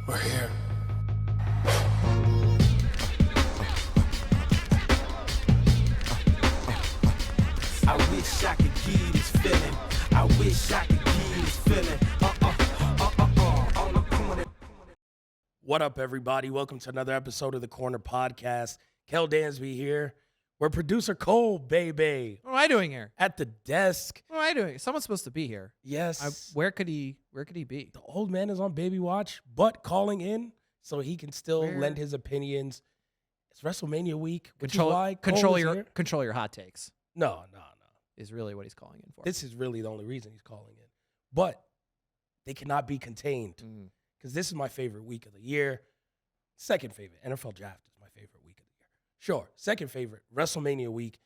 We're here. I wish I could give this feeling. I wish I could give this feeling. On the corner. What up, everybody? Welcome to another episode of the Corner Podcast. Kel Dansby here. We're producer Coale, baby. What am I doing here? At the desk. What am I doing? Someone's supposed to be here. Yes. Where could he be? The old man is on baby watch, but calling in so he can still lend his opinions. It's WrestleMania week, which is why control Cole is here. your hot takes No. is really what he's calling in for. This is really the only reason he's calling in. But they cannot be contained because this is my favorite week of the year. Second favorite. NFL Draft is my favorite week of the year. Sure. Second favorite, WrestleMania week.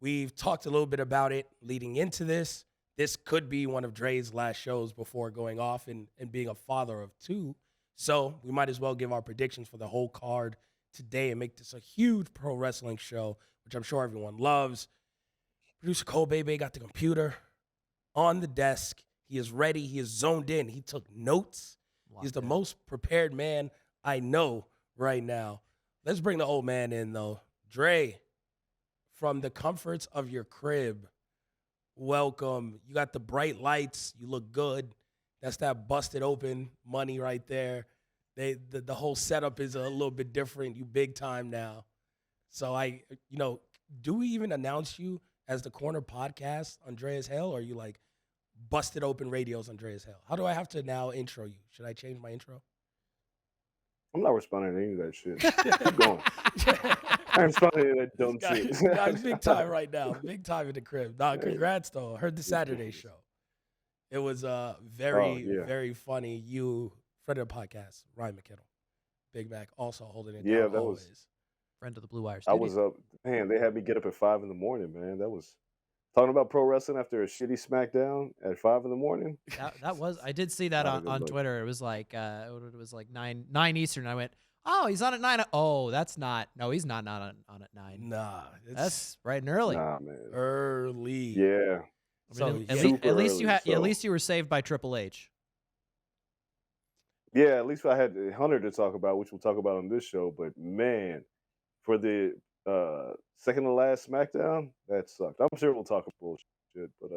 We've talked a little bit about it leading into this. This could be one of Dre's last shows before going off and being a father of two. So we might as well give our predictions for the whole card today and make this a huge pro wrestling show, which I'm sure everyone loves. Producer Coale, baby, got the computer on the desk. He is ready. He is zoned in. He took notes. He's the most prepared man I know right now. Let's bring the old man in, though. Dre, from the comforts of your crib, welcome. You got the bright lights. You look good. That's that busted open money right there. The whole setup is a little bit different. You big time now. So do we even announce you as the Corner Podcast, Andreas Hale, or are you like busted open radios, Andreas Hale? How do I have to now intro you? Should I change my intro? I'm not responding to any of that shit. Keep going. I'm responding to that dumb shit. I'm big time right now. Big time in the crib. Nah, congrats, though. I heard the Saturday show. It was very funny. You, friend of the podcast, Ryan McKinnell, Big Mac, also holding it down. Yeah, that always. was Friend of the Blue Wire I Studio. was up. Man, they had me get up at 5 a.m, man. That was talking about pro wrestling after a shitty SmackDown at 5 a.m. That was. I did see that on Twitter. It was like 9 Eastern. I went, oh, he's on at 9. Oh, that's not. No, he's not on at 9. Nah, That's bright and early. Nah, man. Early. Yeah. I mean, So at least you had. so- At least you were saved by Triple H. Yeah, at least I had Hunter to talk about, which we'll talk about on this show. But man, for the second to last SmackDown, that sucked. I'm sure we'll talk bullshit, but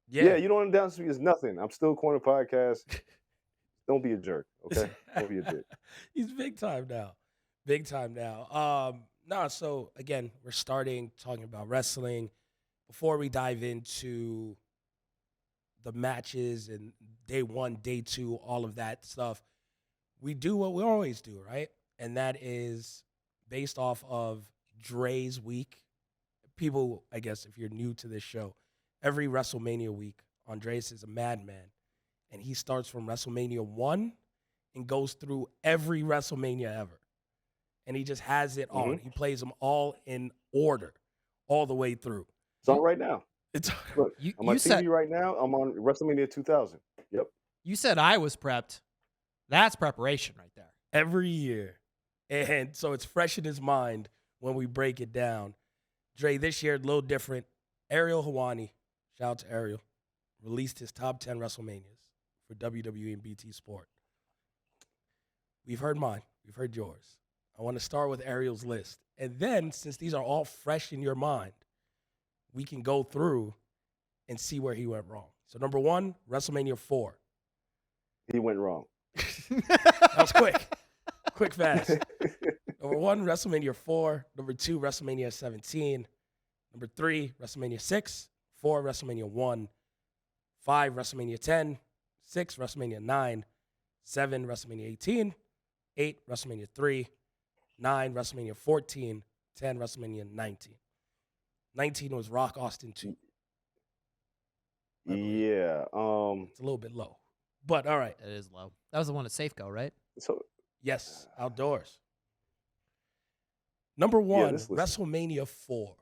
yeah, you don't announce me as nothing. I'm still Corner Podcast. Don't be a jerk, okay? Don't be a dick. He's big time now. Big time now. So again, we're starting talking about wrestling. Before we dive into the matches and day one, day two, all of that stuff, we do what we always do, right? And that is based off of Dre's week. People, I guess, if you're new to this show, every WrestleMania week, Andreas is a madman. And he starts from WrestleMania 1 and goes through every WrestleMania ever. And he just has it on. He plays them all in order, all the way through. It's on right now. It's Look, You- I'm on you TV said- right now. I'm on WrestleMania 2000. Yep. You said I was prepped. That's preparation right there. every year. And so it's fresh in his mind when we break it down. Dre, this year, a little different. Ariel Helwani, shout out to Ariel, released his top 10 WrestleManias for WWE and BT Sport. We've heard mine. We've heard yours. I want to start with Ariel's list. And then, since these are all fresh in your mind, we can go through and see where he went wrong. So, number 1, WrestleMania 4. He went wrong. That was quick. Quick, fast. Number 1, WrestleMania 4. Number 2, WrestleMania 17. Number 3, WrestleMania 6. 4, WrestleMania 1. 5, WrestleMania 10. 6, WrestleMania 9. 7, WrestleMania 18. 8, WrestleMania 3. 9, WrestleMania 14. 10, WrestleMania 19. 19 was Rock Austin 2. Yeah. It's a little bit low. But all right. It is low. That was the one at Safeco, right? So Yes, outdoors. Number 1, this list- WrestleMania 4.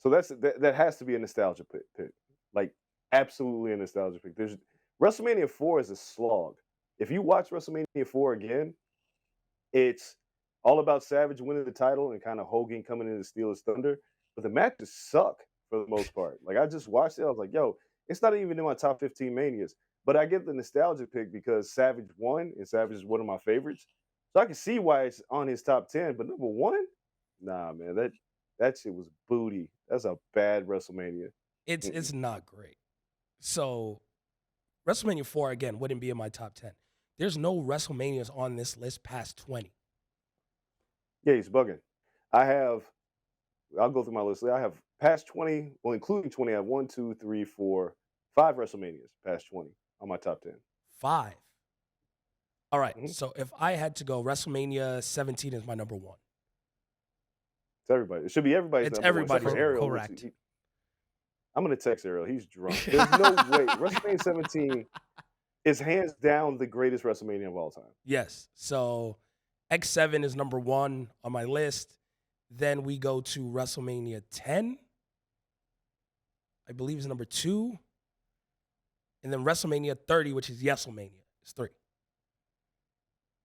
So that has to be a nostalgia pick. Like absolutely a nostalgia pick. There's WrestleMania 4 is a slog. If you watch WrestleMania 4 again, it's all about Savage winning the title and kind of Hogan coming in to steal his thunder. But the matches suck for the most part. Like I just watched it, I was like, yo, it's not even in my top 15 manias. But I get the nostalgia pick because Savage won, and Savage is one of my favorites. So I can see why it's on his top 10. But number one, nah, man, that shit was booty. That's a bad WrestleMania. It's not great. So WrestleMania 4 again wouldn't be in my top 10. There's no WrestleManias on this list past 20. Yeah, he's bugging. I'll go through my list. I have past 20, well, including 20, I have 1, 2, 3, 4, 5 WrestleManias past 20 on my top 10. 5. All right. So if I had to go, WrestleMania 17 is my number one. It's everybody. It should be everybody's It's number one. everybody's Ariel, correct. I'm going to text Ariel. He's drunk. There's no way. WrestleMania 17 is hands down the greatest WrestleMania of all time. Yes. So X7 is number one on my list. Then we go to WrestleMania 10. I believe is number 2. And then WrestleMania 30, which is YesleMania, is 3.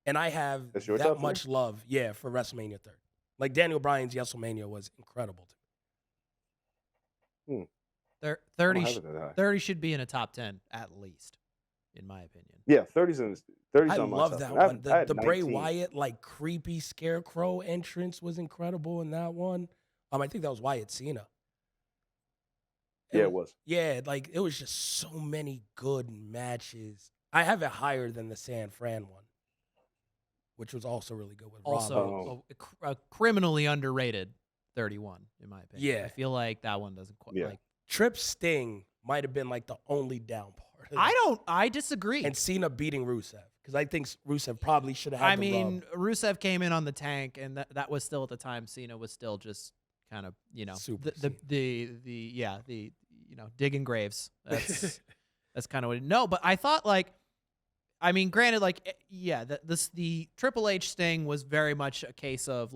And I have that much love, for WrestleMania 30. Like Daniel Bryan's YesleMania was incredible to me. 30 should be in a top 10 at least, in my opinion. Yeah, 30's I on my love top that 10. one. I had The Bray 19. Wyatt like creepy scarecrow entrance was incredible in that one. I think that was Wyatt Cena. Yeah, it was. Yeah, like it was just so many good matches. I have it higher than the San Fran one, which was also really good with Rob. Also, a criminally underrated 31, in my opinion. Yeah. I feel like that one doesn't quite like. Tripp Sting might have been like the only down part. Of that. I disagree. And Cena beating Rusev, because I think Rusev probably should have had the rub. Rusev came in on the tank, and that was still at the time. Cena was still just kind of, Super the digging graves. That's that's kind of what. No, but I thought granted, the Triple H Sting was very much a case of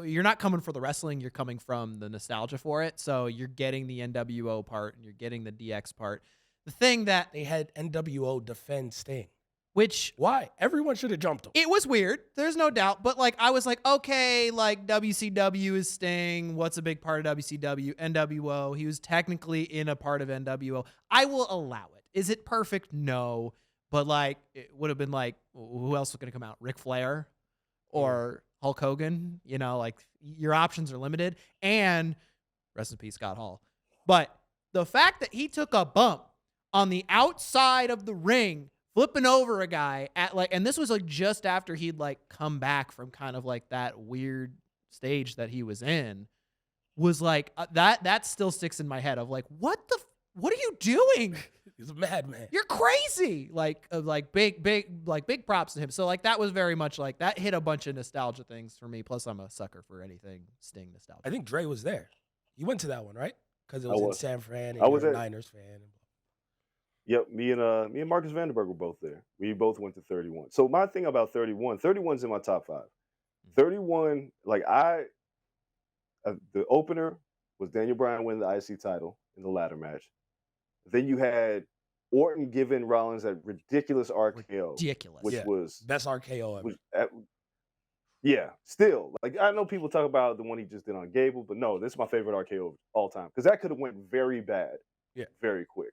you're not coming for the wrestling, you're coming from the nostalgia for it. So you're getting the NWO part and you're getting the DX part. The thing that they had NWO defend Sting. Which why? Everyone should have jumped him. It was weird. There's no doubt. But I was like, okay, WCW is Sting. What's a big part of WCW? NWO. He was technically in a part of NWO. I will allow it. Is it perfect? No. But it would have been who else was going to come out? Ric Flair or Hulk Hogan? Your options are limited. And rest in peace, Scott Hall. But the fact that he took a bump on the outside of the ring, flipping over a guy and this was just after he'd come back from kind of that weird stage that he was in, was that still sticks in my head of what are you doing? He's a madman. You're crazy. Big props to him. So that was very much that hit a bunch of nostalgia things for me. Plus I'm a sucker for anything Sting nostalgia. I think Dre was there. You went to that one, right? Because it was in San Fran and I was you're a there. Niners fan. Yep, me and Marcus Vanderberg were both there. We both went to 31. So my thing about 31's in my top 5. 31, the opener was Daniel Bryan winning the IC title in the ladder match. Then you had Orton giving Rollins that ridiculous RKO. Ridiculous. Which was best RKO ever. Still. I know people talk about the one he just did on Gable, but no, this is my favorite RKO of all time. Because that could have went very bad. Yeah. Very quick.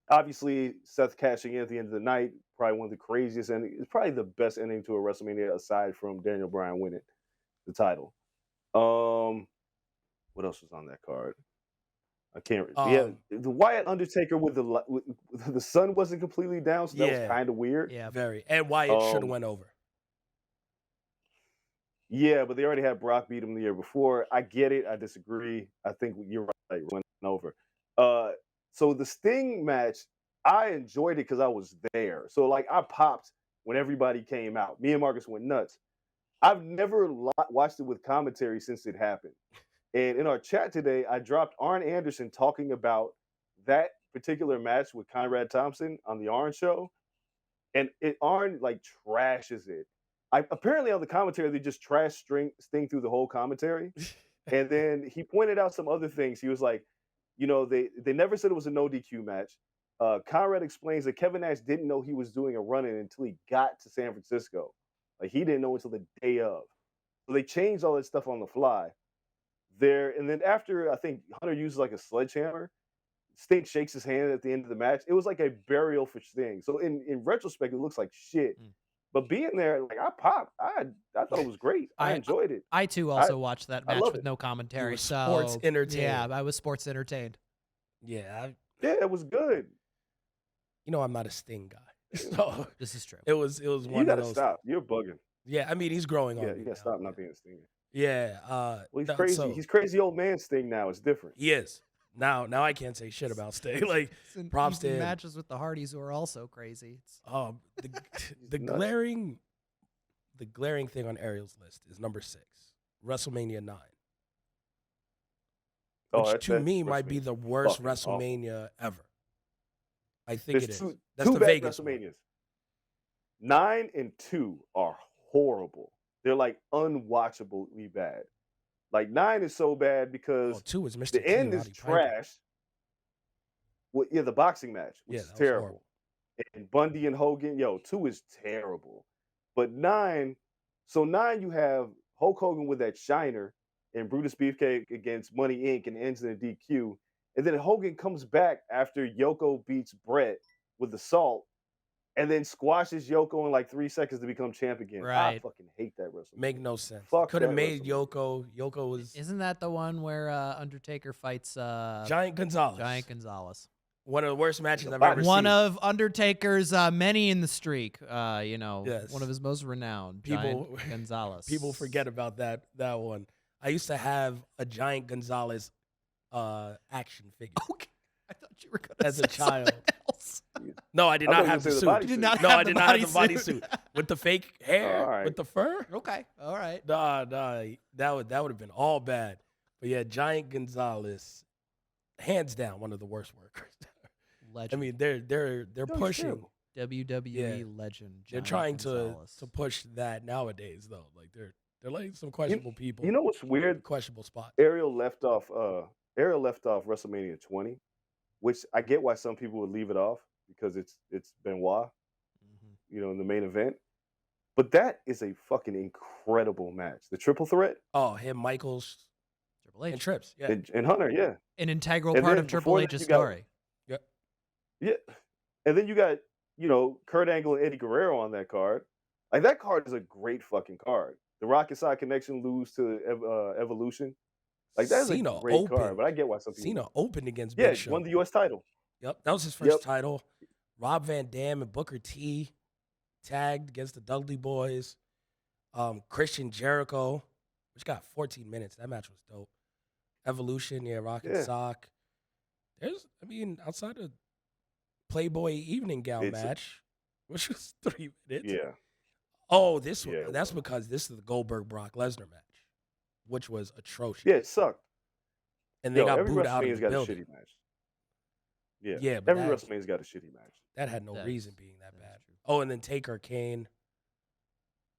Obviously, Seth cashing in at the end of the night, probably one of the craziest endings. It's probably the best ending to a WrestleMania aside from Daniel Bryan winning the title. What else was on that card? I can't. The Wyatt Undertaker with the sun wasn't completely down, so that was kind of weird. Yeah, very. And Wyatt should have went over. Yeah, but they already had Brock beat him the year before. I get it. I disagree. I think you're right. Went over. So the Sting match, I enjoyed it because I was there. So I popped when everybody came out. Me and Marcus went nuts. I've never watched it with commentary since it happened. And in our chat today, I dropped Arn Anderson talking about that particular match with Conrad Thompson on the Arn show. And Arn trashes it. Apparently on the commentary, they just trash Sting through the whole commentary. And then he pointed out some other things. He was like, they never said it was a no DQ match. Conrad explains that Kevin Nash didn't know he was doing a run-in until he got to San Francisco. He didn't know until the day of. So they changed all that stuff on the fly. And then after, I think Hunter uses a sledgehammer, Sting shakes his hand at the end of the match. It was like a burial for Sting. So in retrospect, it looks like shit. But being there, like I popped. I thought it was great. I enjoyed it. I too also watched that match with no You commentary. were So sports entertained. yeah, I was sports entertained. Yeah, Yeah, it was good. you know I'm not a Sting guy, so This is true. it was one You of gotta those. stop. You're bugging. Yeah, I mean he's growing on Yeah, me you gotta now. stop not being a Sting. Yeah, Well, he's no, crazy. so- He's crazy old man Sting now. It's different. He is. Now I can't say shit about Sting. Like props to He's in him. matches with the Hardys who are also crazy. The glaring thing on Ariel's list is number 6, WrestleMania 9. Which to me might be the worst WrestleMania ever. I think There's it is. two That's the bad Vegas one. WrestleManias. 9 and 2 are horrible. They're like unwatchably bad. Like 9 is so bad because 2 is Mr. the T, end is Roddy Piper. trash. Well, yeah, the boxing match, which is that was terrible. horrible. And Bundy and Hogan, 2 is terrible. But 9, so 9 you have Hulk Hogan with that shiner and Brutus Beefcake against Money Inc. and ends in a DQ. And then Hogan comes back after Yoko beats Brett with the salt and then squashes Yoko in like 3 seconds to become champ again. I Right. fucking hate that WrestleMania. Make no sense. Fuck Could have that made WrestleMania. Yoko. Yoko was Isn't that the one where Undertaker fights Giant Gonzalez. Giant Gonzalez? One of the worst matches I've One ever One seen. of Undertaker's many in the streak. Yes. One of his most renowned. People- Giant Gonzalez. People forget about that one. I used to have a Giant Gonzalez action figure. Okay. I thought you were going to As say a child. something else. No, I did I not thought you have the were suit. gonna say the You did not No, have I the did not have the bodysuit. bodysuit with the fake hair, All right. with the fur. Okay. All right. Nah, that would have been all bad. But yeah, Giant Gonzalez, hands down, one of the worst workers. I Legend. mean, they're pushing. terrible. WWE Yeah. legend. They're Giant trying to Gonzalez. push that nowadays, though. Like they're like some questionable people. You know what's weird? questionable spots. Ariel left off WrestleMania 20, which I get why some people would leave it off because it's Benoit, Mhm. in the main event. But that is a fucking incredible match. The triple threat Oh, him, Michaels, Triple H. and Trips. Yeah, and Hunter, yeah. An integral And part then of Triple before that, H's you got- story. Yeah. And then you got, Kurt Angle and Eddie Guerrero on that card. Like that card is a great fucking card. The Rocket Side Connection lose to Evolution. Like that is Cena a great card, but I get why some people Cena opened against Yeah, Big Show. won the US title. Yep, that was his first Yep. title. Rob Van Dam and Booker T tagged against the Dudley Boys. Christian Jericho, which got 14 minutes. That match was dope. Evolution, Rock and Yeah. Sock. Outside of Playboy Evening Gown It's a- match, which was 3 minutes. Yeah. Oh, this one. Yeah, it That's was. because this is the Goldberg Brock Lesnar match, which was atrocious. Yeah, it sucked. And they got every booed out of WrestleMania's the got building. a shitty match. Yeah. Yeah, but every that- WrestleMania's got a shitty match. That had no That reason is- being that that is bad. true. Oh, and then Taker Kane,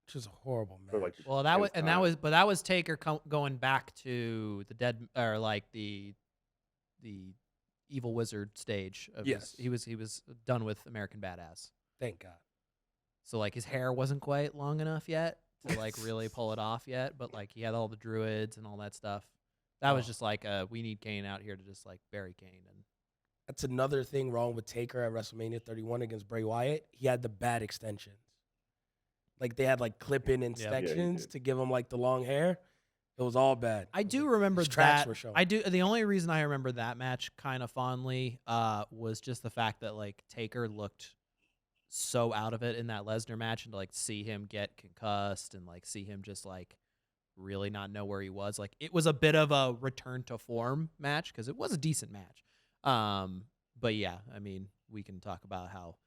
which was a horrible match. For, like, Well, that was Tenth that time. was but that was Taker going back to the dead or like the Evil Wizard stage of Yes. he was done with American Badass. Thank God. So like his hair wasn't quite long enough yet to like really pull it off yet, but like he had all the druids and all that stuff. That was Oh. just like we need Kane out here to just like bury Kane and That's another thing wrong with Taker at WrestleMania 31 against Bray Wyatt. He had the bad extensions. Like they had like clip-in he extensions did. to give him like the long hair. It was all bad. I do remember His tracks that. were showing. I do. The only reason I remember that match kind of fondly was just the fact that like Taker looked so out of it in that Lesnar match, and to like see him get concussed and like see him just like really not know where he was. Like it was a bit of a return to form match because it was a decent match. But yeah, I mean, we can talk about how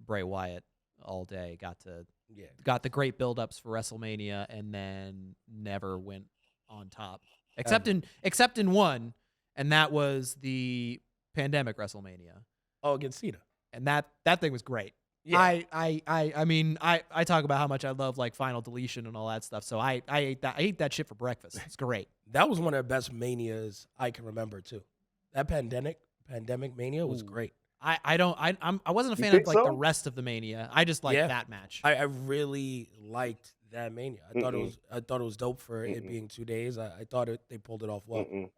Bray Wyatt all day got the great buildups for WrestleMania and then never went on top, except in one, and that was the pandemic WrestleMania, Oh, against Cena. and that thing was great. Yeah. I mean, I talk about how much I love like Final Deletion and all that stuff. So I ate that shit for breakfast. It's great. That was one of the best manias I can remember too. That pandemic mania was Ooh. great. I wasn't a You fan of think like the so? rest of the Mania. I just liked Yeah. that match. I really liked that mania. I thought it was dope for it Mm-mm. being 2 days. I thought they pulled it off well. Mm-mm.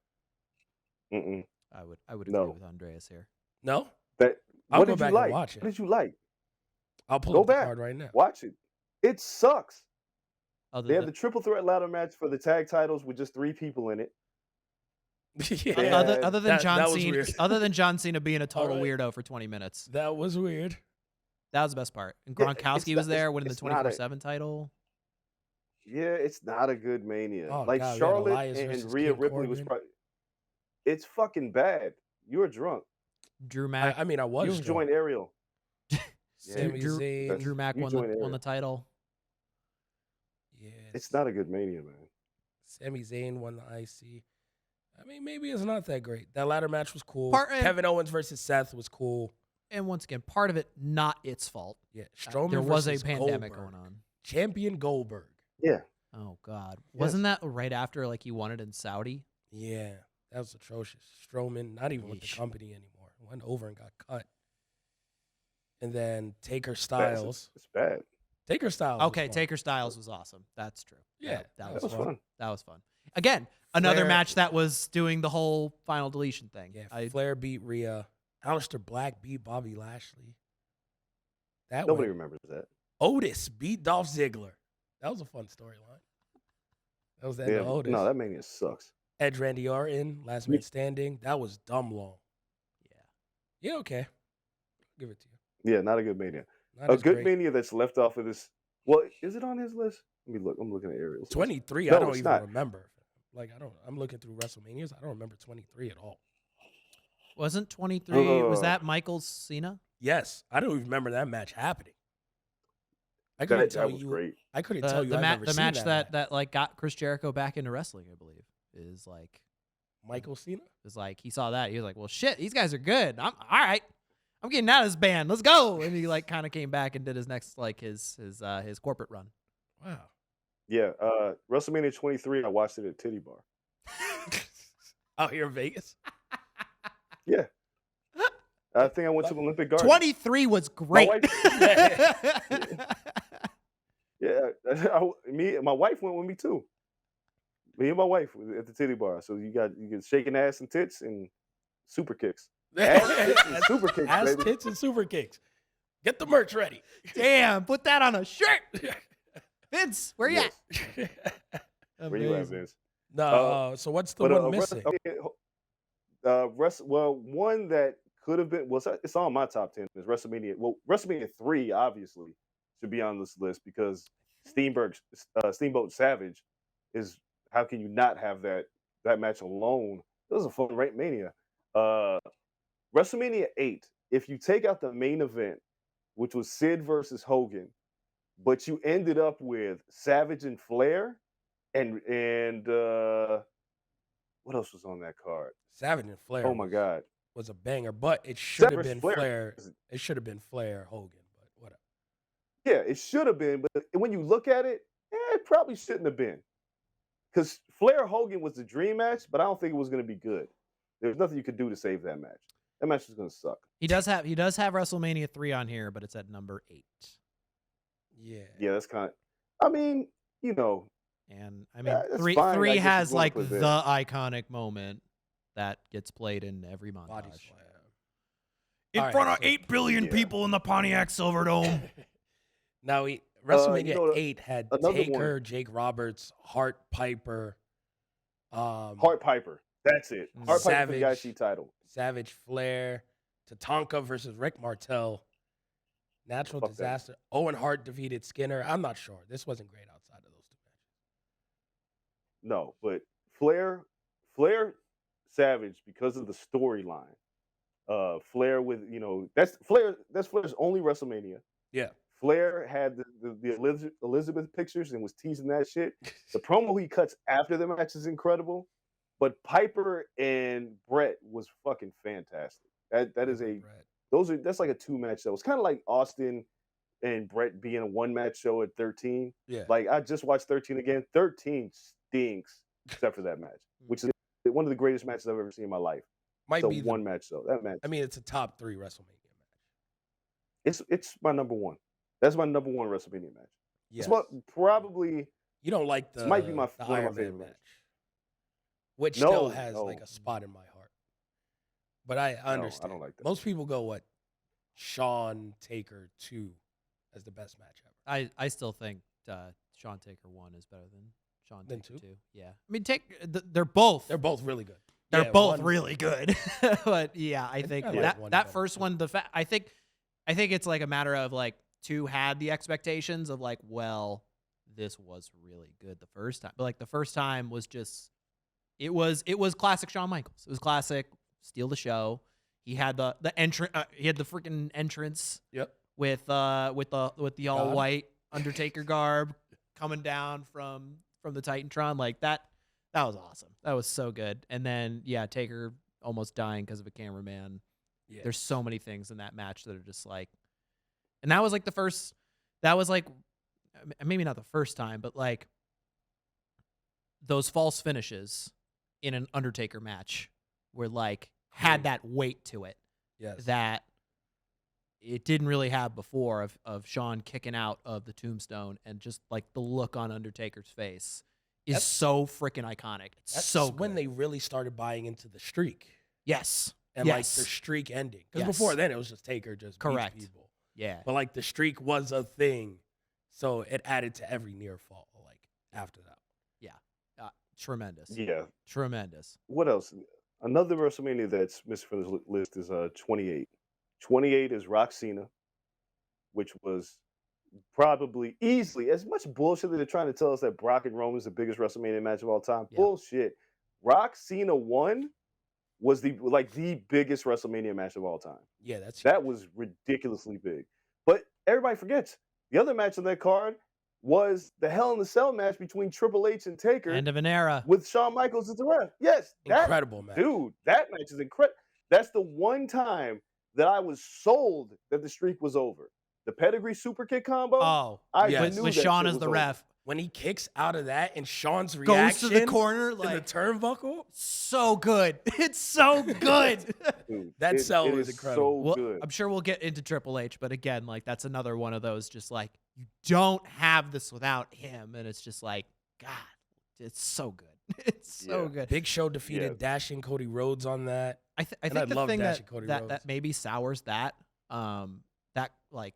Mm-mm. I would No. agree with Andreas here. No? That I'll what go did back you and like? watch it. What did you like? I'll pull Go up the back. card right now. Watch it. It sucks. Other They had than, the triple threat ladder match for the tag titles with just 3 people in it. Yeah. They other had- than that John was Cena, weird. other than John Cena being a total All right. weirdo for 20 minutes, That was weird. that was the best part. And Yeah, Gronkowski it's was not- there winning the it's not a- 24/7 title. Yeah, it's not a good Mania. Oh, like God, we had Charlotte Elias and versus Rhea King Ripley was Corbin. probably. It's fucking bad. You were drunk. Drew Mac, I mean, I was You drunk. joined Ariel. Sami Drew, Zayn. Drew Mac You won joined the Ariel. title. Yeah, It's not a good Mania, man. Sami Zayn won the IC. I mean, maybe it's not that great. That ladder match was cool. And- Kevin Owens versus Seth was cool. And once again, part of it not its fault. Yeah, Strowman There was a versus pandemic Goldberg. going on. Champion Goldberg. Yeah. Oh God, wasn't that right after like he won it in Saudi? Yeah, that was atrocious. Strowman, not even with the Yeesh. company anymore, went over and got cut. And then Taker It's Styles. It's bad. Taker Styles. was Okay, fun. Taker Styles was awesome. That's true. Yeah, that That was was fun. That was fun. Again, another Flair- match that was doing the whole final deletion thing. Yeah, Flair beat Rhea. Aleister Black beat Bobby Lashley. That Nobody went- remembers that. Otis beat Dolph Ziggler. That was a fun storyline. That was the end Yeah, of Otis. no, that Mania sucks. Edge Randy Orton, last man standing. That was dumb long. Yeah. Yeah, okay. Give it to you. Yeah, not a good Mania. Not A as good great. Mania that's left off of this. Well, is it on his list? Let me look. I'm looking at Ariel's list. 23, No, I don't it's even not. remember. Like, I'm looking through WrestleManias. I don't remember 23 at all. Wasn't 23? Was Uh. that Michael's Cena? Yes, I don't even remember that match happening. I couldn't tell That was you. great. I couldn't tell you. The, I've ma- never the seen match that that like got Chris Jericho back into wrestling, I believe, is like Michael Cena. he saw that he was like, well, shit, these guys are good. I'm all right. I'm getting out of this band. Let's go. And he like kind of came back and did his next like his corporate run. Wow. Yeah, WrestleMania 23. I watched it at Titty Bar. Out here in Vegas. Yeah, I think I went to Olympic Garden. 23 was great. Yeah, my wife went with me too. Me and my wife at the Titty Bar. So you get shaking ass and tits and super kicks. Ass, tits, and super kicks, Ass, baby. tits, and super kicks. Get the merch ready. Damn, put that on a shirt. Vince, where you Yes. at? Where you at, Amazing. Vince? No, so what's the But, one missing? One that could have been, it's on my top 10 is WrestleMania. Well, WrestleMania 3 obviously should be on this list because Steamboat Savage is, how can you not have that match alone? It was a fun Mania. WrestleMania 8, if you take out the main event, which was Sid versus Hogan, but you ended up with Savage and Flair, and what else was on that card? Savage and Flair. Oh my God. was a banger, but it should have Savage been Flair. Flair. It should have been Flair Hogan, but whatever. Yeah, it should have been, but when you look at it, it probably shouldn't have been. Because Flair Hogan was the dream match, but I don't think it was going to be good. There's nothing you could do to save that match. That match was going to suck. He does have WrestleMania 3 on here, but it's at number 8. Yeah. Yeah, that's kind of. I mean, you know. And I mean, that's three fine. I three guess has you wanna like put the that. iconic moment that gets played in every montage. Body slam. In All right, front of so- 8 billion Yeah. people in the Pontiac Silverdome. Now, WrestleMania you know, 8 had another Taker, one. Jake Roberts, Hart Piper, Hart Piper. That's it. Hart Piper for the Savage. IC title. Savage Flair, Tatanka versus Rick Martel, Natural Fuck that. Disaster. Owen Hart defeated Skinner. I'm not sure. This wasn't great outside of those two matches. No, but Flair, Savage, because of the storyline. Flair with, that's Flair's only WrestleMania. Yeah. Flair had the Elizabeth pictures and was teasing that shit. The promo he cuts after the match is incredible, but Piper and Brett was fucking fantastic. That is that's like a 2-match show. It's kind of like Austin and Brett being a 1-match show at 13. Yeah. Like I just watched 13 again. 13 stinks except for that match, which is one of the greatest matches I've ever seen in my life. Might It's be a 1-match show. That match. I mean, it's a top 3 WrestleMania match. It's my number one. That's my number one WrestleMania match. Yes. It's what probably You don't like This the, might be the one of my Iron Man favorite match, matches. which No, still has no. like a spot in my heart. But I No, understand. I don't like that. Most people go what? Shawn Taker 2 as the best match ever. I still think Shawn Taker 1 is better than Shawn Than Taker 2? 2. Yeah. I mean, they're both They're both really good. They're Yeah, both one- really good. But yeah, I think I like that one that better, first too. one, I think it's like a matter of like 2 had the expectations of like, well, this was really good the first time. But like the first time was just it was classic Shawn Michaels. It was classic steal the show. He had the entrance he had the freaking entrance Yep. with the all God. white Undertaker garb coming down from the Titantron. Like that was awesome. That was so good. And then yeah, Taker almost dying because of a cameraman. Yeah. There's so many things in that match that are just like, and that was like that was like maybe not the first time, but like those false finishes in an Undertaker match were like had that weight to it Yes. that it didn't really have before of Shawn kicking out of the tombstone, and just like the look on Undertaker's face is That's- so freaking iconic. It's That's so when good. they really started buying into the streak Yes. and yes. like the streak ending. Because Yes. before then it was just Taker just Correct. beats people. Yeah. But like the streak was a thing, so it added to every near fall. Like after that. Tremendous. Yeah. Tremendous. What else? Another WrestleMania that's missing from this list is 28. 28 is Rock Cena, which was probably easily as much bullshit that they're trying to tell us that Brock and Roman is the biggest WrestleMania match of all time. Yeah. Bullshit. Rock Cena 1 was the biggest WrestleMania match of all time. Yeah, that's That was ridiculously big. But everybody forgets the other match on that card was the Hell in a Cell match between Triple H and Taker End of an era. with Shawn Michaels as the ref. Yes, that incredible, man. dude, that match is incredible. That's the one time that I was sold that the streak was over. The pedigree super kick combo. Oh, I yes. knew with that Shawn shit as was the over. ref. When he kicks out of that and Shawn's Goes reaction to the corner in like the turnbuckle, so good. It's so good. Dude, That cell it was is incredible. So Well, good. I'm sure we'll get into Triple H, but again, like that's another one of those just like you don't have this without him, and it's just like God, it's so good. It's so Yeah. good. Big Show defeated Yeah. Dashing Cody Rhodes on that. I And think I the love thing Dashing Cody that Rhodes. maybe sours that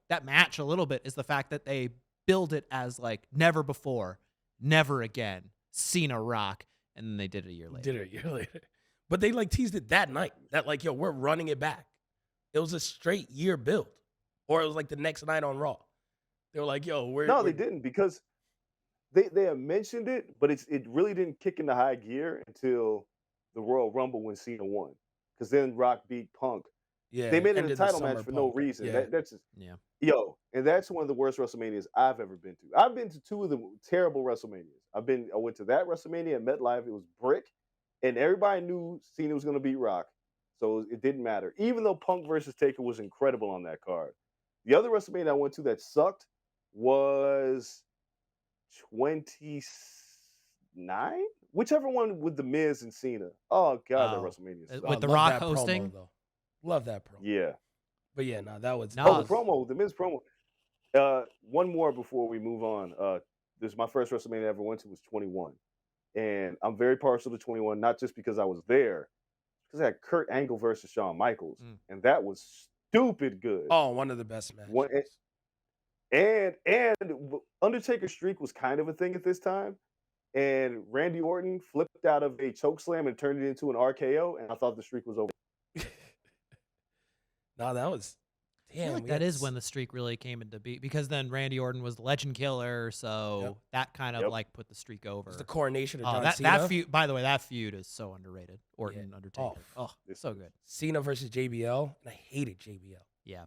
that match a little bit is the fact that they build it as like never before, never again, Cena Rock, and then they did it a year later. Did it a year later. But they like teased it that night. That like, yo, we're running it back. It was a straight year build. Or it was like the next night on Raw. They were like, yo, No, they didn't because they had mentioned it, but it really didn't kick into high gear until the Royal Rumble when Cena won. Because then Rock beat Punk. Yeah, They made it a ended the title match summer for no Punk. reason. Yeah. That's just, Yeah. and that's one of the worst WrestleManias I've ever been to. I've been to 2 of the terrible WrestleManias. I went to that WrestleMania at MetLife. It was brick, and everybody knew Cena was going to beat Rock, so it didn't matter. Even though Punk versus Taker was incredible on that card. The other WrestleMania I went to that sucked was 29, whichever one with the Miz and Cena. Oh God, that Oh, WrestleMania sucked. with The love Rock that promo, hosting? though. Love that promo. Yeah. But yeah, no, that was No, Oh, the promo, the Miz promo. One more before we move on. This is my first WrestleMania I ever went to was 21, and I'm very partial to 21, not just because I was there, because I had Kurt Angle versus Shawn Michaels, and that was stupid good. Oh, one of the best matches. And Undertaker's streak was kind of a thing at this time, and Randy Orton flipped out of a chokeslam and turned it into an RKO, and I thought the streak was over. No, that was I feel like that is when the streak really came into being, because then Randy Orton was the Legend Killer, so that kind of like put the streak over. It was the coronation of Oh, John that Cena. feud, by the way, that feud is so underrated. Orton Undertaker. Oh, so good. Cena versus JBL, and I hated JBL. Yeah.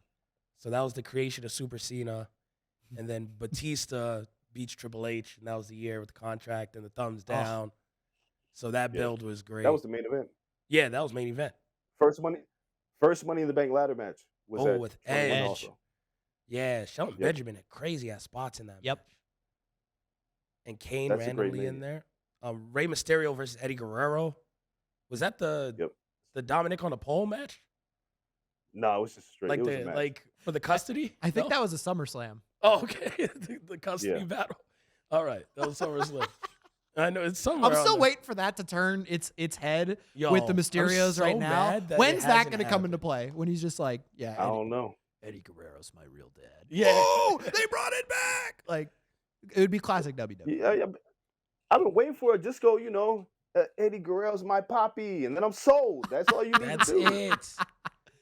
So that was the creation of Super Cena, and then Batista beats Triple H, and that was the year with the contract and the thumbs down. So that build was great. That was the main event. Yeah, that was main event. First Money in the Bank ladder match was at with 21 Edge. also. Yeah, Shelton Benjamin had crazy ass spots in that match. And Kane That's a great randomly in mania. there. Rey Mysterio versus Eddie Guerrero. Was that the Dominic on a pole match? No, it was just straight. Like it was a match. like for the custody? I think No? that was a SummerSlam. Oh, okay. the custody Yeah. battle. All right. That was SummerSlam. I know it's somewhere. I'm still on waiting for that to turn its head Yo, with the I'm Mysterios so right now. mad that When's it that hasn't going to come into happened. play? When he's just like, yeah, I don't know. Eddie Guerrero's my real dad. Yeah. Whoa, they brought it back. Like, it would be classic WWE. Yeah, I've been waiting for it. Just go, Eddie Guerrero's my poppy, and then I'm sold. That's all you need That's to do. it.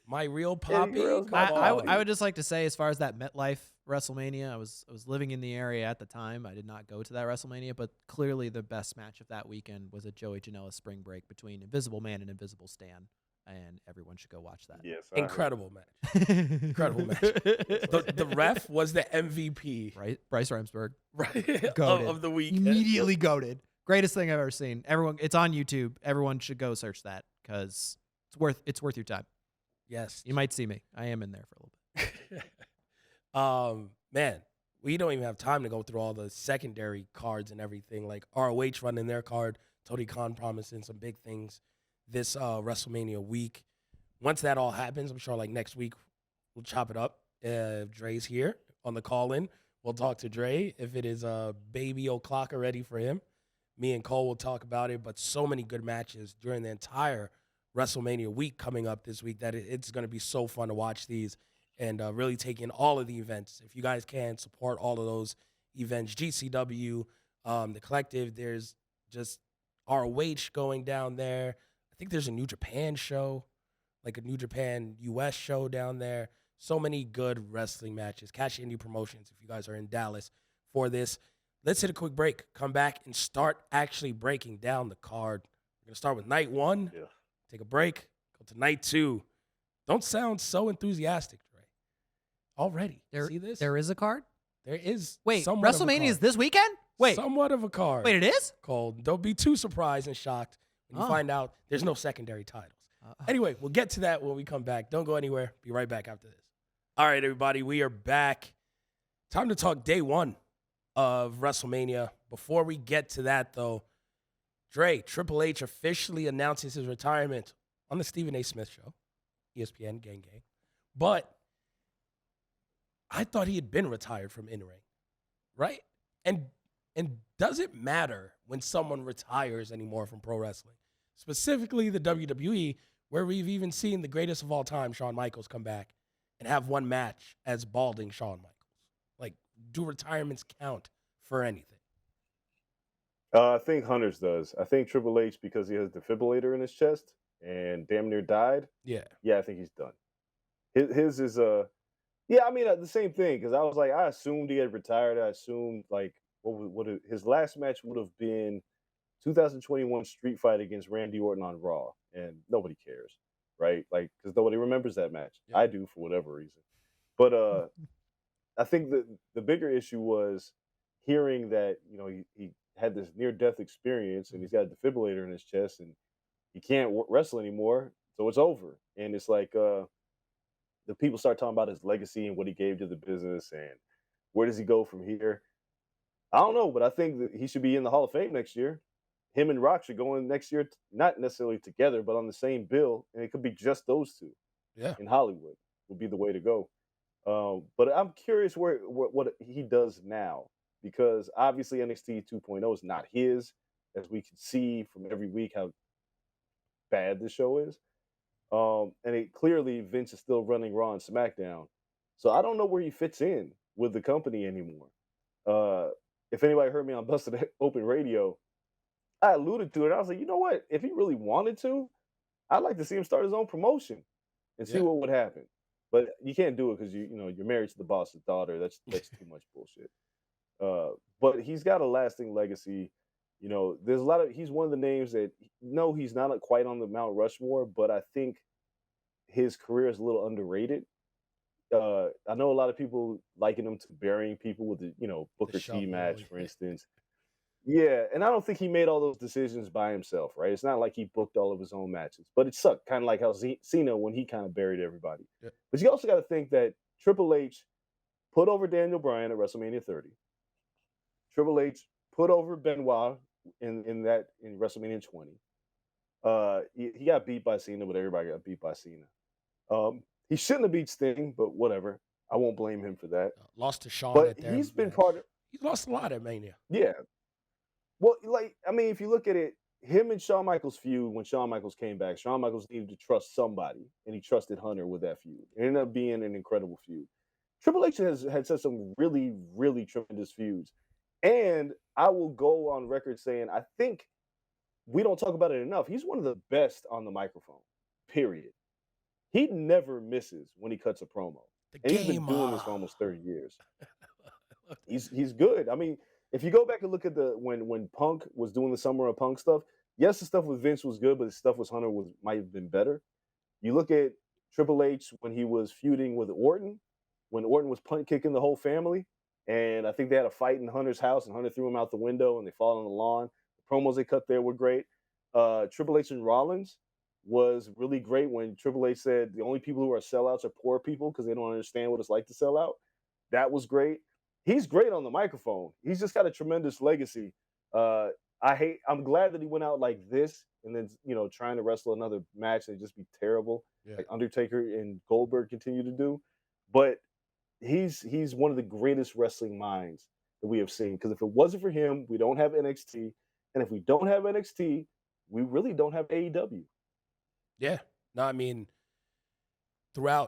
My real poppy. Guerrero's Come my on. I would just like to say, as far as that MetLife WrestleMania, I was living in the area at the time. I did not go to that WrestleMania, but clearly the best match of that weekend was a Joey Janela spring break between Invisible Man and Invisible Stan, and everyone should go watch that. Yes, Incredible match. Incredible match. The ref was the MVP, Right, Bryce Remsburg, right, Goated. of the week. immediately goated. Greatest thing I've ever seen. Everyone, it's on YouTube. Everyone should go search that because it's worth your time. Yes. You might see me. I am in there for a little bit. Man, we don't even have time to go through all the secondary cards and everything. Like ROH running their card, Tony Khan promising some big things this WrestleMania week. Once that all happens, I'm sure like next week we'll chop it up. If Dre's here on the call-in, we'll talk to Dre. If it is baby o'clock already for him, me and Coale will talk about it. But so many good matches during the entire WrestleMania week coming up this week that it's going to be so fun to watch these and really take in all of the events. If you guys can support all of those events, GCW, the Collective, there's just ROH going down there. I think there's a New Japan show, like a New Japan US show down there. So many good wrestling matches. Catch Indie Promotions if you guys are in Dallas for this. Let's hit a quick break, come back, and start actually breaking down the card. We're going to start with night one. Yeah. Take a break. Go to night two. Don't sound so enthusiastic, Dre. Already. See this? There is a card? There is. Wait, somewhat of a WrestleMania is card. this weekend? Wait. Somewhat of a card. Wait, it is? Cole, don't be too surprised and shocked when you Oh. find out there's no secondary titles. Anyway, we'll get to that when we come back. Don't go anywhere. Be right back after this. All right, everybody, we are back. Time to talk day one of WrestleMania. Before we get to that, though, Dre, Triple H officially announces his retirement on the Stephen A. Smith Show, ESPN, gang. But I thought he had been retired from in-ring, right? And does it matter when someone retires anymore from pro wrestling? Specifically the WWE, where we've even seen the greatest of all time, Shawn Michaels, come back and have one match as balding Shawn Michaels. Like, do retirements count for anything? I think Hunter's does. I think Triple H, because he has a defibrillator in his chest and damn near died. Yeah. Yeah, I think he's done. His is yeah, I mean the same thing, because I was like, I assumed he had retired. I assumed like his last match would have been 2021 Street Fight against Randy Orton on Raw, and nobody cares, right? Like, because nobody remembers that match. Yeah. I do for whatever reason. But I think the bigger issue was hearing that he had this near-death experience and he's got a defibrillator in his chest and he can't wrestle anymore, so it's over. And it's like the people start talking about his legacy and what he gave to the business and where does he go from here. I don't know, but I think that he should be in the Hall of Fame next year. Him and Rock should go in next year, not necessarily together, but on the same bill, and it could be just those two. Yeah. In Hollywood would be the way to go. But I'm curious what he does now, because obviously NXT 2.0 is not his, as we can see from every week how bad the show is. And it clearly Vince is still running Raw and SmackDown. So I don't know where he fits in with the company anymore. If anybody heard me on Busted Open Radio, I alluded to it. I was like, you know what? If he really wanted to, I'd like to see him start his own promotion and see what would happen. But you can't do it because you're married to the boss's daughter. That's too much bullshit. But he's got a lasting legacy. There's a lot of. He's one of the names that he's not quite on the Mount Rushmore, but I think his career is a little underrated. I know a lot of people liken him to burying people with the Booker T match, for instance. Yeah, and I don't think he made all those decisions by himself, right? It's not like he booked all of his own matches, but it sucked, kind of like how Cena when he kind of buried everybody. Yeah. But you also got to think that Triple H put over Daniel Bryan at WrestleMania 30. Triple H put over Benoit in WrestleMania 20. He got beat by Cena, but everybody got beat by Cena. He shouldn't have beat Sting, but whatever. I won't blame him for that. Lost to Shawn. But he's been part of. He's lost a lot at Mania. Yeah. Well, like, I mean, if you look at it, him and Shawn Michaels feud, when Shawn Michaels came back, Shawn Michaels needed to trust somebody, and he trusted Hunter with that feud. It ended up being an incredible feud. Triple H has had some really, really tremendous feuds. And I will go on record saying, I think we don't talk about it enough. He's one of the best on the microphone, period. He never misses when he cuts a promo. And he's been doing this for almost 30 years. He's good. I mean, if you go back and look at when Punk was doing the Summer of Punk stuff, yes, the stuff with Vince was good, but the stuff with Hunter might have been better. You look at Triple H when he was feuding with Orton, when Orton was punt kicking the whole family, and I think they had a fight in Hunter's house, and Hunter threw him out the window, and they fought on the lawn. The promos they cut there were great. Triple H and Rollins was really great when Triple H said the only people who are sellouts are poor people because they don't understand what it's like to sell out. That was great. He's great on the microphone. He's just got a tremendous legacy. I'm glad that he went out like this and then, trying to wrestle another match and just be terrible, like Undertaker and Goldberg continue to do. But he's one of the greatest wrestling minds that we have seen. Because if it wasn't for him, we don't have NXT. And if we don't have NXT, we really don't have AEW. Yeah. No, I mean, the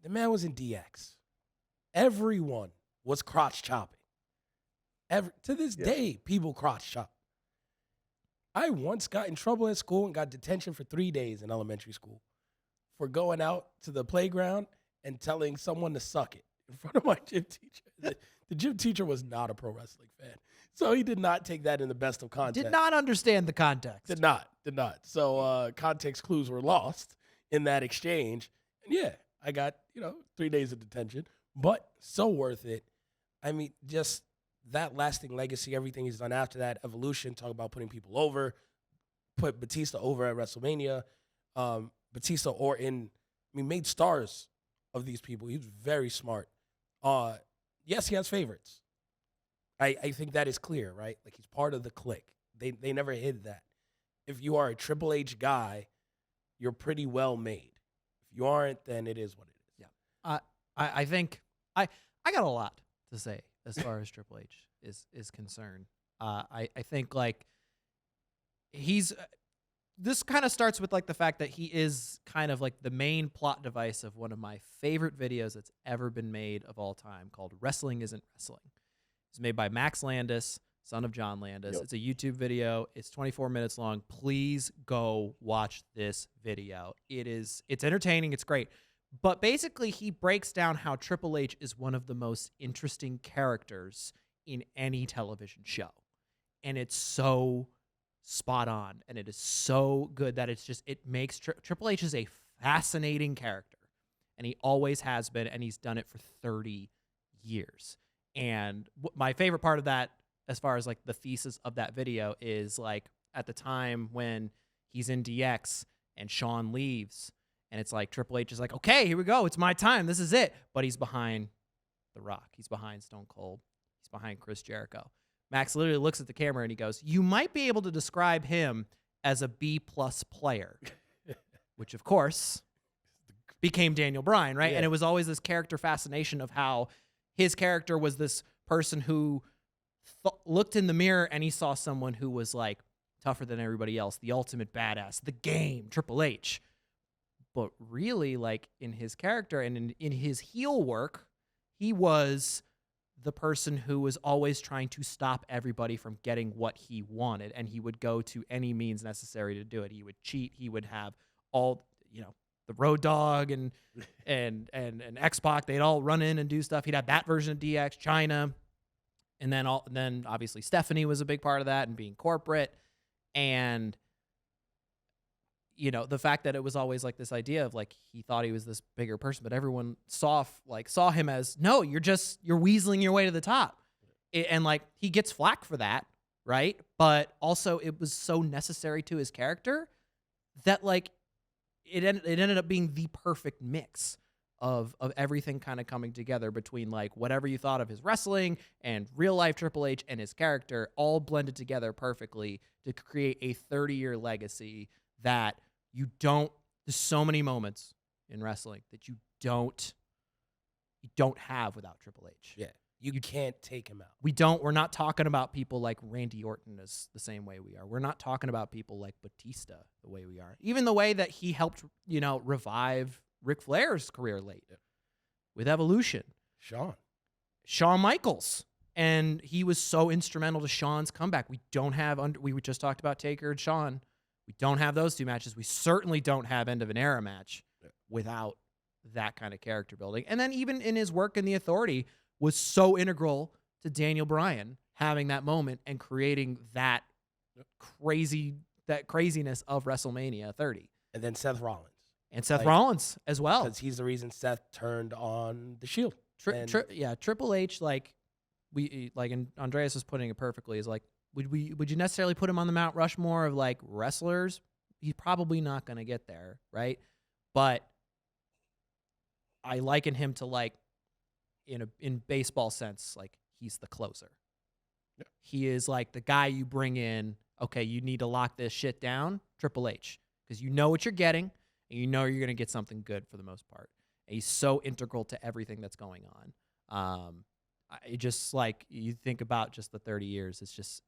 man was in DX. Everyone was crotch chopping. To this day, people crotch chop. I once got in trouble at school and got detention for 3 days in elementary school for going out to the playground and telling someone to suck it in front of my gym teacher. The gym teacher was not a pro wrestling fan, so he did not take that in the best of context. Did not understand the context. Did not. So context clues were lost in that exchange. And yeah, I got, 3 days of detention, but so worth it. I mean, just that lasting legacy, everything he's done after that, evolution, talk about putting people over, put Batista over at WrestleMania, Batista made stars of these people. He's very smart. Yes, he has favorites. I think that is clear, right? Like, he's part of the clique. They never hid that. If you are a Triple H guy, you're pretty well made. If you aren't, then it is what it is. Yeah. I think I got a lot to say as far as Triple H is concerned. I think like this kind of starts with like the fact that he is kind of like the main plot device of one of my favorite videos that's ever been made of all time called Wrestling Isn't Wrestling. It's made by Max Landis, son of John Landis. Yep. It's a YouTube video. It's 24 minutes long. Please go watch this video. It's entertaining. It's great. But basically, he breaks down how Triple H is one of the most interesting characters in any television show. And it's so spot on. And it is so good that it makes Triple H is a fascinating character. And he always has been. And he's done it for 30 years. And my favorite part of that, as far as like the thesis of that video, is like at the time when he's in DX and Shawn leaves. And it's like Triple H is like, okay, here we go. It's my time. This is it. But he's behind The Rock. He's behind Stone Cold. He's behind Chris Jericho. Max literally looks at the camera and he goes, you might be able to describe him as a B+ player, which of course became Daniel Bryan, right? Yeah. And it was always this character fascination of how his character was this person who looked in the mirror and he saw someone who was like tougher than everybody else, the ultimate badass, the Game, Triple H. But really, like, in his character and in his heel work, he was the person who was always trying to stop everybody from getting what he wanted. And he would go to any means necessary to do it. He would cheat. He would have all, the Road Dogg and X-Pac. They'd all run in and do stuff. He'd have that version of DX, China. And then obviously Stephanie was a big part of that and being corporate. And the fact that it was always like this idea of like he thought he was this bigger person, but everyone saw him as, no, you're weaseling your way to the top. And like he gets flack for that, right? But also it was so necessary to his character that like it ended up being the perfect mix of everything kind of coming together between like whatever you thought of his wrestling and real life Triple H and his character all blended together perfectly to create a 30-year legacy that there's so many moments in wrestling that you don't have without Triple H. Yeah. You can't take him out. We're not talking about people like Randy Orton as the same way we are. We're not talking about people like Batista the way we are. Even the way that he helped, revive Ric Flair's career late with Evolution. Shawn Michaels. And he was so instrumental to Shawn's comeback. We just talked about Taker and Shawn. We don't have those two matches. We certainly don't have end of an era match without that kind of character building. And then even in his work in the Authority was so integral to Daniel Bryan having that moment and creating that craziness of WrestleMania 30. And then Seth Rollins. And Seth Rollins as well. Because he's the reason Seth turned on the Shield. Triple H, and Andreas was putting it perfectly, is like, would you necessarily put him on the Mount Rushmore of like wrestlers? He's probably not going to get there, right? But I liken him to like in baseball sense, like he's the closer. Yeah. He is like the guy you bring in. Okay, you need to lock this shit down, Triple H, because you know what you're getting, and you know you're going to get something good for the most part. And he's so integral to everything that's going on. It just like you think about just the 30 years,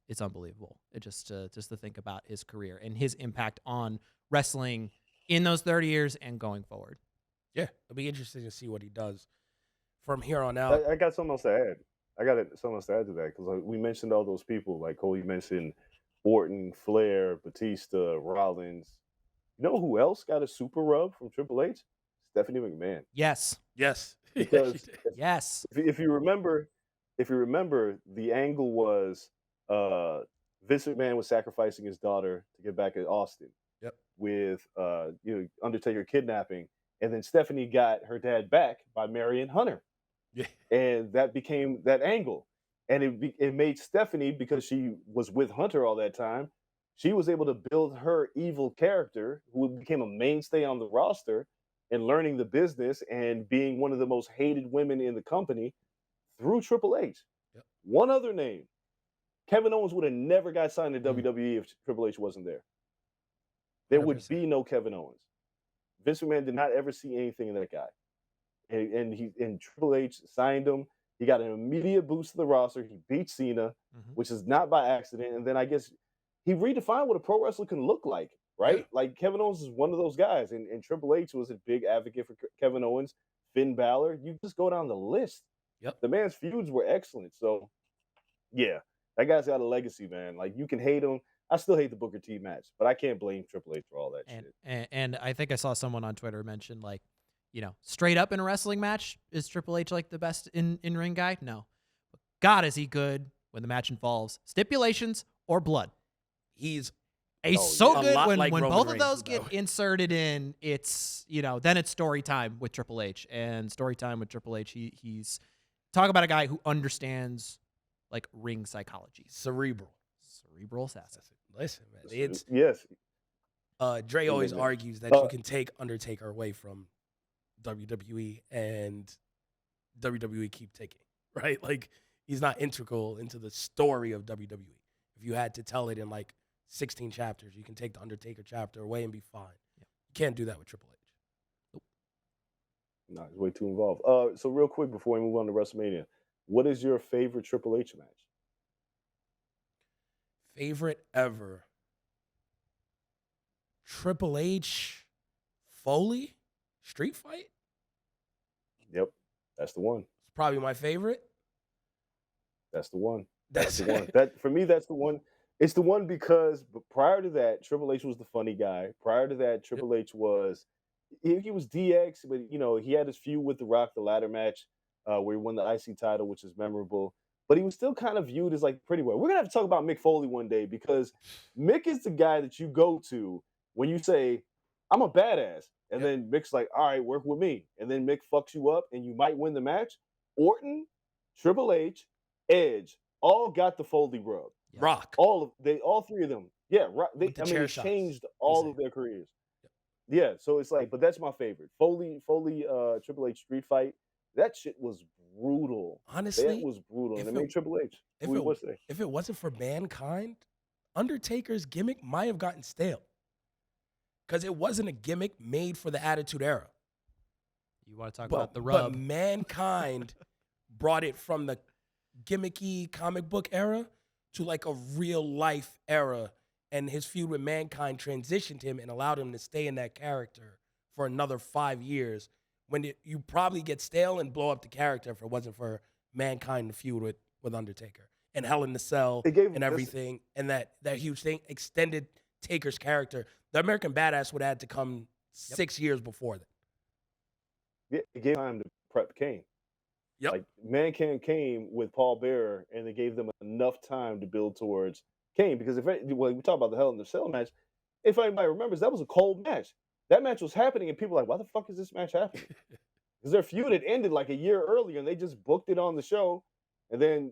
it's unbelievable. It just to think about his career and his impact on wrestling in those 30 years and going forward. Yeah, it'll be interesting to see what he does from here on out. I got something else to add. Something else to add to that because we mentioned all those people. Like Coale mentioned Orton, Flair, Batista, Rollins. You know who else got a super rub from Triple H? Stephanie McMahon. Yes. Because yes. If you remember, the angle was Vince McMahon was sacrificing his daughter to get back at Austin. Yep. With Undertaker kidnapping, and then Stephanie got her dad back by marrying Hunter. Yeah. And that became that angle, and it made Stephanie, because she was with Hunter all that time, she was able to build her evil character, who became a mainstay on the roster, and learning the business and being one of the most hated women in the company through Triple H. Yep. One other name, Kevin Owens would have never got signed to WWE if Triple H wasn't there. There 100%. would be no Kevin Owens. Vince McMahon did not ever see anything in that guy. And Triple H signed him. He got an immediate boost to the roster. He beat Cena, which is not by accident. And then I guess he redefined what a pro wrestler can look like, right? Yeah. Like Kevin Owens is one of those guys. And Triple H was a big advocate for Kevin Owens, Finn Balor. You just go down the list. Yep. The man's feuds were excellent. So, yeah, that guy's got a legacy, man. Like, you can hate him. I still hate the Booker T match, but I can't blame Triple H for all that shit. And I think I saw someone on Twitter mention, like, straight up in a wrestling match, is Triple H like the best in-ring guy? No. But God, is he good when the match involves stipulations or blood. He's so good when like both of those get inserted in, it's, then it's story time with Triple H. And story time with Triple H, he's talk about a guy who understands, like, ring psychology. Cerebral assassin. Listen, man. It's yes. Dre always argues that you can take Undertaker away from WWE and WWE keep taking, right? Like, he's not integral into the story of WWE. If you had to tell it in like 16 chapters, you can take the Undertaker chapter away and be fine. Yeah. You can't do that with Triple H. Nope. No, it's way too involved. So real quick before we move on to WrestleMania, what is your favorite Triple H match? Favorite ever. Triple H Foley street fight? Yep. That's the one. It's probably my favorite. That's the one. That's the one. That for me, that's the one. It's the one because prior to that, Triple H was the funny guy. Prior to that, Triple H was he was DX, but he had his feud with The Rock, the ladder match, where he won the IC title, which is memorable. But he was still kind of viewed as like pretty well. We're gonna have to talk about Mick Foley one day because Mick is the guy that you go to when you say, "I'm a badass," and then Mick's like, "All right, work with me," and then Mick fucks you up, and you might win the match. Orton, Triple H, Edge, all got the Foley rub. Yeah. Rock, all three of them. Yeah, they changed all of their careers. Yeah, so it's like, but that's my favorite. Foley, Triple H street fight. That shit was brutal. Honestly, that was brutal. And it made Triple H. If it wasn't for Mankind, Undertaker's gimmick might have gotten stale. Because it wasn't a gimmick made for the Attitude Era. You want to talk about the rub? But Mankind brought it from the gimmicky comic book era to like a real life era, and his feud with Mankind transitioned him and allowed him to stay in that character for another 5 years. When you probably get stale and blow up the character if it wasn't for Mankind to feud with Undertaker and Hell in the Cell and everything, and that huge thing extended Taker's character. The American Badass would have had to come 6 years before that. Yeah, it gave time to prep Kane. Yep. Like Mankind came with Paul Bearer, and they gave them enough time to build towards Kane. Because when we talk about the Hell in the Cell match, if anybody remembers, that was a cold match. That match was happening, and people were like, why the fuck is this match happening? Because their feud had ended like a year earlier, and they just booked it on the show. And then,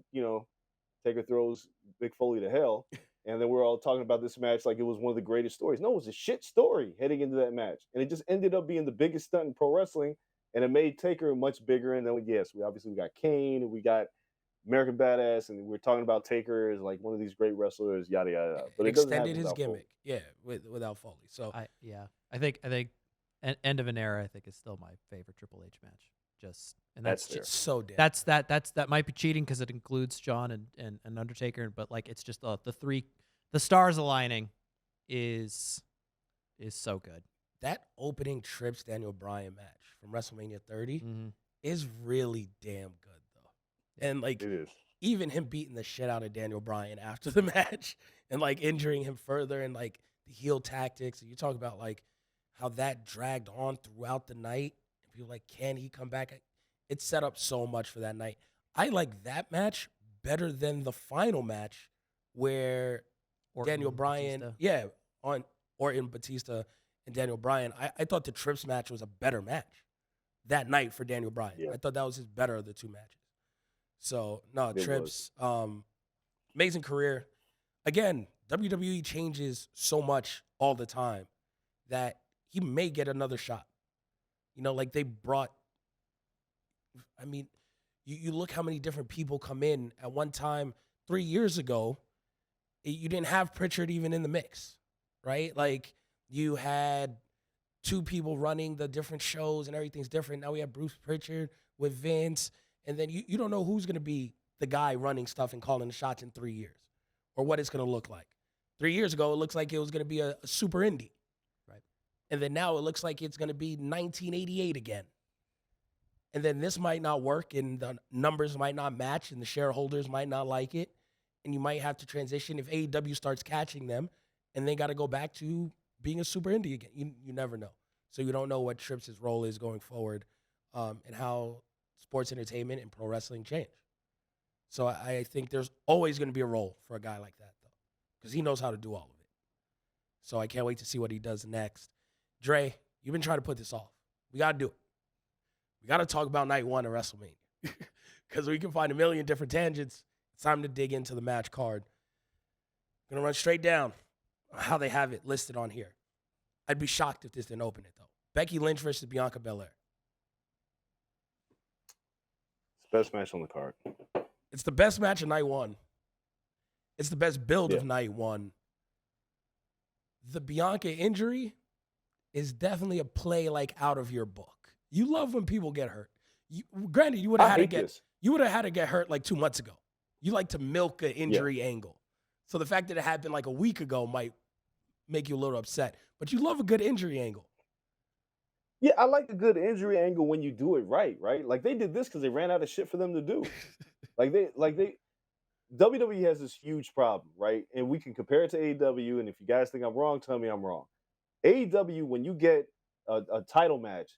Taker throws Mick Foley to hell. And then we're all talking about this match like it was one of the greatest stories. No, it was a shit story heading into that match. And it just ended up being the biggest stunt in pro wrestling. And it made Taker much bigger. And then, we got Kane, and we got American Badass, and we're talking about Taker as like one of these great wrestlers, yada, yada. But it extended his gimmick. Foley. Yeah, without Foley. So I think End of an Era, I think, is still my favorite Triple H match. That's just so damn. That might be cheating because it includes John and Undertaker, but like it's just the stars aligning is so good. That opening Trips Daniel Bryan match from WrestleMania 30 is really damn good though, and like it is. Even him beating the shit out of Daniel Bryan after the match and like injuring him further, and like the heel tactics, and you talk about like how that dragged on throughout the night. People like, can he come back? It set up so much for that night. I like that match better than the final match where Daniel Bryan, Orton, Batista, and Daniel Bryan. I thought the Trips match was a better match that night for Daniel Bryan. Yeah. I thought that was his better of the two matches. So, no, Trips, amazing career. Again, WWE changes so much all the time that he may get another shot. Like they brought, you look how many different people come in. At one time, 3 years ago, you didn't have Pritchard even in the mix, right? Like you had two people running the different shows and everything's different. Now we have Bruce Pritchard with Vince, and then you don't know who's going to be the guy running stuff and calling the shots in 3 years or what it's going to look like. 3 years ago, it looks like it was going to be a super indie. And then now it looks like it's going to be 1988 again. And then this might not work, and the numbers might not match, and the shareholders might not like it. And you might have to transition if AEW starts catching them, and they got to go back to being a super indie again. You never know. So you don't know what Trips' role is going forward, and how sports entertainment and pro wrestling change. So I think there's always going to be a role for a guy like that, though, because he knows how to do all of it. So I can't wait to see what he does next. Dre, you've been trying to put this off. We got to do it. We got to talk about night one of WrestleMania because we can find a million different tangents. It's time to dig into the match card. Going to run straight down how they have it listed on here. I'd be shocked if this didn't open it, though. Becky Lynch versus Bianca Belaire. It's the best match on the card. It's the best match of night one. It's the best build of night one. The Bianca injury is definitely a play like out of your book. You love when people get hurt. Granted, you would have had to get hurt like 2 months ago. You like to milk an injury angle. So the fact that it happened like a week ago might make you a little upset. But you love a good injury angle. Yeah, I like a good injury angle when you do it right? Like they did this because they ran out of shit for them to do. WWE has this huge problem, right? And we can compare it to AEW. And if you guys think I'm wrong, tell me I'm wrong. AEW, when you get a title match,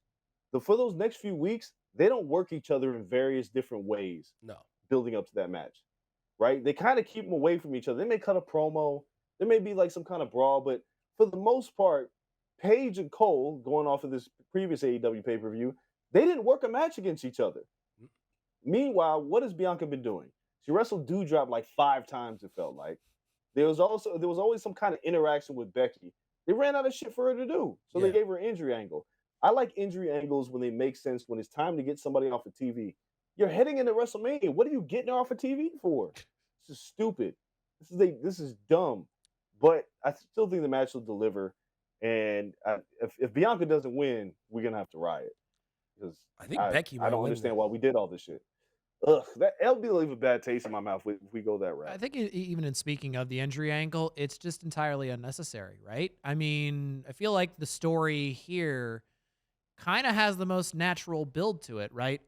for those next few weeks, they don't work each other in various different ways. No. Building up to that match, right? They kind of keep them away from each other. They may cut a promo. There may be like some kind of brawl, but for the most part, Paige and Coale, going off of this previous AEW pay-per-view, they didn't work a match against each other. Meanwhile, what has Bianca been doing? She wrestled Doudrop like 5 times, it felt like. There was always some kind of interaction with Becky. They ran out of shit for her to do, so they gave her an injury angle. I like injury angles when they make sense, when it's time to get somebody off of TV. You're heading into WrestleMania. What are you getting her off of TV for? This is stupid. This is dumb. But I still think the match will deliver. And if Bianca doesn't win, we're going to have to riot. Because I think Becky might I don't win understand that. why we did all this shit. that'll be leave a bad taste in my mouth if we go that I route. think even in speaking of the injury angle, it's just entirely unnecessary, right? I mean, I feel like the story here kind of has the most natural build to it, right?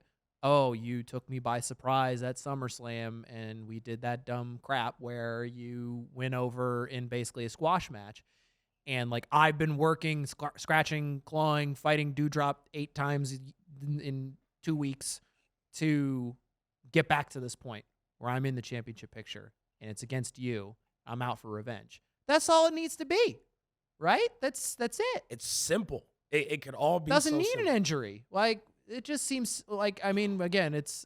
Oh, you took me by surprise at SummerSlam and we did that dumb crap where you went over in basically a squash match. And like I've been working, scratching, clawing, fighting Dewdrop 8 times in 2 weeks to get back to this point where I'm in the championship picture and it's against you. I'm out for revenge. That's all it needs to be, right? That's it. It's simple. It could all be. Doesn't so need simple. an injury. Like it just seems like, I mean, again, it's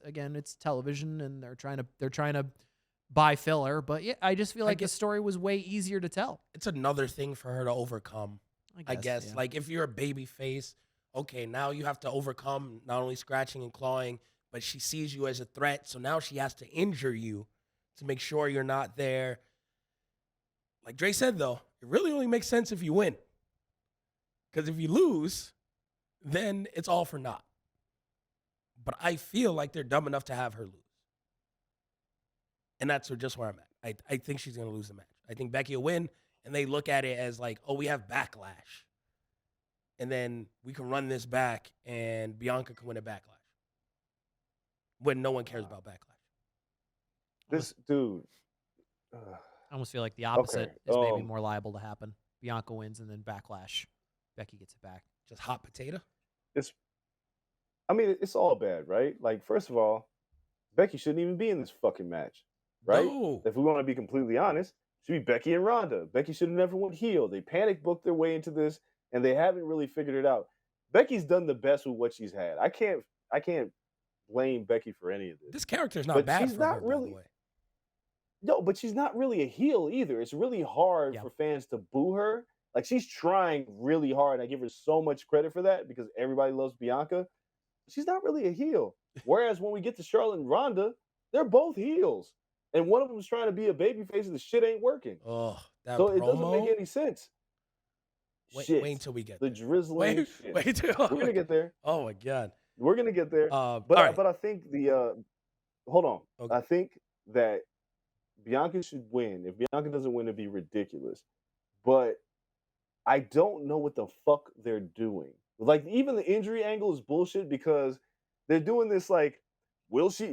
television and they're trying to buy filler, but yeah, I just feel like the story was way easier to tell. It's another thing for her to overcome. I guess. Yeah. Like if you're a baby face, okay, now you have to overcome not only scratching and clawing, but she sees you as a threat. So now she has to injure you to make sure you're not there. Like Dre said, though, it really only makes sense if you win. Because if you lose, then it's all for naught. But I feel like they're dumb enough to have her lose. And that's just where I'm at. I think she's going to lose the match. I think Becky will win, and they look at it as like, oh, we have Backlash. And then we can run this back, and Bianca can win a Backlash. When no one cares about Backlash. This dude. I almost feel like the opposite Okay, is maybe more liable to happen. Bianca wins, and then Backlash. Becky gets it back. Just hot potato? It's all bad, right? Like, first of all, Becky shouldn't even be in this fucking match, right? No. If we want to be completely honest, it should be Becky and Ronda. Becky should have never went heel. They panic booked their way into this, and they haven't really figured it out. Becky's done the best with what she's had. I can't blame Becky for any of this. This character is not But bad she's for not her, really- by the way. No, but she's not really a heel either. It's really hard Yeah. for fans to boo her. Like, she's trying really hard. I give her so much credit for that because everybody loves Bianca. She's not really a heel. Whereas when we get to Charlotte and Ronda, they're both heels. And one of them is trying to be a babyface and the shit ain't working. Oh, that So promo. it doesn't make any sense. Wait until we get the there. drizzling shit. Wait till We're gonna get there. Oh my God. We're gonna get there. All But right. but I think hold on. Okay. I think that Bianca should win. If Bianca doesn't win, it'd be ridiculous. But I don't know what the fuck they're doing. Like, even the injury angle is bullshit because they're doing this like,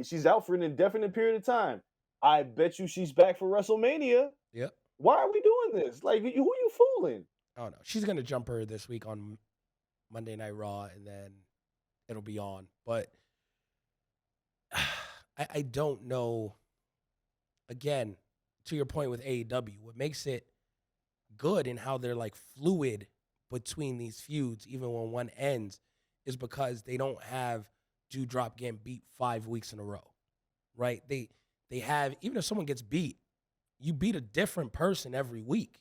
she's out for an indefinite period of time. I bet you she's back for WrestleMania. Yep. Why are we doing this? Like, who are you fooling? I don't know. She's gonna jump her this week on Monday Night Raw, and then it'll be on. But I don't know. Again, to your point with AEW, what makes it good and how they're like fluid between these feuds, even when one ends, is because they don't have Dewdrop getting beat 5 weeks in a row, right? They have, even if someone gets beat, you beat a different person every week.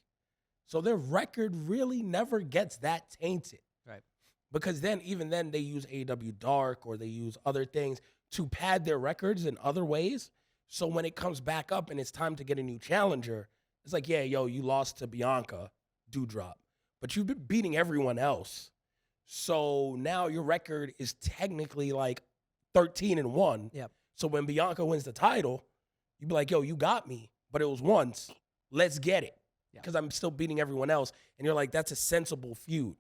So their record really never gets that tainted. Right. Because then, even then, they use AEW Dark or they use other things to pad their records in other ways. So when it comes back up and it's time to get a new challenger, it's like, yeah, yo, you lost to Bianca, Dewdrop, but you've been beating everyone else. So now your record is technically like 13-1. Yep. So when Bianca wins the title, you'd be like, yo, you got me, but it was once. Let's get it. Yeah. Because I'm still beating everyone else. And you're like, that's a sensible feud.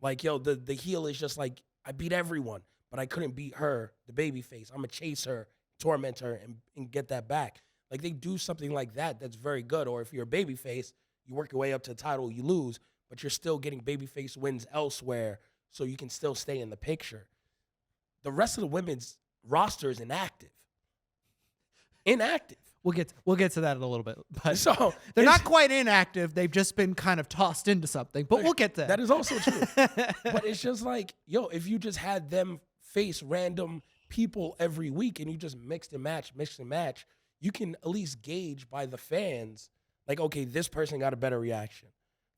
Like, yo, the heel is just like, I beat everyone, but I couldn't beat her, the babyface. I'm going to chase her, torment her, and get that back. Like, they do something like that that's very good. Or if you're a babyface, you work your way up to the title, you lose, but you're still getting babyface wins elsewhere so you can still stay in the picture. The rest of the women's roster is inactive. We'll get to that in a little bit. But So they're it's- not quite inactive. They've just been kind of tossed into something. But we'll get to that. That is also true. But it's just like, yo, if you just had them face random people every week and you just mix and match, you can at least gauge by the fans, like, okay, this person got a better reaction.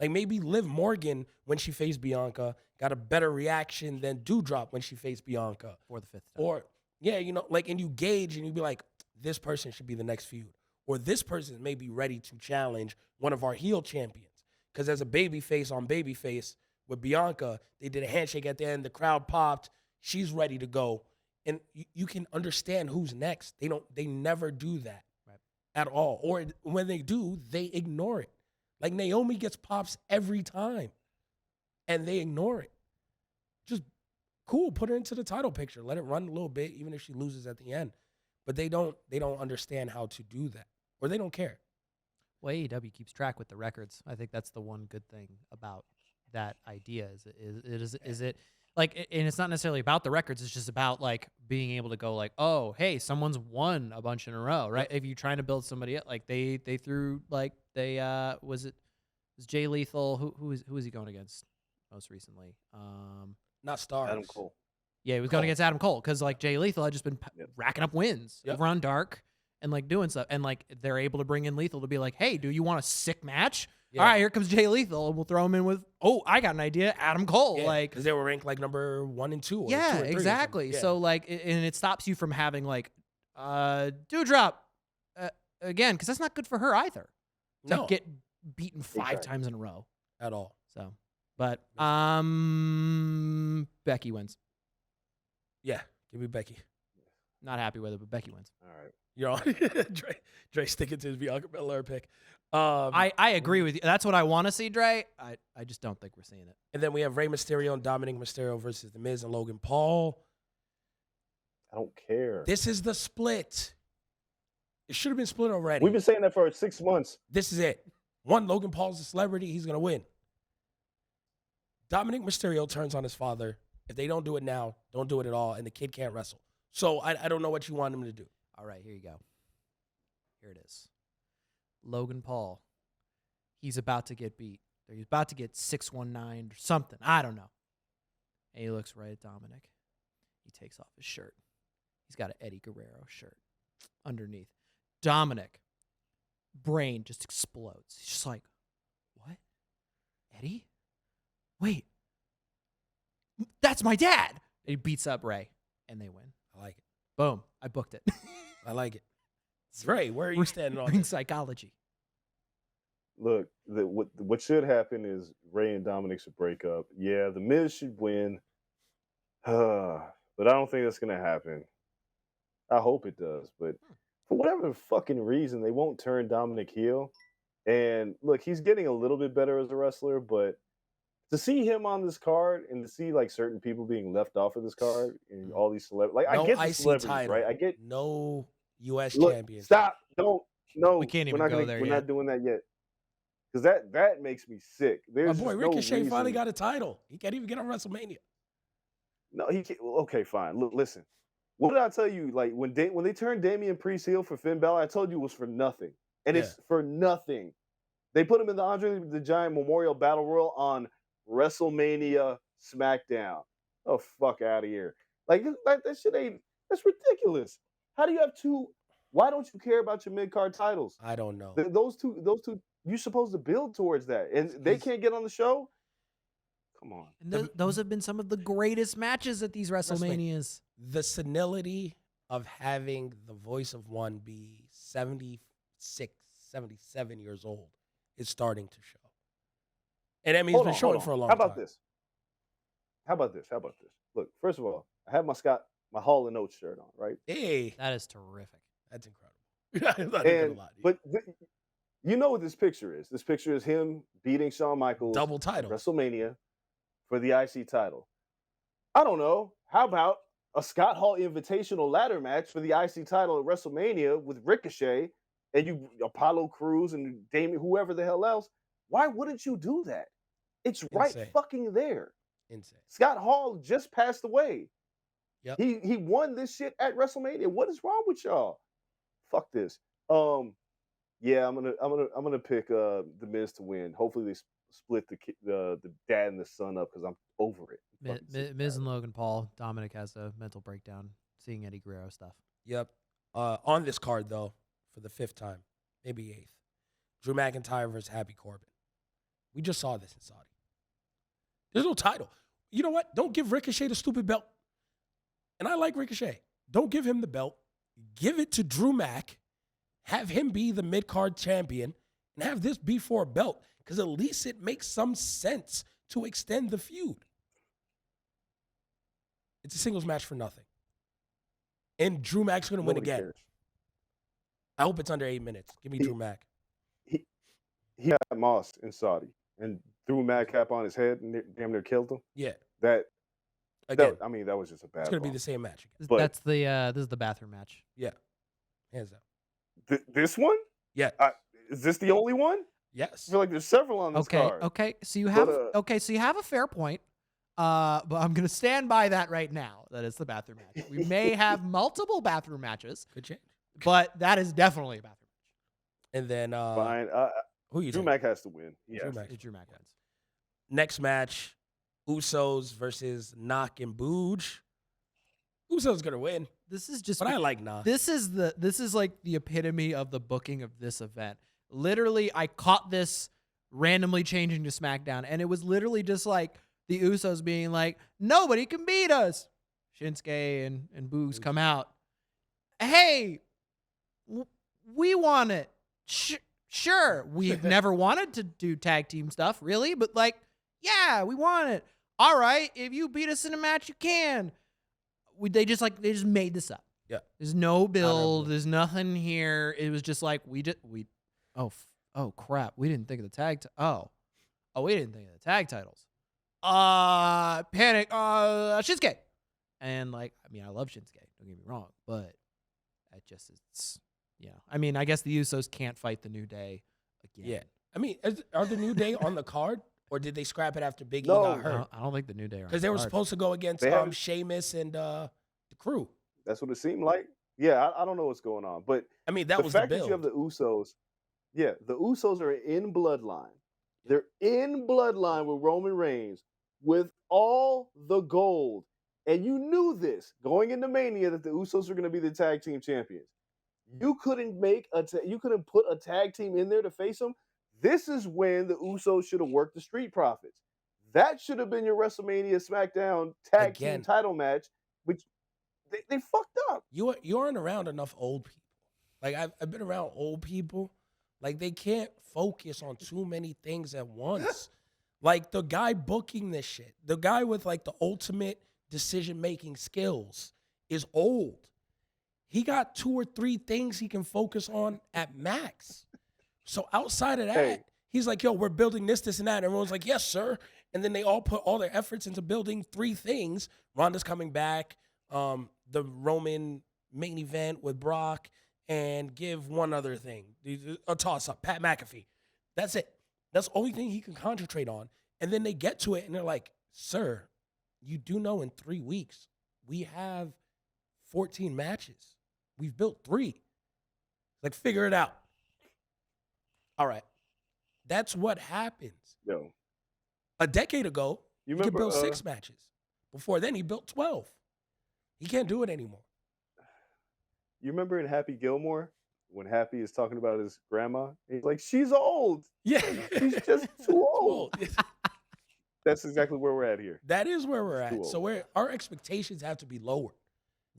Like maybe Liv Morgan, when she faced Bianca, got a better reaction than Dewdrop when she faced Bianca. For the fifth time. Or, yeah, you know, like, and you gauge and you be like, this person should be the next feud. Or this person may be ready to challenge one of our heel champions. Because as a babyface on babyface with Bianca, they did a handshake at the end. The crowd popped. She's ready to go and you can understand who's next. They never do that at all. Or when they do, they ignore it. Like Naomi gets pops every time, and they ignore it. Just cool, put her into the title picture. Let it run a little bit, even if she loses at the end. But they don't understand how to do that, or they don't care. Well, AEW keeps track with the records. I think that's the one good thing about that idea. Is it like, and it's not necessarily about the records. It's just about like being able to go like, oh, hey, someone's won a bunch in a row, right? If you're trying to build somebody up, like they threw like was Jay Lethal? Who is he going against most recently? Not Stars. Adam Cole. Yeah, he was going against Adam Cole because like Jay Lethal had just been racking up wins over on Dark and like doing stuff, and like they're able to bring in Lethal to be like, hey, do you want a sick match? Yeah. All right, here comes Jay Lethal, and we'll throw him in with, oh, I got an idea, Adam Cole. Like, because they were ranked like number 1 and 2. Or yeah, 2 or 3 exactly. So like, and it stops you from having like, Dewdrop again, because that's not good for her either. To get beaten 5 times in a row at all. So, but Becky wins. Yeah, give me Becky. Not happy with it, but Becky wins. All right. You're on. Dre sticking to his Bianca Bellaire pick. I agree with you. That's what I want to see, Dre. I just don't think we're seeing it. And then we have Rey Mysterio and Dominic Mysterio versus The Miz and Logan Paul. I don't care. This is the split. It should have been split already. We've been saying that for 6 months. This is it. One, Logan Paul's a celebrity. He's going to win. Dominic Mysterio turns on his father. If they don't do it now, don't do it at all, and the kid can't wrestle. So I don't know what you want him to do. All right, here you go. Here it is. Logan Paul. He's about to get beat. He's about to get 619 or something. I don't know. And he looks right at Dominic. He takes off his shirt. He's got an Eddie Guerrero shirt underneath. Dominic, brain just explodes. He's just like, what? Eddie? Wait. That's my dad. And he beats up Rey, and they win. I like it. Boom. I booked it. I like it. Ray, where are you standing on Ring this? psychology. Look, what should happen is Rey and Dominic should break up. Yeah, The Miz should win. But I don't think that's going to happen. I hope it does. But for whatever fucking reason, they won't turn Dominic heel. And look, he's getting a little bit better as a wrestler, but to see him on this card and to see like certain people being left off of this card and all these celebrities, like No I get the IC celebrities, title. right? I get no U.S. Look, champion. Stop! Don't. No, We can't even we're not go gonna, there We're yet. not doing that yet. Because that makes me sick. My There's boy just no Ricochet reason. finally got a title. He can't even get on WrestleMania. No, he can't. Okay, fine. Look, listen. What did I tell you? Like when they turned Damian Priest heel for Finn Balor, I told you it was for nothing, and it's for nothing. They put him in the Andre the Giant Memorial Battle Royal on WrestleMania SmackDown. Oh, fuck out of here! Like that shit ain't. That's ridiculous. How do you have two? Why don't you care about your mid card titles? I don't know. Those two. You're supposed to build towards that, and they can't get on the show. Come on. And those have been some of the greatest matches at these WrestleManias. The senility of having the voice of one be 76, 77 years old is starting to show. And I mean, it's been showing for a long time. How about this? Look, first of all, I have my Hall & Oates shirt on, right? Hey, That is terrific. that's incredible. I'm not even And gonna lie to you. but you know what this picture is? This picture is him beating Shawn Michaels Double at title. WrestleMania for the IC title. I don't know. How about a Scott Hall Invitational ladder match for the IC title at WrestleMania with Ricochet and you Apollo Crews and Damien, whoever the hell else? Why wouldn't you do that? It's right Insane. fucking there. Insane. Scott Hall just passed away. Yep. He won this shit at WrestleMania. What is wrong with y'all? Fuck this. Yeah, I'm gonna pick The Miz to win. Hopefully they split the dad and the son up because I'm over it. Fucking sick Miz of and it. Logan Paul. Dominic has a mental breakdown seeing Eddie Guerrero stuff. Yep. On this card, though, for the 5th time, maybe 8th, Drew McIntyre versus Happy Corbin. We just saw this in Saudi. There's no title. You know what? Don't give Ricochet the stupid belt. And I like Ricochet. Don't give him the belt. Give it to Drew Mac. Have him be the mid-card champion and have this be for a belt because at least it makes some sense to extend the feud. It's a singles match for nothing. And Drew Mac's going to win Nobody again. cares. I hope it's under 8 minutes. Give me Drew Mac. He got Moss in Saudi and threw a madcap on his head and damn near killed him. Yeah. That Again, that was just a bad. it's going to be bump. the same match again. But- That's the this is the bathroom match. Yeah. Hands up. This one? Yeah. Is this the only one? Yes. I feel like there's several on this card. Okay. So you have But, so you have a fair point. But I'm gonna stand by that right now. That it's the bathroom match. We may have multiple bathroom matches, Good change. but that is definitely a bathroom match. And then Fine. who you Drew taking? Mac has to win. Drew Yeah. Mac. Drew Mac wins. Next match, Usos versus Knock and Booge. Usos going to win, This is just but I like Knock. This is like the epitome of the booking of this event. Literally, I caught this randomly changing to SmackDown, and it was literally just like the Usos being like, nobody can beat us. Shinsuke and Boogs come out. Hey, we want it. Sure, we've never wanted to do tag team stuff, really, but like, yeah, we want it. All right, if you beat us in a match, you can. They just made this up. Yeah. There's no build. blue. There's nothing here. It was just like oh crap. We didn't think of the tag. We didn't think of the tag titles. Panic. Shinsuke. And like, I mean, I love Shinsuke. Don't get me wrong, but that just is, I mean, I guess the Usos can't fight the New Day again. Yeah. I mean, are the New Day on the card, or did they scrap it after Big E No. got I hurt? don't think the New Day are Because they were on the card. supposed to go against They haven't- Sheamus and the Crew. That's what it seemed like. Yeah, I don't know what's going on, but I mean, that the was fact the that build. you have the Usos, the Usos are in Bloodline. They're in Bloodline with Roman Reigns with all the gold, and you knew this going into Mania that the Usos were going to be the tag team champions. You couldn't you couldn't put a tag team in there to face them. This is when the Usos should have worked the Street Profits. That should have been your WrestleMania SmackDown tag Again. team title match, which they fucked up. You aren't around enough old people. Like I've been around old people. Like they can't focus on too many things at once. Like the guy booking this shit, the guy with like the ultimate decision-making skills is old. He got 2 or 3 things he can focus on at max. So outside of that, Hey. he's like, yo, we're building this, and that. And everyone's like, yes, sir. And then they all put all their efforts into building 3 things. Ronda's coming back, the Roman main event with Brock, and give one other thing, a toss-up, Pat McAfee. That's it. That's the only thing he can concentrate on. And then they get to it, and they're like, sir, you do know in 3 weeks, we have 14 matches. We've built 3. Like, figure it out. All right. That's what happens. Yo, A decade ago, you he could remember build 6 matches. Before then, he built 12. He can't do it anymore. You remember in Happy Gilmore when Happy is talking about his grandma? He's like, she's old. Yeah. She's just too old. Well, That's exactly where we're at here. that is where we're Too at. So old. our expectations have to be lowered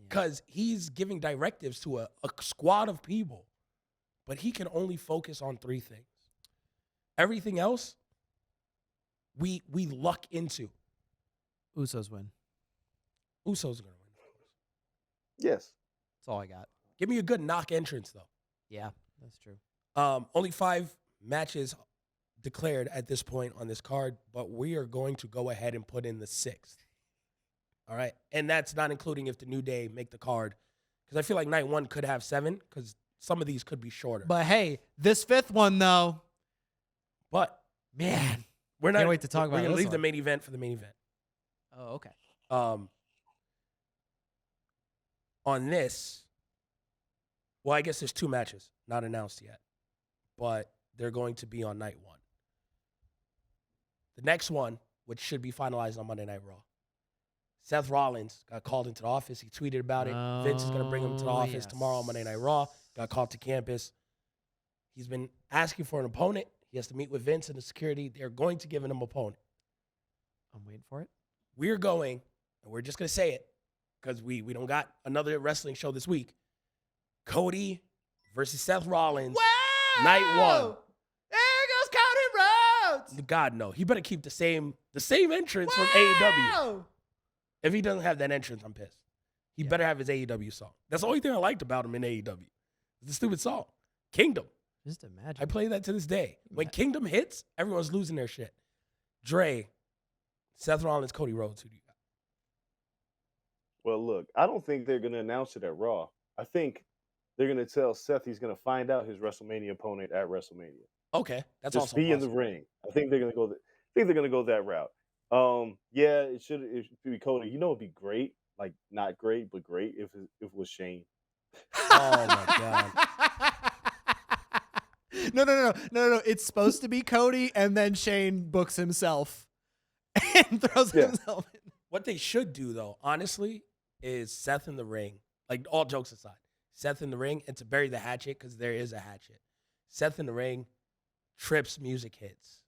because he's giving directives to a squad of people, but he can only focus on 3 things. Everything else, we luck into. Usos win. Usos are going to win. Yes. That's all I got. Give me a good knock entrance, though. Yeah, that's true. Only 5 matches declared at this point on this card, but we are going to go ahead and put in the 6th. All right? And that's not including if the New Day make the card, because I feel like night 1 could have 7, because some of these could be shorter. But hey, this 5th one though, But man. we're not Can't wait to talk about We're going to this leave the one. main event for the main event. Oh, okay. On this, well, I guess there's 2 matches not announced yet, but they're going to be on night 1. The next one, which should be finalized on Monday Night Raw, Seth Rollins got called into the office. He tweeted about it. Vince is going to bring him to the office tomorrow on Monday Night Raw. Got called to campus. He's been asking for an opponent. He has to meet with Vince and the security. They're going to give him an opponent. I'm waiting for it. We're going, and we're just going to say it because we don't got another wrestling show this week. Cody versus Seth Rollins. Wow! Night 1. There goes Cody Rhodes. God, no. He better keep the same entrance from AEW. Wow! If he doesn't have that entrance, I'm pissed. He better have his AEW song. That's the only thing I liked about him in AEW. The stupid song, Kingdom. Just imagine. I play that to this day. When Kingdom hits, everyone's losing their shit. Dre, Seth Rollins, Cody Rhodes. Who do you got? Well, look, I don't think they're going to announce it at Raw. I think they're going to tell Seth he's going to find out his WrestleMania opponent at WrestleMania. Okay, that's Just also be possible. in the ring. I think they're going to go. That route. Yeah, it should be Cody. You know, it'd be great. Like not great, but great if it was Shane. Oh my God. No. It's supposed to be Cody, and then Shane books himself and throws himself in. What they should do, though, honestly, is Seth in the ring. Like, all jokes aside, Seth in the ring, and to bury the hatchet, because there is a hatchet. Seth in the ring, Trips music hits.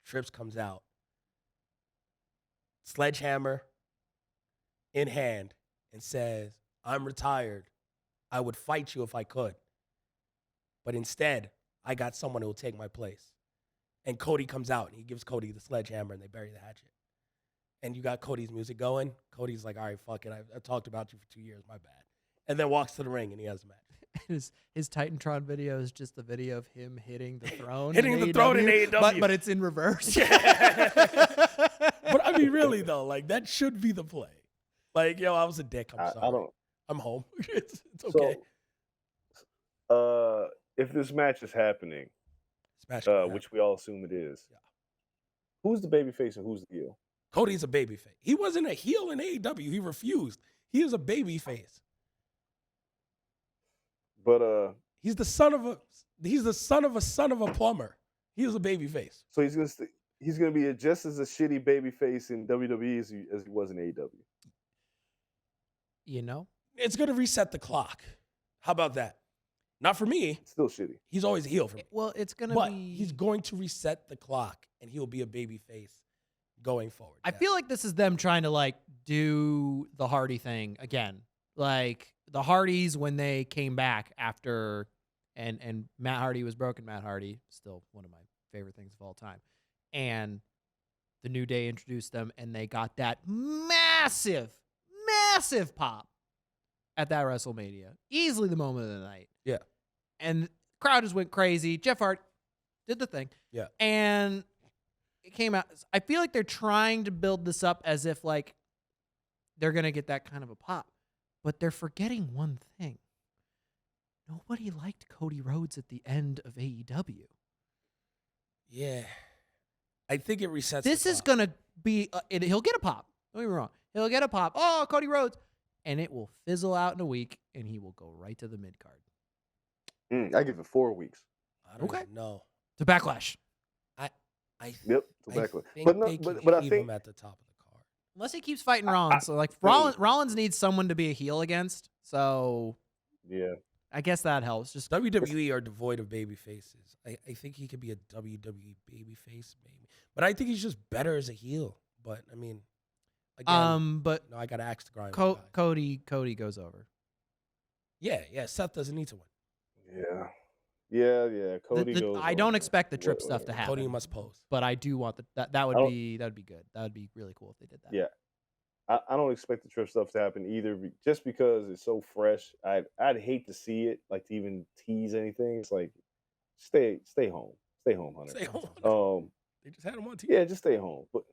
Trips comes out. Sledgehammer in hand and says, I'm retired. I would fight you if I could. But instead, I got someone who will take my place. And Cody comes out and he gives Cody the sledgehammer and they bury the hatchet. And you got Cody's music going. Cody's like, all right, fuck it. I talked about you for 2 years. My bad. And then walks to the ring and he has a match. His Titantron video is just the video of him hitting the throne. Hitting the throne in AEW. But it's in reverse. But I mean, really, though, like, that should be the play. Like, yo, I was a dick. I'm sorry. I'm home. It's okay. So, if this match is happening, which we all assume it is, who's the babyface and who's the heel? Cody's a babyface. He wasn't a heel in AEW. He refused. He is a babyface. But he's the son of a plumber. He is a babyface. So he's gonna be just as a shitty babyface in WWE as he was in AEW. You know, it's gonna reset the clock. How about that? Not for me. It's still shitty. He's always a heel for me. Well, it's gonna but be. He's going to reset the clock, and he'll be a babyface going forward. I feel like this is them trying to like do the Hardy thing again, like the Hardys when they came back after, and Matt Hardy was broken. Matt Hardy, still one of my favorite things of all time, and the New Day introduced them, and they got that massive pop at that WrestleMania, easily the moment of the night. Yeah, and crowd just went crazy. Jeff Hart did the thing. Yeah, and it came out. I feel like they're trying to build this up as if like they're gonna get that kind of a pop, but they're forgetting one thing. Nobody liked Cody Rhodes at the end of AEW. Yeah, I think it resets. This is gonna be. He'll get a pop. Don't get me wrong. He'll get a pop. Oh, Cody Rhodes, and it will fizzle out in a week, and he will go right to the mid card. I give it 4 weeks. I don't even know. To Backlash. To Backlash. But I think him at the top of the card. Unless he keeps fighting Rollins. So like Rollins needs someone to be a heel against. So yeah, I guess that helps. Just WWE are devoid of baby faces. I think he could be a WWE baby face, maybe. But I think he's just better as a heel. But I mean, again, but no, I got to axe to grind. Cody goes over. Yeah. Seth doesn't need to win. Yeah. Cody goes. I don't expect the trip stuff to happen. Cody must pose. But I do want that would be good. That would be really cool if they did that. Yeah. I don't expect the trip stuff to happen either, just because it's so fresh. I'd hate to see it, like to even tease anything. It's like stay home, Hunter. Stay home. They just had him on TV. Yeah, just stay home. But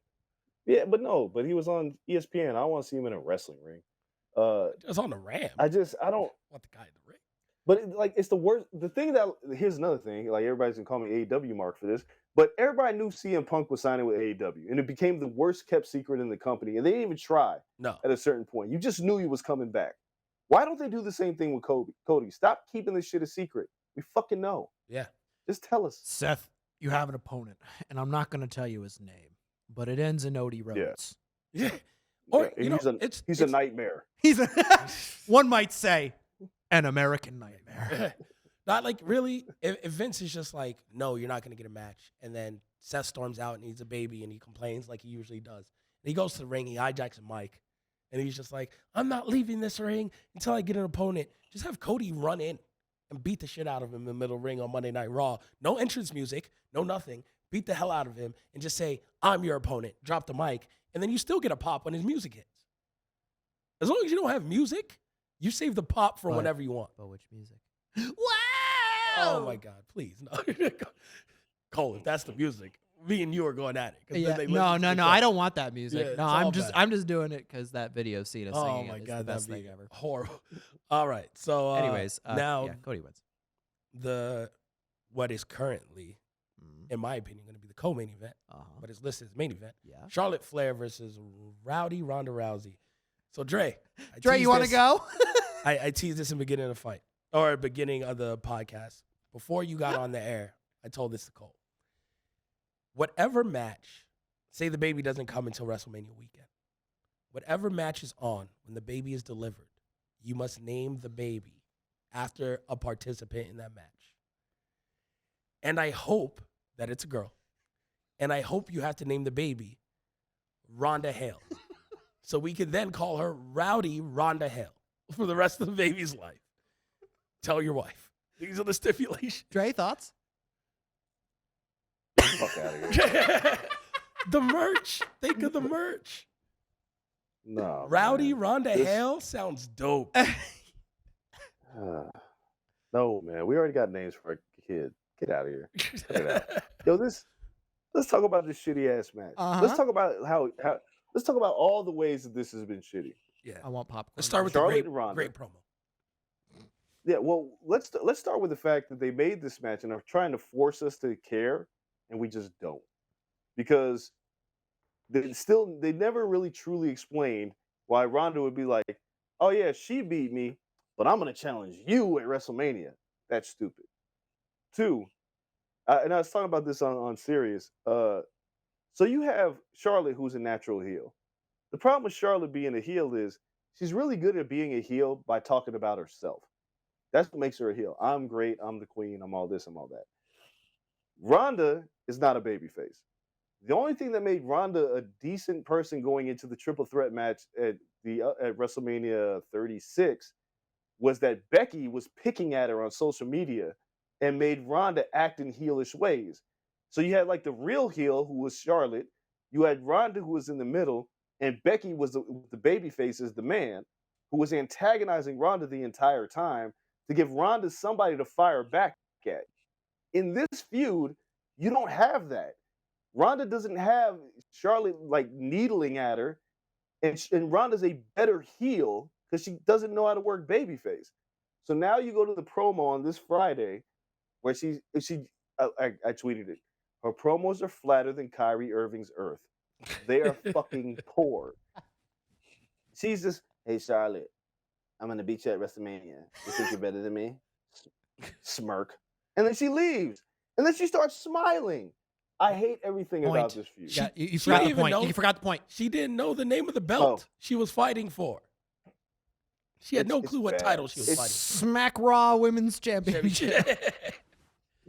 but he was on ESPN. I want to see him in a wrestling ring. Just on the Ram. I don't want the guy in the ring. But it's the worst. The thing here's another thing. Like everybody's gonna call me AEW Mark for this, but everybody knew CM Punk was signing with AEW, and it became the worst kept secret in the company. And they didn't even try. No. At a certain point, you just knew he was coming back. Why don't they do the same thing with Cody? Stop keeping this shit a secret. We fucking know. Yeah. Just tell us. Seth, you have an opponent, and I'm not gonna tell you his name, but it ends in Odie Rhodes. Yeah. Or he's a nightmare. He's one might say an American nightmare. Not like really. If Vince is just like, no, you're not going to get a match, and then Seth storms out and he's a baby and he complains like he usually does. And he goes to the ring, he hijacks a mic, and he's just like, I'm not leaving this ring until I get an opponent. Just have Cody run in and beat the shit out of him in the middle ring on Monday Night Raw. No entrance music, no nothing. Beat the hell out of him and just say, I'm your opponent. Drop the mic, and then you still get a pop when his music hits. As long as you don't have music, You save the pop for But- whenever you want. But which music? Oh my God! Please no, Cole. If that's the music, me and you are going at it. 'Cause then Yeah, they no, listen to no, the no. show. I don't want that music. Yeah, No, it's all I'm bad. just doing it because that video Cena Oh singing my it is God, the best that'd be thing ever. horrible. All right, so Anyways, now yeah, Cody wins. What is currently, in my opinion, going to be the co-main event, but it's listed as main event. Yeah. Charlotte Flair versus Rowdy Ronda Rousey. So Dre, You want to go? I teased this in the beginning of the fight or beginning of the podcast. Before you got on the air, I told this to Cole. Whatever match, say the baby doesn't come until WrestleMania weekend. Whatever match is on when the baby is delivered, you must name the baby after a participant in that match. And I hope that it's a girl. And I hope you have to name the baby Rhonda Hale. So we can then call her Rowdy Rhonda Hale for the rest of the baby's life. Tell your wife. These are the stipulations. Dre, thoughts? Fuck out of here. The merch. Think of the merch. No. Rowdy man. Rhonda This- Hale sounds dope. No, man. We already got names for a kid. Get out of here. Cut it out. Yo, let's talk about this shitty ass match. Let's talk about how let's talk about all the ways that this has been shitty. Yeah. I want popcorn. Let's start with Charlotte the and Ronda. great promo. Yeah, well, let's start with the fact that they made this match and are trying to force us to care, and we just don't, because they never really truly explained why Ronda would be like, oh yeah, she beat me, but I'm gonna challenge you at WrestleMania. That's stupid. Two, and I was talking about this on Sirius. So you have Charlotte, who's a natural heel. The problem with Charlotte being a heel is she's really good at being a heel by talking about herself. That's what makes her a heel. I'm great. I'm the queen. I'm all this. I'm all that. Ronda is not a babyface. The only thing that made Ronda a decent person going into the triple threat match at WrestleMania 36 was that Becky was picking at her on social media and made Ronda act in heelish ways. So you had like the real heel, who was Charlotte. You had Ronda, who was in the middle, and Becky was the babyface, as the man, who was antagonizing Ronda the entire time to give Ronda somebody to fire back at. In this feud, you don't have that. Ronda doesn't have Charlotte like needling at her, and Ronda's a better heel because she doesn't know how to work babyface. So now you go to the promo on this Friday, where I tweeted it. Her promos are flatter than Kyrie Irving's Earth. They are fucking poor. She's just, hey Charlotte, I'm gonna beat you at WrestleMania. You think you're better than me? Smirk. And then she leaves. And then she starts smiling. I hate everything about this feud. Yeah, you She forgot didn't the even point. know- You forgot the point. She didn't know the name of the belt she was fighting for. She had no It's clue what bad. title she was It's- fighting Smack Raw Women's for. Championship.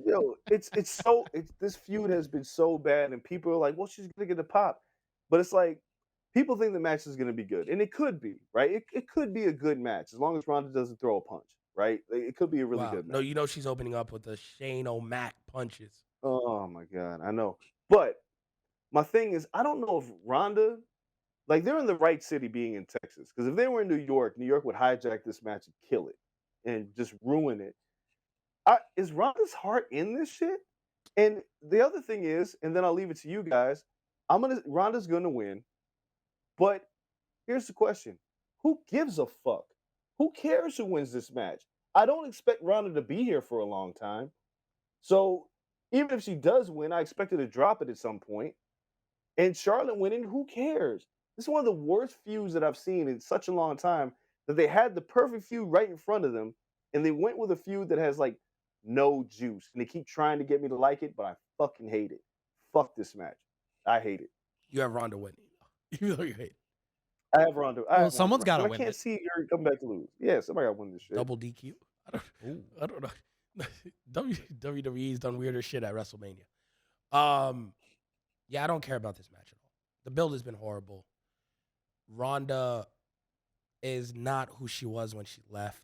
Yo, this feud has been so bad, and people are like, well, she's gonna get a pop. But it's like, people think the match is gonna be good. And it could be, right? It could be a good match as long as Ronda doesn't throw a punch, right? It could be a really Wow. good match. No, you know she's opening up with the Shane O'Mac punches. Oh my God, I know. But my thing is, I don't know if Ronda, like, they're in the right city being in Texas. Because if they were in New York would hijack this match and kill it and just ruin it. Is Ronda's heart in this shit? And the other thing is, and then I'll leave it to you guys, Ronda's gonna win. But here's the question: who gives a fuck? Who cares who wins this match? I don't expect Ronda to be here for a long time. So even if she does win, I expect her to drop it at some point. And Charlotte winning, who cares? This is one of the worst feuds that I've seen in such a long time, that they had the perfect feud right in front of them, and they went with a feud that has like no juice. And they keep trying to get me to like it, but I fucking hate it. Fuck this match. I hate it. You have Ronda winning, even though you hate it. I have Ronda. Someone's gotta win I can't it. see her come back to lose. Yeah, somebody got to win this shit. Double DQ. I don't know. WWE's done weirder shit at WrestleMania. Yeah, I don't care about this match at all. The build has been horrible. Ronda is not who she was when she left.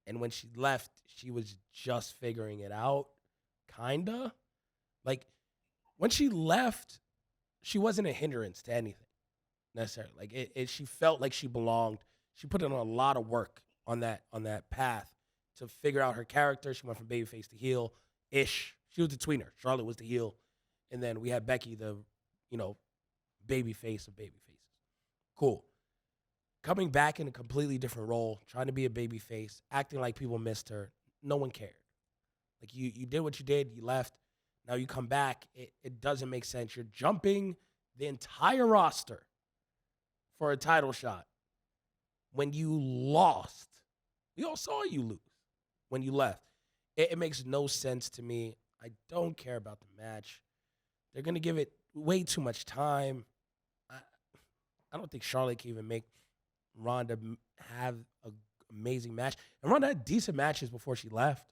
And when she left, she was just figuring it out, kinda. Like, when she left, she wasn't a hindrance to anything, necessarily. Like, she felt like she belonged. She put in a lot of work on that path to figure out her character. She went from babyface to heel ish. She was the tweener. Charlotte was the heel, and then we had Becky, the babyface of babyfaces. Cool. Coming back in a completely different role, trying to be a babyface, acting like people missed her. No one cared. Like you did what you did. You left. Now you come back. It doesn't make sense. You're jumping the entire roster for a title shot when you lost. We all saw you lose when you left. It makes no sense to me. I don't care about the match. They're going to give it way too much time. I don't think Charlotte can even make Ronda have an amazing match. And Ronda had decent matches before she left.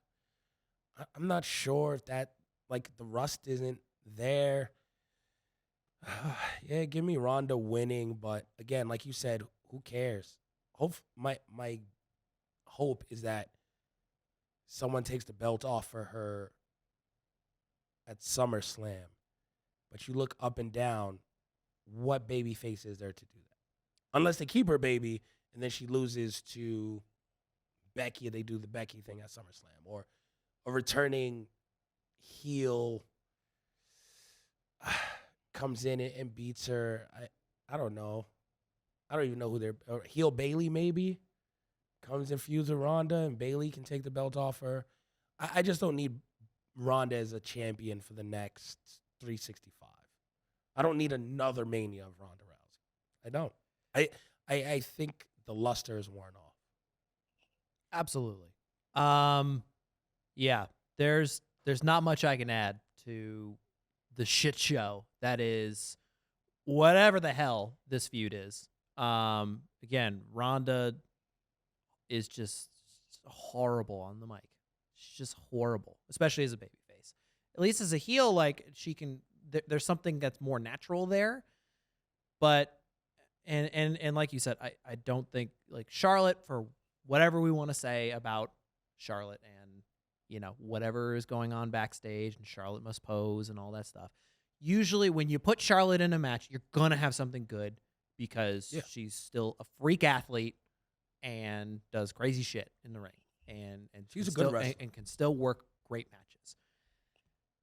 I'm not sure if that, the rust isn't there. Yeah, give me Ronda winning. But again, like you said, who cares? My hope is that someone takes the belt off for her at SummerSlam. But you look up and down, what baby face is there to do that? Unless they keep her baby and then she loses to Becky, they do the Becky thing at SummerSlam. Or a returning heel comes in and beats her. I don't know. I don't even know who they're... heel Bailey, maybe? Comes and feuds with Ronda, and Bailey can take the belt off her. I just don't need Ronda as a champion for the next 365. I don't need another Mania of Ronda Rousey. I don't. I think the luster is worn off. Absolutely. Yeah, there's not much I can add to the shit show that is whatever the hell this feud is. Again, Ronda is just horrible on the mic. She's just horrible, especially as a babyface. At least as a heel, she can. There's something that's more natural there. But and like you said, I don't think Charlotte, for whatever we want to say about Charlotte and whatever is going on backstage and Charlotte must pose and all that stuff. Usually when you put Charlotte in a match, you're gonna have something good because she's still a freak athlete and does crazy shit in the ring, and she's a good wrestler and can still work great matches.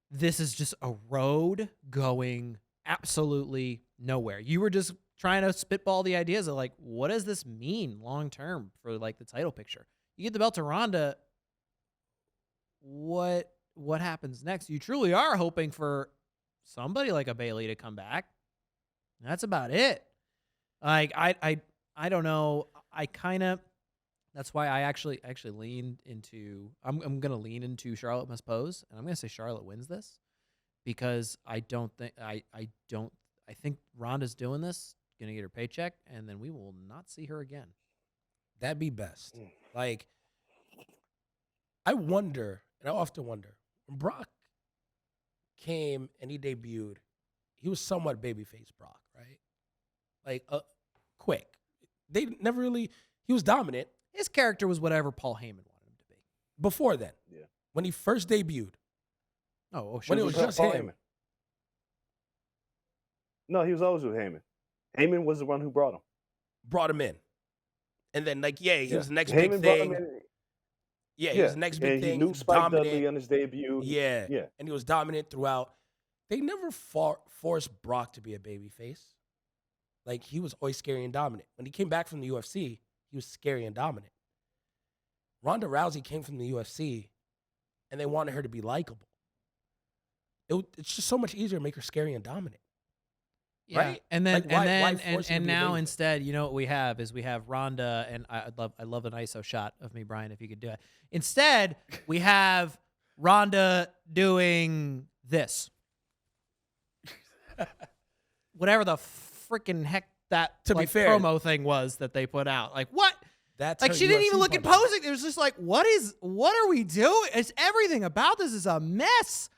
This is just a road going absolutely nowhere. You were just trying to spitball the ideas of what does this mean long term for the title picture? You get the belt to Ronda. What happens next? You truly are hoping for somebody like a Bailey to come back. That's about it. I don't know. That's why I actually leaned into. I'm gonna lean into Charlotte must pose, and I'm gonna say Charlotte wins this because I think Ronda's doing this, gonna get her paycheck, and then we will not see her again. That'd be best. I wonder, and I often wonder, when Brock came and he debuted, he was somewhat babyface Brock, right? Quick. They never really. He was dominant. His character was whatever Paul Heyman wanted him to be. Before then, when he first debuted. Oh, sure. When it was just him. No, he was always with Heyman. Heyman was the one who brought him. Brought him in. And then, he was the next Heyman big thing. He was the next big thing. He knew Spike Dudley on his debut. Yeah. And he was dominant throughout. They never forced Brock to be a babyface. He was always scary and dominant. When he came back from the UFC, he was scary and dominant. Ronda Rousey came from the UFC, and they wanted her to be likable. It's just so much easier to make her scary and dominant. Yeah. Right? And then why force her to be a now babyface? instead, what we have is we have Ronda, and I love an ISO shot of me, Brian, if you could do it. Instead, we have Ronda doing this. Whatever the freaking heck that To be fair, promo thing was that they put out. What? That's her she didn't UFC even look partner. imposing. It was just what are we doing? It's everything about this is a mess.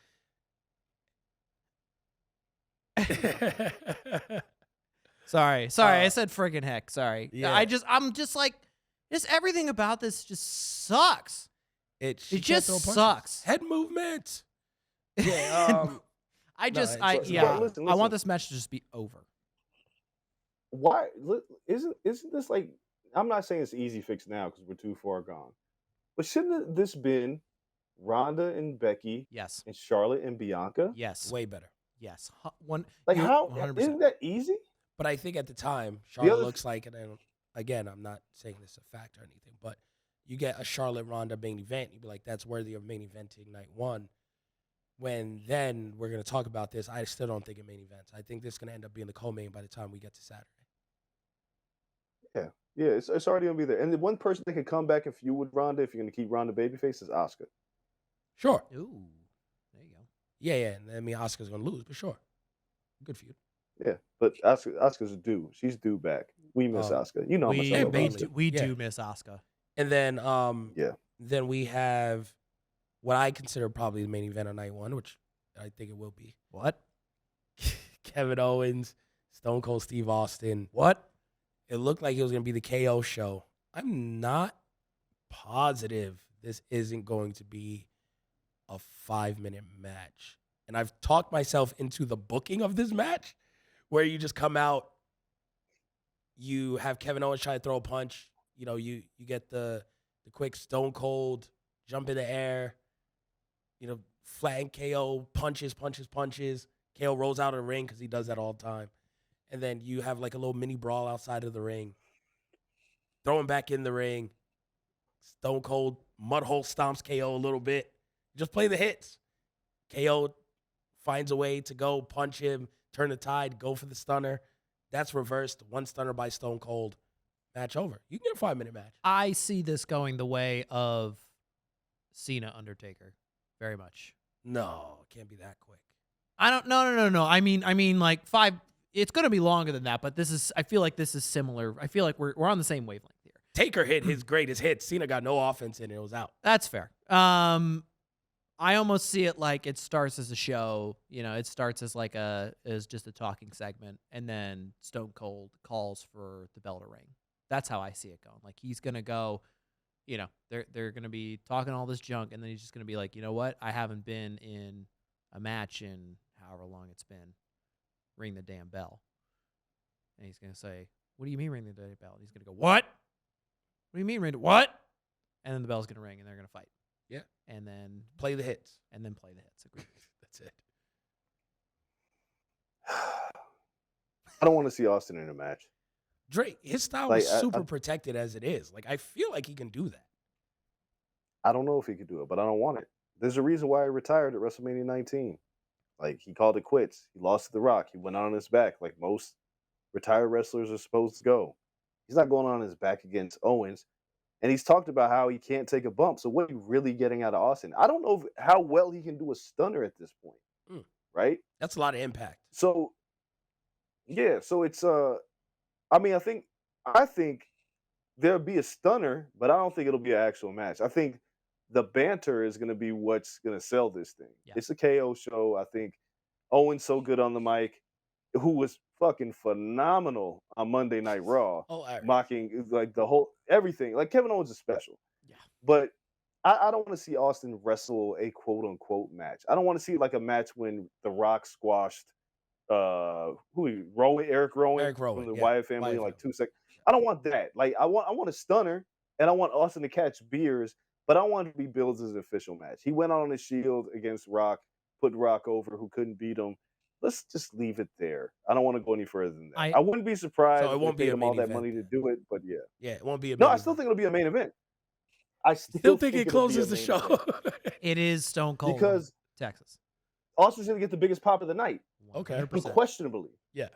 Sorry. I said friggin' heck. Sorry. Yeah. I'm just everything about this just sucks. It It can't just throw punches. sucks. Head movement. Yeah. listen, I want this match to just be over. Why isn't this I'm not saying it's an easy fix now because we're too far gone. But shouldn't this been Ronda and Becky Yes. and Charlotte and Bianca? Yes. Way better. Yes. How 100%. isn't that easy? But I think at the time, Charlotte other looks like, and again, I'm not saying this is a fact or anything, but you get a Charlotte Ronda main event, you'd be like, that's worthy of main eventing night one. When then we're going to talk about this, I still don't think it main events. I think this is going to end up being the co-main by the time we get to Saturday. Yeah, it's already gonna be there. And the one person that can come back and feud with Ronda, if you're gonna keep Ronda babyface, is Asuka. Sure. Ooh. There you go. Yeah. And I mean, Asuka's going to lose, but sure. Good feud. Yeah, but Asuka's due. She's due back. We miss Asuka. You know how much I love Asuka. We do miss Asuka. And then Yeah. then we have what I consider probably the main event on night one, which I think it will be. What? Kevin Owens, Stone Cold Steve Austin. What? It looked like it was going to be the KO show. I'm not positive this isn't going to be a 5-minute match. And I've talked myself into the booking of this match where you just come out, you have Kevin Owens try to throw a punch. You know, you get the quick Stone Cold jump in the air, you know, flatten KO, punches. KO rolls out of the ring because he does that all the time. And then you have like a little mini brawl outside of the ring. Throw him back in the ring. Stone Cold mudhole stomps KO a little bit. Just play the hits. KO finds a way to go punch him, turn the tide, go for the stunner. That's reversed. One stunner by Stone Cold. Match over. You can get a 5-minute match. I see this going the way of Cena Undertaker. Very much. No, it can't be that quick. I don't. No. I mean, like 5. It's going to be longer than that, but I feel like this is similar. I feel like we're on the same wavelength here. Taker hit his greatest hit. Cena got no offense in it. It was out. That's fair. I almost see it like it starts as a show. You know, it starts as as just a talking segment, and then Stone Cold calls for the bell to ring. That's how I see it going. Like he's gonna go. You know, they're gonna be talking all this junk, and then he's just gonna be like, you know what? I haven't been in a match in however long it's been. Ring the damn bell. And he's going to say, what do you mean ring the damn bell? And he's going to go, what? What do you mean ring the what? And then the bell's going to ring and they're going to fight. Yeah. And then play the hits. And then play the hits. Agreed. That's it. I don't want to see Austin in a match. Drake, his style is super protected as it is. Like, I feel like he can do that. I don't know if he could do it, but I don't want it. There's a reason why he retired at WrestleMania 19. Like, he called it quits. He lost to The Rock. He went on his back like most retired wrestlers are supposed to go. He's not going on his back against Owens. And he's talked about how he can't take a bump. So what are you really getting out of Austin? I don't know how well he can do a stunner at this point. Right? That's a lot of impact. So, yeah. So it's, I mean, I think there'll be a stunner, but I don't think it'll be an actual match. I think the banter is going to be what's going to sell this thing. Yeah. It's a KO show. I think Owen's so good on the mic, who was fucking phenomenal on Monday Night Raw, mocking like the whole everything. Like Kevin Owens is special. Yeah. But I don't want to see Austin wrestle a quote unquote match. I don't want to see like a match when The Rock squashed Eric Rowan from the Wyatt family in like 2 seconds. I don't want that. Like I want a stunner, and I want Austin to catch beers. But I want it to be billed as an official match. He went out on his shield against Rock, put Rock over, who couldn't beat him. Let's just leave it there. I don't want to go any further than that. I wouldn't be surprised if they paid him all that money to do it, but yeah. Yeah, it won't be a No, I still think it'll be a main event. I still think it closes the show. It is Stone Cold because Texas. Austin's going to get the biggest pop of the night. Okay. 100%. Unquestionably. Yeah.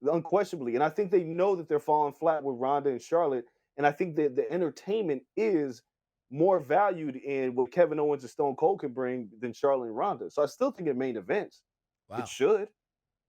Unquestionably. And I think they know that they're falling flat with Ronda and Charlotte. And I think that the entertainment is more valued in what Kevin Owens and Stone Cold can bring than Charlotte and Ronda. So I still think it main events. Wow. It should.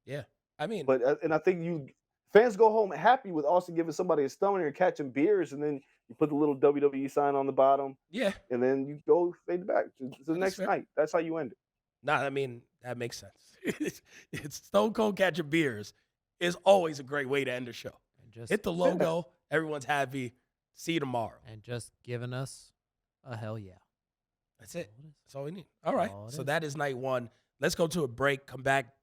Yeah. I mean, but and I think fans go home happy with Austin giving somebody a stunner and catching beers, and then you put the little WWE sign on the bottom. Yeah. And then you go fade back to the next night. That's how you end it. Nah, I mean, that makes sense. It's Stone Cold catching beers is always a great way to end a show. And just hit the logo. Everyone's happy. See you tomorrow. And just giving us a hell yeah. That's it. That's all we need. All right. So that is night one. Let's go to a break. Come back.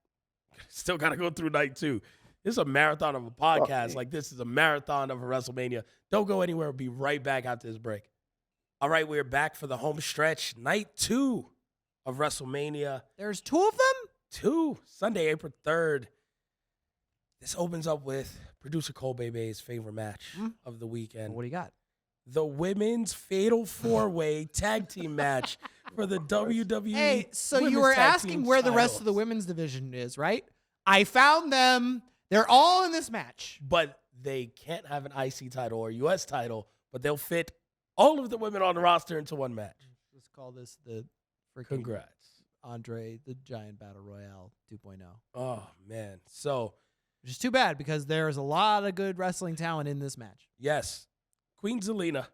Still got to go through night two. This is a marathon of a podcast. Like, this is a marathon of a WrestleMania. Don't go anywhere. We'll be right back after this break. All right, we're back for the home stretch. Night 2 of WrestleMania. There's 2 of them? 2. Sunday, April 3rd. This opens up with producer Coale's favorite match of the weekend. What do you got? The women's fatal 4-way tag team match for the WWE. Hey, so Women's you were Tag asking Team where the rest of the titles. women's division is, right? I found them. They're all in this match. But they can't have an IC title or US title, but they'll fit all of the women on the roster into one match. Let's call this the freaking Congrats. Andre the Giant Battle Royale 2.0. Oh, man. So, Which is too bad because there's a lot of good wrestling talent in this match. yes, Queen Zelina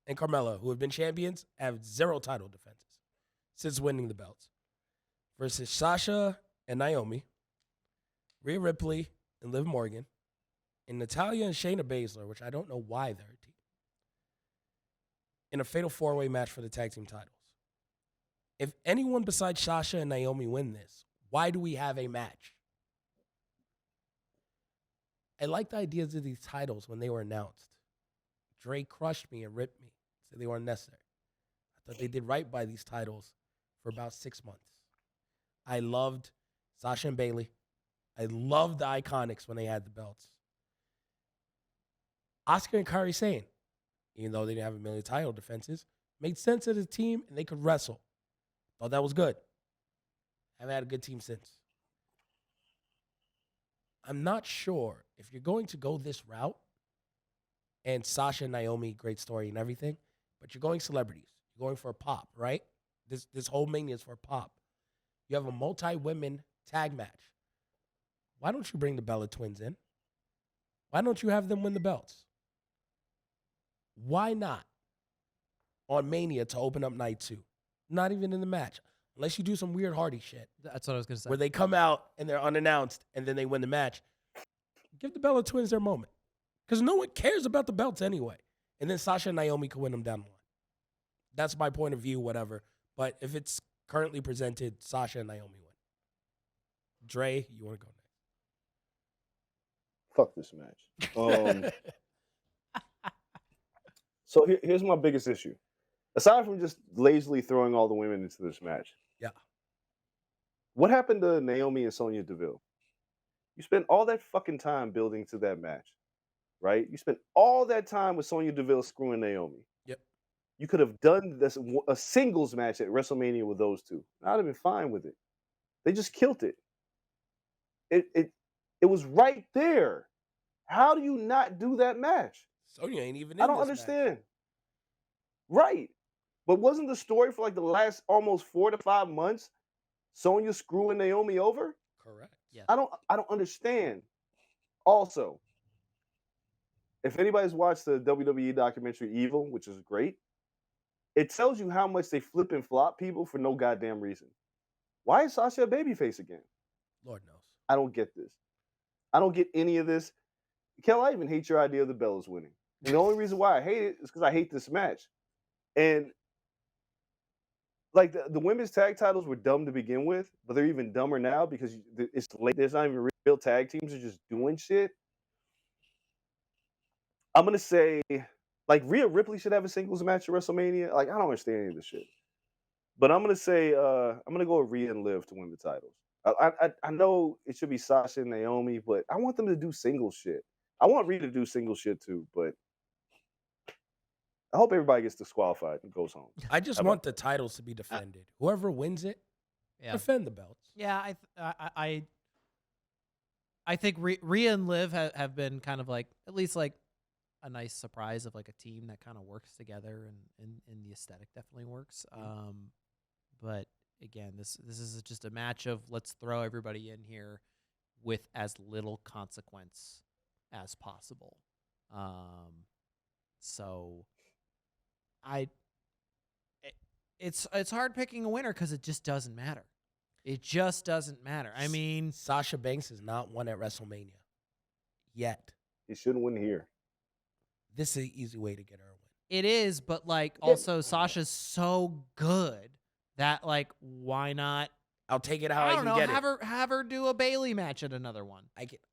and Carmella, who have been champions, have 0 title defenses since winning the belts. Versus Sasha and Naomi, Rhea Ripley and Liv Morgan, and Natalya and Shayna Baszler, which I don't know why they're a team, in a fatal 4-way match for the tag team titles. If anyone besides Sasha and Naomi win this, why do we have a match? I like the ideas of these titles when they were announced. Dre crushed me and ripped me, said they weren't necessary. I thought they did right by these titles for about 6 months. I loved Sasha and Bayley. I loved the Iconics when they had the belts. Asuka and Kairi Sane, even though they didn't have a million title defenses, made sense as a team and they could wrestle. Thought that was good. Haven't had a good team since. I'm not sure if you're going to go this route, and Sasha and Naomi, great story and everything, but you're going celebrities. You're going for a pop, right? This whole mania is for a pop. You have a multi-women tag match. Why don't you bring the Bella twins in? Why don't you have them win the belts? Why not on Mania to open up night 2? Not even in the match. Unless you do some weird Hardy shit. That's what I was going to say. Where they come out and they're unannounced and then they win the match. Give the Bella twins their moment. Because no one cares about the belts anyway. And then Sasha and Naomi can win them down the line. That's my point of view, whatever. But if it's currently presented, Sasha and Naomi win. Dre, you want to go next? Fuck this match. So here's my biggest issue. Aside from just lazily throwing all the women into this match. Yeah. What happened to Naomi and Sonya Deville? You spent all that fucking time building to that match, right? You spent all that time with Sonya Deville screwing Naomi. Yep. You could have done this a singles match at WrestleMania with those two. I'd have been fine with it. They just killed it. It was right there. How do you not do that match? Sonya ain't even in I don't this understand. match. Right. But wasn't the story for like the last almost 4 to 5 months Sonya screwing Naomi over? Correct. Yeah. I don't understand. Also, if anybody's watched the WWE documentary Evil, which is great, it tells you how much they flip and flop people for no goddamn reason. Why is Sasha a babyface again? Lord knows. I don't get this. I don't get any of this. Kel, I even hate your idea of the Bellas winning. And the only reason why I hate it is because I hate this match. And like the women's tag titles were dumb to begin with, but they're even dumber now because it's late. There's not even real tag teams. They're just doing shit. I'm going to say, like, Rhea Ripley should have a singles match at WrestleMania. Like, I don't understand any of this shit. But I'm going to say, I'm going to go with Rhea and Liv to win the titles. I know it should be Sasha and Naomi, but I want them to do single shit. I want Rhea to do single shit too, but I hope everybody gets disqualified and goes home. I just want the titles to be defended. Whoever wins it, defend the belts. Yeah, I think Rhea and Liv have been kind of like at least like a nice surprise of like a team that kind of works together and the aesthetic definitely works. But again, this is just a match of let's throw everybody in here with as little consequence as possible. So it's hard picking a winner because it just doesn't matter. It just doesn't matter. I mean, Sasha Banks has not won at WrestleMania yet. He shouldn't win here. This is an easy way to get her a win. it is, but like also Sasha's so good that like why not? I'll take it how I I don't can know. get it. Have her do a Bayley match at another one.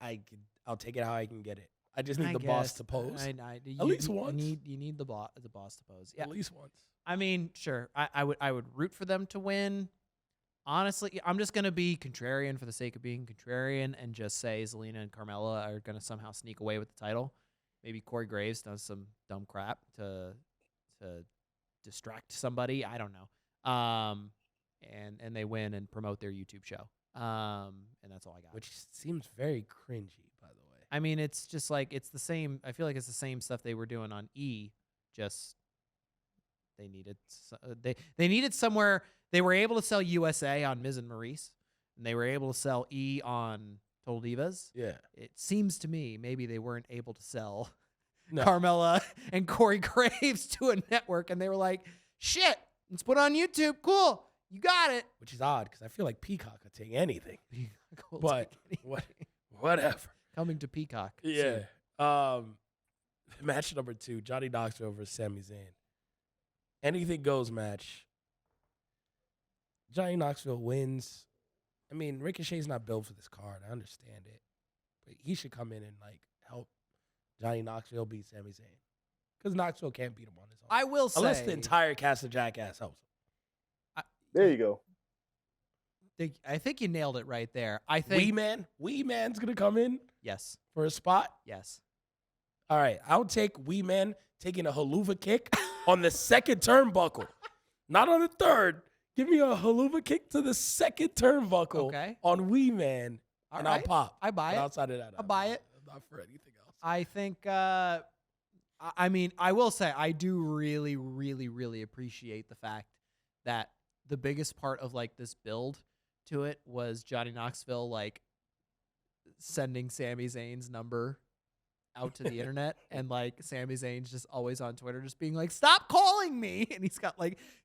I I'll take it how I can get it. I just need I the boss guess. to pose. At least once. You need the boss to pose. Yeah. At least once. I mean, sure. I would root for them to win. Honestly, I'm just gonna be contrarian for the sake of being contrarian and just say Zelina and Carmella are gonna somehow sneak away with the title. Maybe Corey Graves does some dumb crap to distract somebody. I don't know. And they win and promote their YouTube show. And that's all I got. Which seems very cringy, by the way. I mean, it's just like it's the same. I feel like it's the same stuff they were doing on E. Just they needed somewhere. They were able to sell USA on Miz and Maurice, and they were able to sell E on Total Divas. Yeah. It seems to me maybe they weren't able to sell No. Carmella and Corey Graves to a network, and they were like, "Shit, let's put it on YouTube. Cool, you got it." Which is odd because I feel like Peacock could take anything. Cool, But take anything. whatever. Coming to Peacock. Yeah. soon. Match number 2, Johnny Knoxville versus Sami Zayn. Anything goes match. Johnny Knoxville wins. I mean, Ricochet's not built for this card. I understand it. But he should come in and help Johnny Knoxville beat Sami Zayn. Because Knoxville can't beat him on his own. I will say, Unless the entire cast of Jackass helps him. There you go. I think you nailed it right there. I think Wee Man's going to come in yes, for a spot. yes. All right, I'll take Wee Man taking a haluva kick on the second turnbuckle, not on the third. Give me a haluva kick to the second turnbuckle on Wee Man, and I'll pop. I buy But it. outside of that, I buy it. Not for anything else. I think. I mean, I will say I do really, really, really appreciate the fact that the biggest part of this build to it was Johnny Knoxville sending Sami Zayn's number out to the internet, and Sami Zayn's just always on Twitter just being like, "Stop calling me," and he's got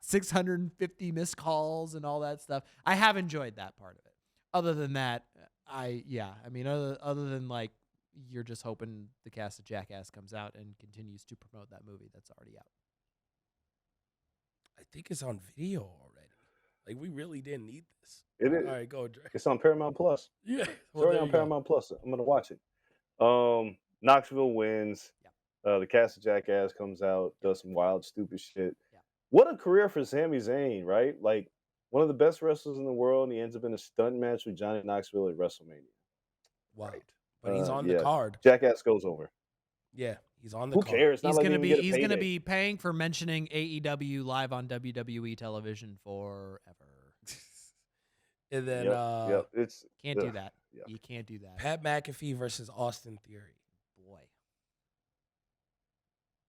650 missed calls and all that stuff. I have enjoyed that part of it. Other than that, I mean, other than you're just hoping the cast of Jackass comes out and continues to promote that movie that's already out. I think it's on video already. We really didn't need this. It is. All right, go, Dre. It's on Paramount Plus. Yeah. It's already on Paramount Plus. I'm gonna watch it. Knoxville wins. The cast of Jackass comes out, does some wild, stupid shit. Yeah. What a career for Sami Zayn, right? One of the best wrestlers in the world, and he ends up in a stunt match with Johnny Knoxville at WrestleMania. Wow. But he's on the card. Jackass goes over. Yeah, he's on the Who card. cares? He's gonna be paying for mentioning AEW live on WWE television forever. And then it's Can't do that. Yeah. You can't do that. Pat McAfee versus Austin Theory. Boy.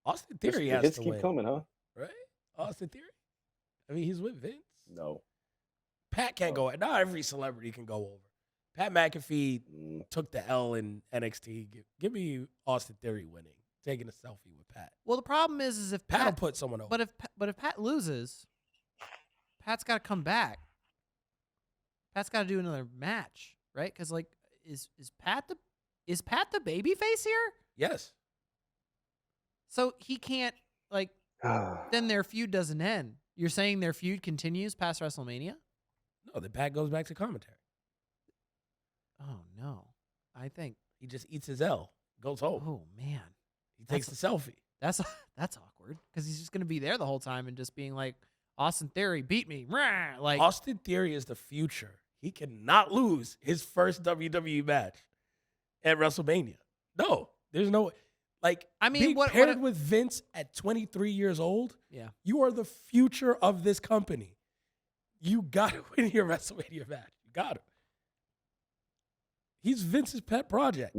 Austin Theory the has hits to keep win, coming, huh? right? Austin Theory. I mean, he's with Vince. No. Pat can't go. Not every celebrity can go over. Pat McAfee took the L in NXT. Give me Austin Theory winning, taking a selfie with Pat. Well, the problem is if Pat will put someone over. But if Pat loses, Pat's got to come back. Pat's got to do another match, right? Because is Pat the baby face here? Yes. So he can't then their feud doesn't end. You're saying their feud continues past WrestleMania? No, then Pat goes back to commentary. Oh no, I think He just eats his L, goes home. Oh man, He takes the selfie. that's awkward because he's just gonna be there the whole time and just being like, Austin Theory beat me. Rah! Austin Theory is the future. He cannot lose his first WWE match at WrestleMania. No, there's no I mean, being what paired with Vince at 23 years old. Yeah, You are the future of this company. You got to win your WrestleMania match. You got to. He's Vince's pet project.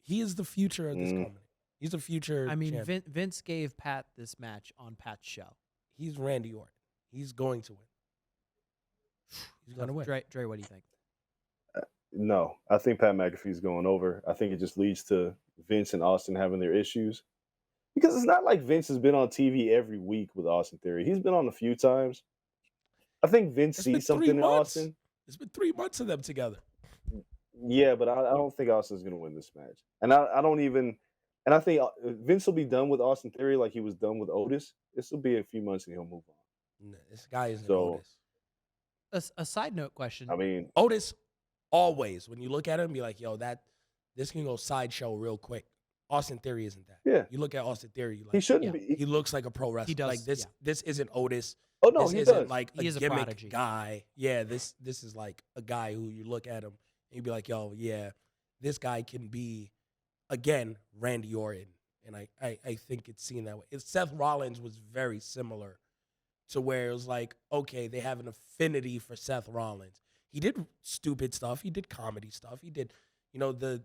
He is the future of this company. He's the future. I mean, champion. Vince gave Pat this match on Pat's show. He's Randy Orton. He's going to win. He's going to win. Dre, what do you think? No, I think Pat McAfee's going over. I think it just leads to Vince and Austin having their issues. Because it's not like Vince has been on TV every week with Austin Theory. He's been on a few times. I think Vince sees something in Austin. It's been 3 months of them together. Yeah, but I don't think Austin's going to win this match. And I don't even... And I think Vince will be done with Austin Theory like he was done with Otis. This will be a few months and he'll move on. No, this guy is So- Otis. A side note question. I mean... Otis always, when you look at him, be like, yo, this can go sideshow real quick. Austin Theory isn't that. Yeah. You look at Austin Theory, like He shouldn't be. he looks like a pro wrestler. He does, Like this, yeah. this isn't Otis. Oh no, This he isn't does. like He a is a gimmick prodigy. guy. Yeah, this is like a guy who you look at him and you be like, yo, yeah, this guy can be again Randy Orton, and I think it's seen that way. Seth Rollins was very similar to where it was like, okay, they have an affinity for Seth Rollins. He did stupid stuff. He did comedy stuff. He did, the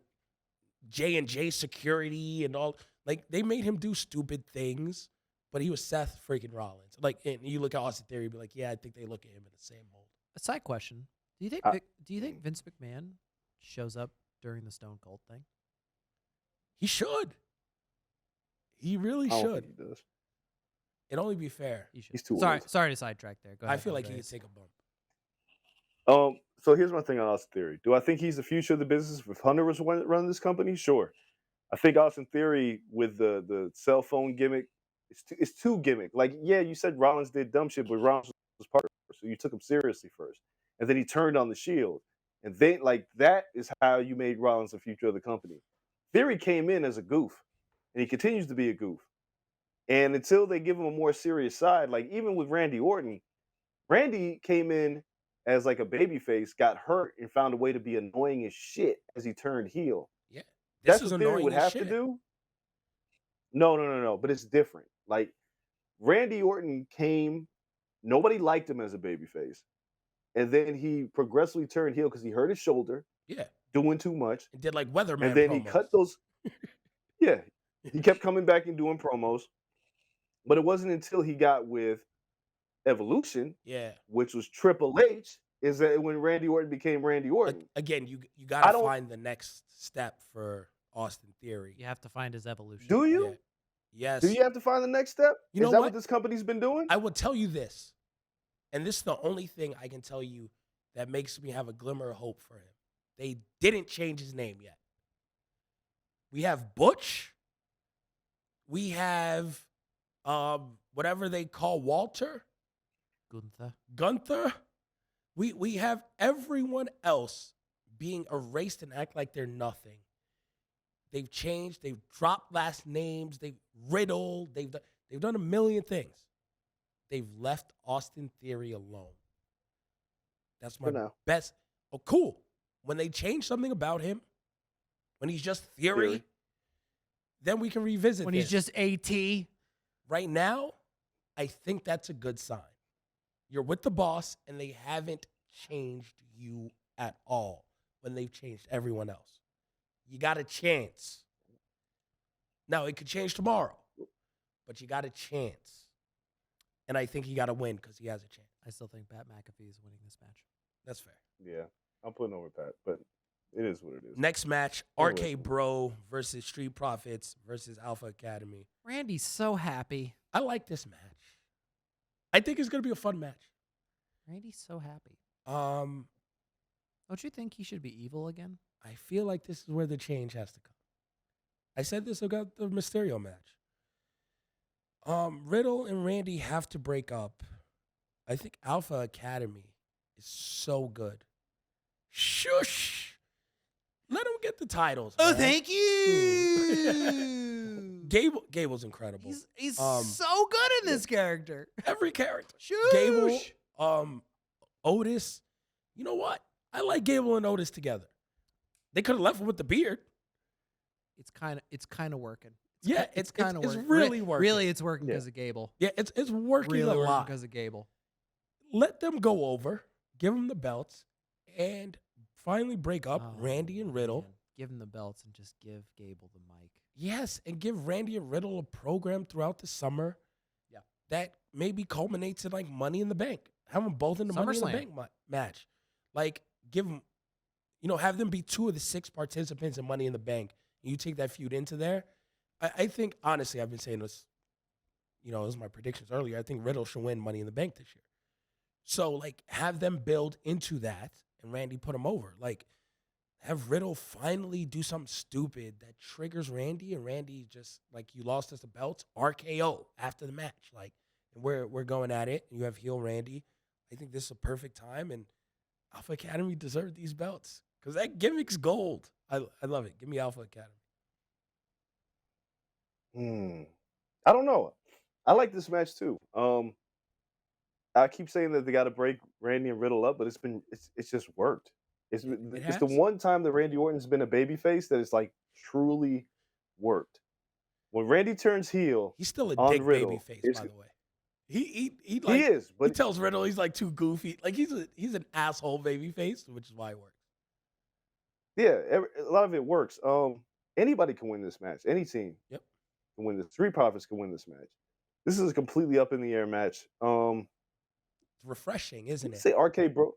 J&J security and all. Like, they made him do stupid things, but he was Seth freaking Rollins. Like, and you look at Austin Theory, be like, yeah, I think they look at him in the same mold. A side question: Do you think Vince McMahon shows up during the Stone Cold thing? He should. He really I don't should. think he does. It'd only be fair. He should. He's too sorry, old. sorry to sidetrack there. Go ahead. I feel like he Andreas. could take a bump. So here's my thing on Austin Theory. Do I think he's the future of the business? If Hunter was running this company, sure. I think Austin Theory with the cell phone gimmick, it's too gimmick. Like, yeah, you said Rollins did dumb shit, but Rollins was part of it, so you took him seriously first, and then he turned on the Shield, and then like that is how you made Rollins the future of the company. Theory came in as a goof, and he continues to be a goof. And until they give him a more serious side, like even with Randy Orton, Randy came in as like a babyface, got hurt, and found a way to be annoying as shit as he turned heel. Yeah. That's This is what Theory annoying would as have to shit. do. No, but it's different. Like Randy Orton came, nobody liked him as a babyface, and then he progressively turned heel because he hurt his shoulder, Yeah. doing too much, And did like Weatherman and then promos. he cut those. Yeah, he kept coming back and doing promos, but it wasn't until he got with Evolution, Yeah. which was Triple H, is that when Randy Orton became Randy Orton. Again, you I got to don't- find the next step for Austin Theory. You have to find his evolution. Do you? Yeah. Yes. Do you have to find the next step? You know is that what? what this company's been doing? I will tell you this, and this is the only thing I can tell you that makes me have a glimmer of hope for him. They didn't change his name yet. We have Butch. We have whatever they call Walter, Gunther. We have everyone else being erased and act like they're nothing. They've changed. They've dropped last names. They've riddled. They've done a million things. They've left Austin Theory alone. That's my For now. best. Oh, cool. When they change something about him, when he's just Theory, then we can revisit When this. he's just AT. Right now, I think that's a good sign. You're with the boss, and they haven't changed you at all when they've changed everyone else. You got a chance. Now, it could change tomorrow, but you got a chance. And I think he got to win because he has a chance. I still think Pat McAfee is winning this match. That's fair. Yeah, I'm putting over Pat, but it is what it is. Next match, Anyway. RK Bro versus Street Profits versus Alpha Academy. Randy's so happy. I like this match. I think it's going to be a fun match. Randy's so happy. Don't you think he should be evil again? I feel like this is where the change has to come. I said this about the Mysterio match. Riddle and Randy have to break up. I think Alpha Academy is so good. Shush! Let them get the titles. Oh, man. thank you. Gable's incredible. He's so good in this character. Every character. Shush. Gable, Otis. You know what? I like Gable and Otis together. They could have left him with the beard. It's kind of working. It's kind of it's working. really working. Really, it's working Yeah. because of Gable. Yeah, it's working Really a working lot. because of Gable. Let them go over, give them the belts, and finally break up Oh, Randy and Riddle. man. Give him the belts and just give Gable the mic. Yes, and give Randy and Riddle a program throughout the summer. Yeah. That maybe culminates in like Money in the Bank. Have them both in the Money in the SummerSlam. Bank match. Like, give them, have them be 2 of the 6 participants in Money in the Bank. And you take that feud into there. I think, honestly, I've been saying this, it was my predictions earlier. I think Riddle should win Money in the Bank this year. So, like, have them build into that and Randy put him over. Like, have Riddle finally do something stupid that triggers Randy, and Randy just, like, you lost us the belts, RKO after the match. Like, and we're going at it, and you have heel Randy. I think this is a perfect time, and Alpha Academy deserved these belts because that gimmick's gold. I love it. Give me Alpha Academy. I don't know. I like this match too. I keep saying that they got to break Randy and Riddle up, but it's just worked. It's the one time that Randy Orton's been a babyface that it's like truly worked. When Randy turns heel, he's still a on dick Riddle, babyface, by the way. He is, but he tells Riddle he's like too goofy. Like he's an asshole babyface, which is why it works. Yeah, a lot of it works. Anybody can win this match. Any team Yep. can win this. Street Profits can win this match. This is a completely up in the air match. It's refreshing, isn't it? Say RK Bro.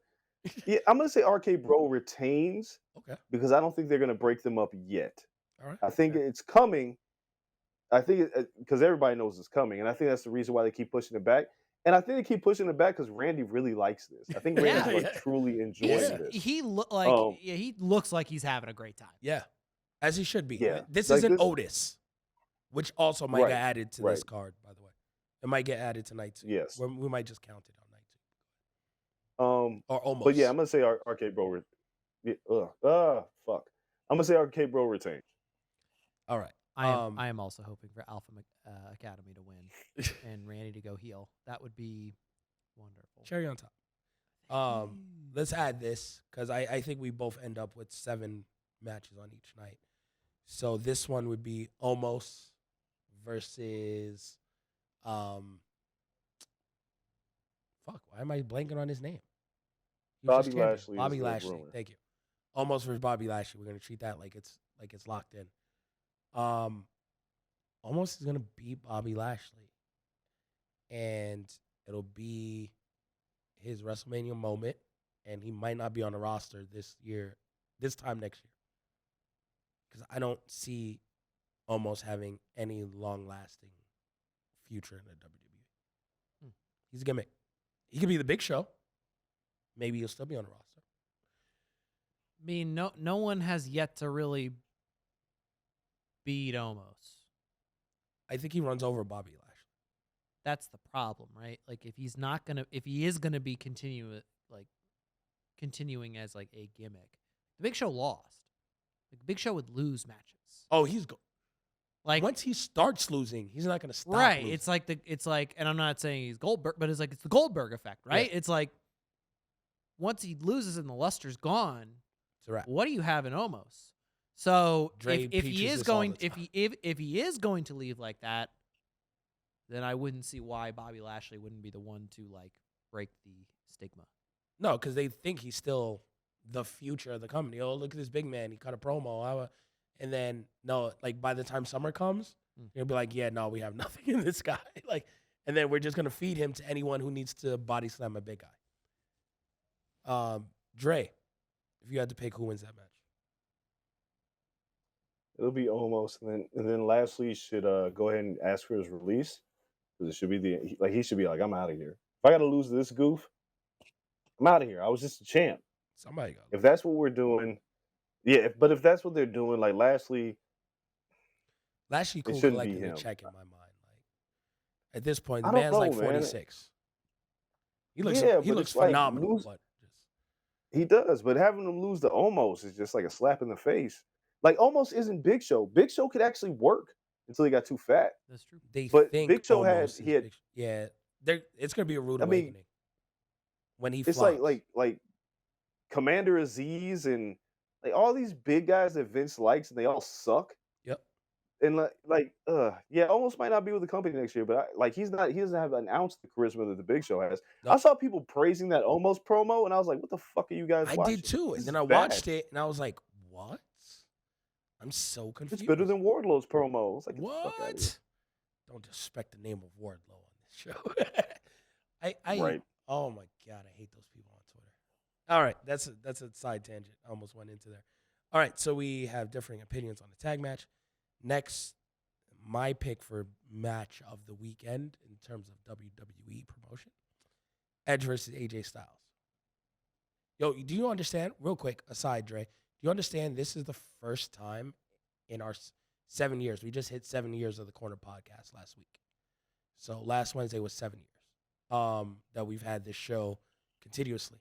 Yeah, I'm gonna say RK Bro retains. Okay. Because I don't think they're gonna break them up yet. All right. I think it's coming. I think because everybody knows it's coming, and I think that's the reason why they keep pushing it back. And I think they keep pushing it back because Randy really likes this. I think Randy's truly enjoying this. He looks like he's having a great time. Yeah, as he should be. Yeah. This Like isn't this- Otis, which also might get added to this card, by the way. It might get added tonight too. Yes. We might just count it on night two. Or almost. But yeah, I'm gonna say RK Bro. Fuck. I'm gonna say RK Bro retains. All right. I am also hoping for Alpha Academy to win and Randy to go heel. That would be wonderful. Cherry on top. Let's add this because I think we both end up with 7 matches on each night. So this one would be Omos versus fuck, why am I blanking on his name? He was Bobby just champion. Lashley. Bobby Lashley. Thank you. Omos versus Bobby Lashley. We're gonna treat that like it's locked in. Omos is gonna beat Bobby Lashley, and it'll be his WrestleMania moment, and he might not be on the roster this time next year, because I don't see Omos having any long-lasting future in the WWE. He's a gimmick. He could be the Big Show. Maybe he'll still be on the roster. I mean, no one has yet to really beat Omos. I think he runs over Bobby Lashley. That's the problem, right? Like if he is gonna be continuing as like a gimmick, the Big Show lost. Like, the Big Show would lose matches. Oh, he's like once he starts losing, he's not going to stop. Right. Losing. It's like, and I'm not saying he's Goldberg, but it's the Goldberg effect, right? Yeah. It's like once he loses and the luster's gone, it's a wrap. What do you have in Omos? So Dre if he is going if he is going to leave like that, then I wouldn't see why Bobby Lashley wouldn't be the one to like break the stigma. No, because they think he's still the future of the company. Oh, look at this big man. He cut a promo. And then, no, like by the time summer comes, you'll be like, yeah, no, we have nothing in this guy. And then we're just going to feed him to anyone who needs to body slam a big guy. Dre, if you had to pick, who wins that match? It'll be Omos, and then Lashley should go ahead and ask for his release, because it should be he should be like, I'm out of here. If I got to lose to this goof, I'm out of here. I was just a champ. Somebody got. If that's what we're doing, yeah. But if that's what they're doing, like Lashley cool collecting a check in my mind. Like at this point, the man's like 46. Man. He looks phenomenal. Like, he does, but having him lose to Omos is just like a slap in the face. Like Omos isn't Big Show. Big Show could actually work until he got too fat. That's true. But Big Show it's gonna be a rude awakening when he. It's flops. like Commander Aziz and like all these big guys that Vince likes, and they all suck. Yep. And Omos might not be with the company next year, but he doesn't have an ounce of the charisma that the Big Show has. Nope. I saw people praising that Omos promo, and I was like, "What the fuck are you guys watching?" I did too, and then I watched it, and I was like, "What? I'm so confused." It's better than Wardlow's promo. I was like, what? Don't disrespect the name of Wardlow on this show. Right. Oh my god, I hate those people on Twitter. All right, that's a side tangent. I almost went into there. All right, so we have differing opinions on the tag match. Next, my pick for match of the weekend in terms of WWE promotion: Edge versus AJ Styles. Yo, do you understand? Real quick, aside, Dre. Do you understand this is the first time in our 7 years? We just hit 7 years of the Corner podcast last week. So last Wednesday was 7 years that we've had this show continuously.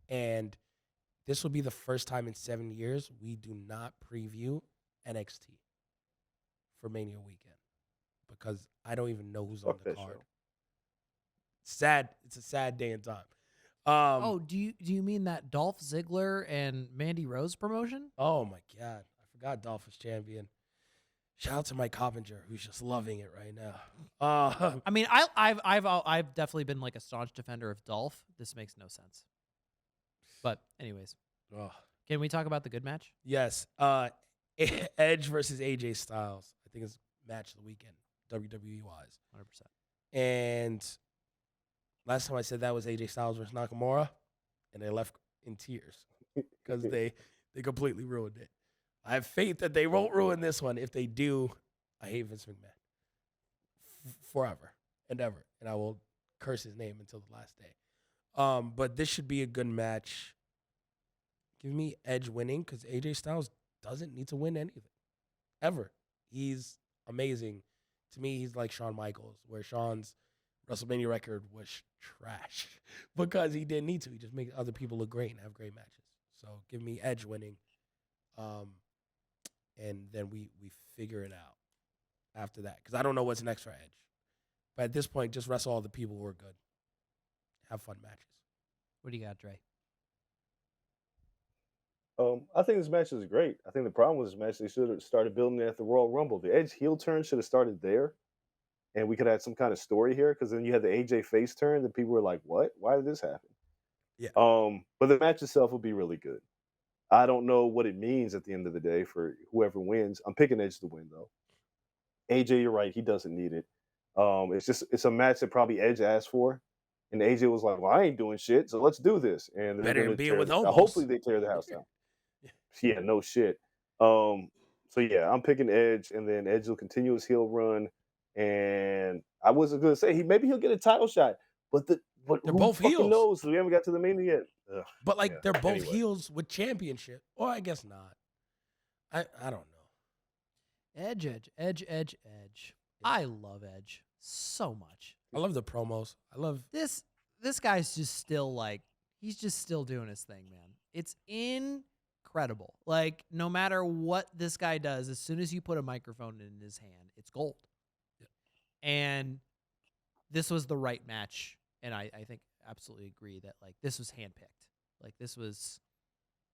And this will be the first time in 7 years we do not preview NXT for Mania weekend because I don't even know who's on Fuck the that card. show. Sad. It's a sad day and time. Do you mean that Dolph Ziggler and Mandy Rose promotion? Oh my God, I forgot Dolph was champion. Shout out to Mike Coppinger, who's just loving it right now. I mean, I've definitely been like a staunch defender of Dolph. This makes no sense. But anyways, can we talk about the good match? Yes. Edge versus AJ Styles. I think it's match of the weekend, WWE wise. 100%. And last time I said that was AJ Styles versus Nakamura, and they left in tears because they completely ruined it. I have faith that they won't ruin this one. If they do, I hate Vince McMahon forever and ever, and I will curse his name until the last day. But this should be a good match. Give me Edge winning because AJ Styles doesn't need to win anything ever. He's amazing. To me, he's like Shawn Michaels, where Shawn's WrestleMania record was trash because he didn't need to. He just made other people look great and have great matches. So give me Edge winning. And then we figure it out after that. Because I don't know what's next for Edge. But at this point, just wrestle all the people who are good. Have fun matches. What do you got, Dre? I think this match is great. I think the problem with this match, they should have started building it at the Royal Rumble. The Edge heel turn should have started there. And we could have had some kind of story here. Because then you had the AJ face turn. And people were like, what? Why did this happen? Yeah. But the match itself will be really good. I don't know what it means at the end of the day for whoever wins. I'm picking Edge to win, though. AJ, you're right. He doesn't need it. It's a match that probably Edge asked for. And AJ was like, well, I ain't doing shit, so let's do this. And Better than being with Homos. hopefully they tear the house down. Yeah, no shit. So, yeah, I'm picking Edge, and then Edge will continue his heel run. And I wasn't going to say, maybe he'll get a title shot. But they're who both fucking heels. knows? We haven't got to the Mania yet. Ugh. But, like, Yeah, they're both anyway. heels with championship. Or I guess not. I don't know. Edge. I love Edge so much. I love the promos. I love This guy's just still like, he's just still doing his thing, man. It's incredible. Like, no matter what this guy does, as soon as you put a microphone in his hand, it's gold. Yeah. And this was the right match. And I think absolutely agree that, like, this was handpicked. Like, this was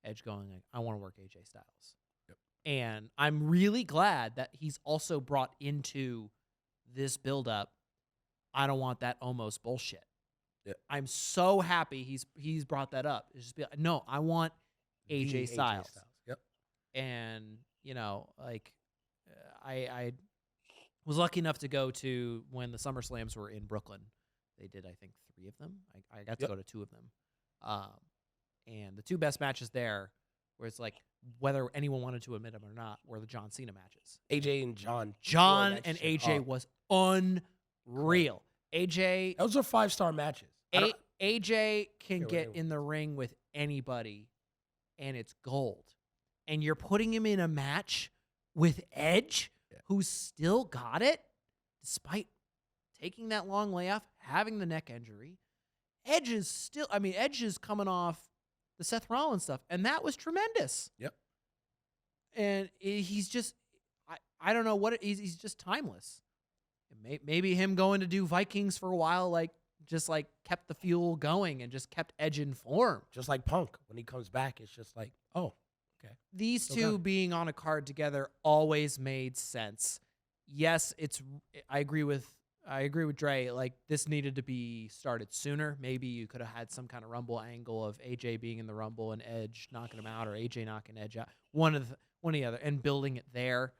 Edge going, like, I want to work AJ Styles. Yep. And I'm really glad that he's also brought into this build-up, I don't want that almost bullshit. Yeah. I'm so happy he's brought that up. It's just be like, no, I want AJ Styles. Yep. And, you know, like, I was lucky enough to go to when the SummerSlams were in Brooklyn. They did, I think, 3 of them. I got to go to 2 of them. And the 2 best matches there, where it's like, whether anyone wanted to admit them or not, were the John Cena matches. AJ and John. John and AJ was unreal. AJ, Those are 5-star matches. AJ can care what get anyone in the ring with anybody, and it's gold. And you're putting him in a match with Edge, who's still got it, despite taking that long layoff, having the neck injury. Edge is coming off the Seth Rollins stuff, and that was tremendous. Yep. And he's just, I don't know what, he's just timeless. Maybe him going to do Vikings for a while, like, just like kept the fuel going and just kept Edge informed. Just like Punk, when he comes back, it's just like, oh, okay. These Still two got it. being on a card together always made sense. Yes, I agree with Dre. Like, this needed to be started sooner. Maybe you could have had some kind of Rumble angle of AJ being in the Rumble and Edge knocking him out, or AJ knocking Edge out, one or the other, and building it there.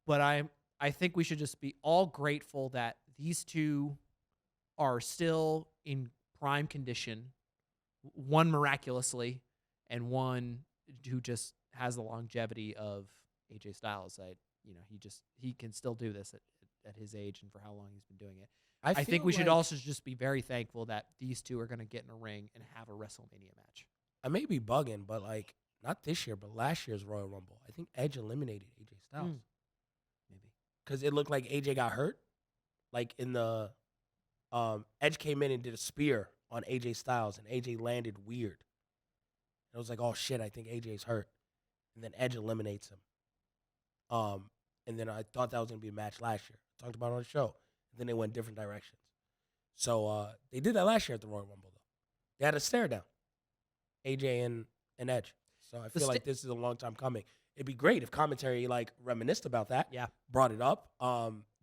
But I think we should just be all grateful that these two are still in prime condition, one miraculously, and one who just has the longevity of AJ Styles. He can still do this at his age and for how long he's been doing it. I think we should also just be very thankful that these two are going to get in a ring and have a WrestleMania match. I may be bugging, but like, not this year, but last year's Royal Rumble. I think Edge eliminated AJ Styles. Maybe. Because it looked like AJ got hurt. Like, in the Edge came in and did a spear on AJ Styles, and AJ landed weird. And it was like, oh shit, I think AJ's hurt. And then Edge eliminates him. And then I thought that was gonna be a match last year. Talked about it on the show. And then they went different directions. So they did that last year at the Royal Rumble though. They had a stare down. AJ and Edge. So I feel like this is a long time coming. It'd be great if commentary like reminisced about that. Yeah. Brought it up.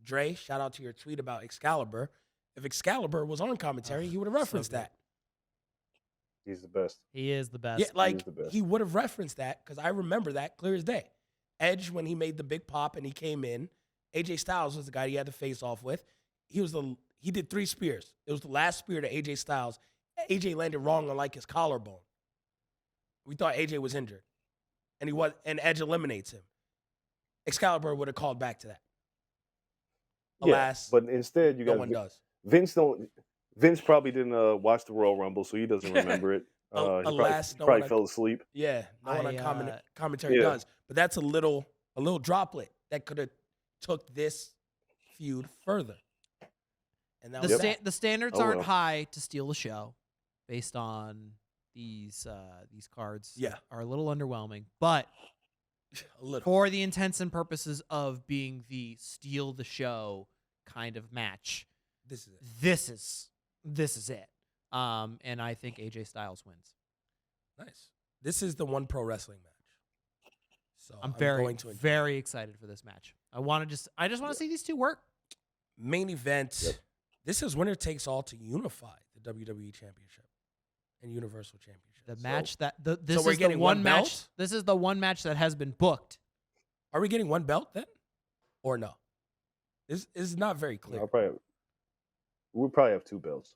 Dre, shout out to your tweet about Excalibur. If Excalibur was on commentary, he would have referenced that. He's the best. He is the best. Yeah, like the best. he would have referenced that because I remember that clear as day. Edge, when he made the big pop and he came in, AJ Styles was the guy he had to face off with. He did 3 spears. It was the last spear to AJ Styles. AJ landed wrong on like his collarbone. We thought AJ was injured. And Edge eliminates him. Excalibur would have called back to that. Alas, but instead you no got one does. Vince probably didn't watch the Royal Rumble, so he doesn't remember it. Alas, he probably fell asleep. Yeah, no one on commentary does. But that's a little droplet that could have took this feud further. And that was the standards aren't high to steal the show, based on these cards. Yeah, are a little underwhelming, but a little for the intents and purposes of being the steal the show kind of match. This is it. This is it. And I think AJ Styles wins. Nice. This is the one pro wrestling match. So I'm very excited for this match. I just want to see these two work. Main event. Yep. This is winner takes all to unify the WWE Championship and Universal Championship. The match so we're getting one match. Belt? This is the one match that has been booked. Are we getting one belt then, or no? This is not very clear. We'll probably have 2 belts.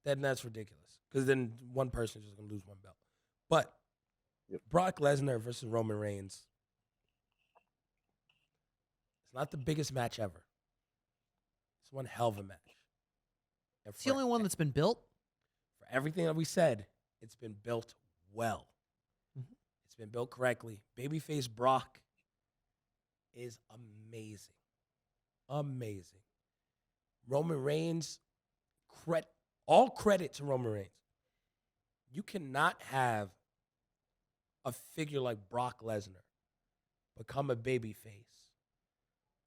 Then that's ridiculous because then one person is just gonna lose one belt. But Brock Lesnar versus Roman Reigns. It's not the biggest match ever. It's one hell of a match. It's the only one that's been built. For everything that we said, it's been built well. Mm-hmm. It's been built correctly. Babyface Brock is amazing. Amazing. Roman Reigns, all credit to Roman Reigns. You cannot have a figure like Brock Lesnar become a babyface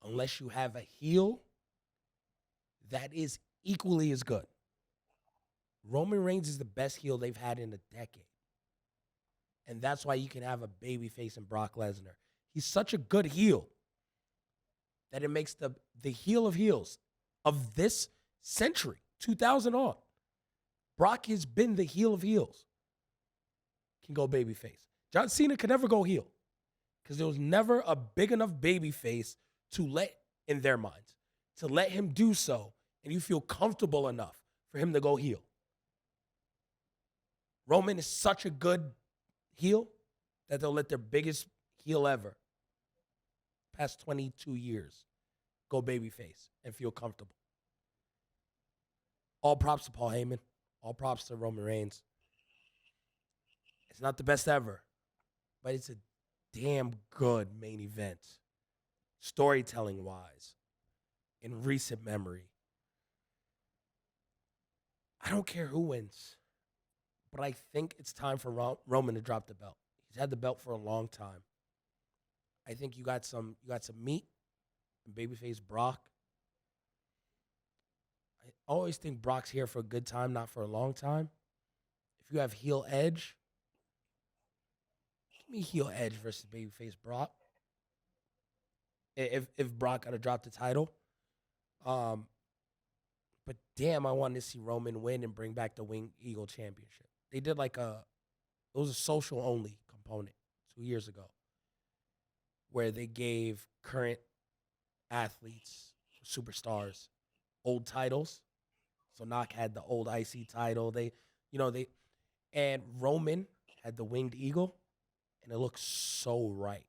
unless you have a heel that is equally as good. Roman Reigns is the best heel they've had in a decade. And that's why you can have a babyface in Brock Lesnar. He's such a good heel that it makes the heel of heels of this century, 2000 on. Brock has been the heel of heels. Can go babyface. John Cena could never go heel because there was never a big enough babyface in their minds, to let him do so and you feel comfortable enough for him to go heel. Roman is such a good heel that they'll let their biggest heel ever, past 22 years, go babyface and feel comfortable. All props to Paul Heyman. All props to Roman Reigns. It's not the best ever, but it's a damn good main event, storytelling-wise, in recent memory. I don't care who wins, but I think it's time for Roman to drop the belt. He's had the belt for a long time. I think you got some meat in babyface Brock. I always think Brock's here for a good time, not for a long time. If you have heel Edge, give me heel Edge versus babyface Brock. If Brock got to drop the title. But damn, I wanted to see Roman win and bring back the Winged Eagle Championship. They did it was a social only component 2 years ago where they gave current athletes, superstars, old titles. So Knock had the old IC title. And Roman had the Winged Eagle, and it looks so right.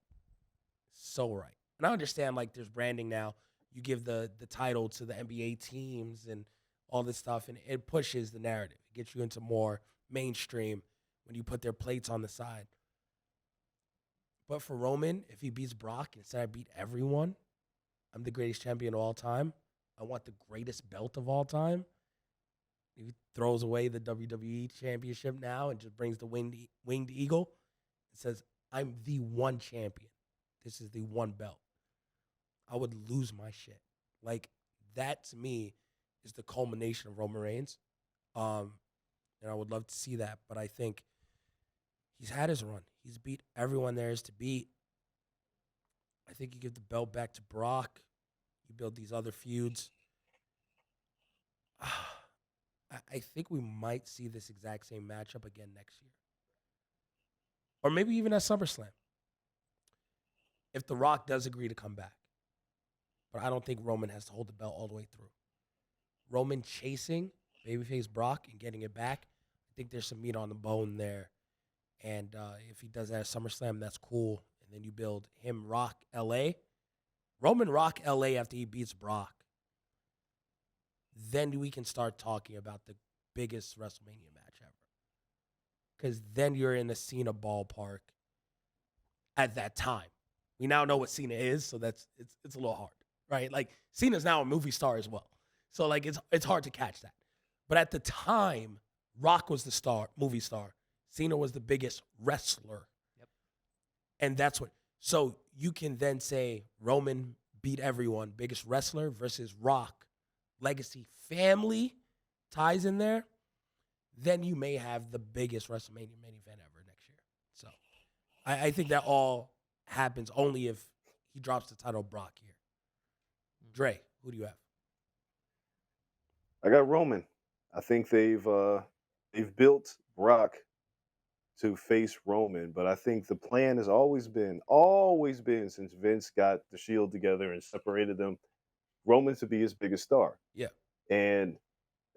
So right. And I understand there's branding now. You give the title to the NBA teams and all this stuff, and it pushes the narrative. It gets you into more mainstream when you put their plates on the side. But for Roman, if he beats Brock and said I beat everyone, I'm the greatest champion of all time, I want the greatest belt of all time, He throws away the WWE championship now and just brings the winged eagle and says, I'm the one champion. This is the one belt. I would lose my shit. Like, that to me is the culmination of Roman Reigns. And I would love to see that. But I think he's had his run. He's beat everyone there is to beat. I think you give the belt back to Brock. You build these other feuds. I think we might see this exact same matchup again next year. Or maybe even at SummerSlam. If The Rock does agree to come back. But I don't think Roman has to hold the belt all the way through. Roman chasing babyface Brock and getting it back, I think there's some meat on the bone there. And if he does that at SummerSlam, that's cool. And then you build him Rock LA. Roman Rock LA after he beats Brock. Then we can start talking about the biggest WrestleMania match ever. Because then you're in the Cena ballpark at that time. We now know what Cena is, so it's a little hard, right? Like, Cena's now a movie star as well. So, like, it's hard to catch that. But at the time, Rock was the movie star. Cena was the biggest wrestler. Yep. And that's what. So you can then say Roman beat everyone, biggest wrestler versus Rock, legacy, family ties in there. Then you may have the biggest WrestleMania main event ever next year. So I think that all happens only if he drops the title Brock here. Dre, who do you have? I got Roman. I think they've built Brock to face Roman, but I think the plan has always been since Vince got the Shield together and separated them, Roman to be his biggest star. Yeah. And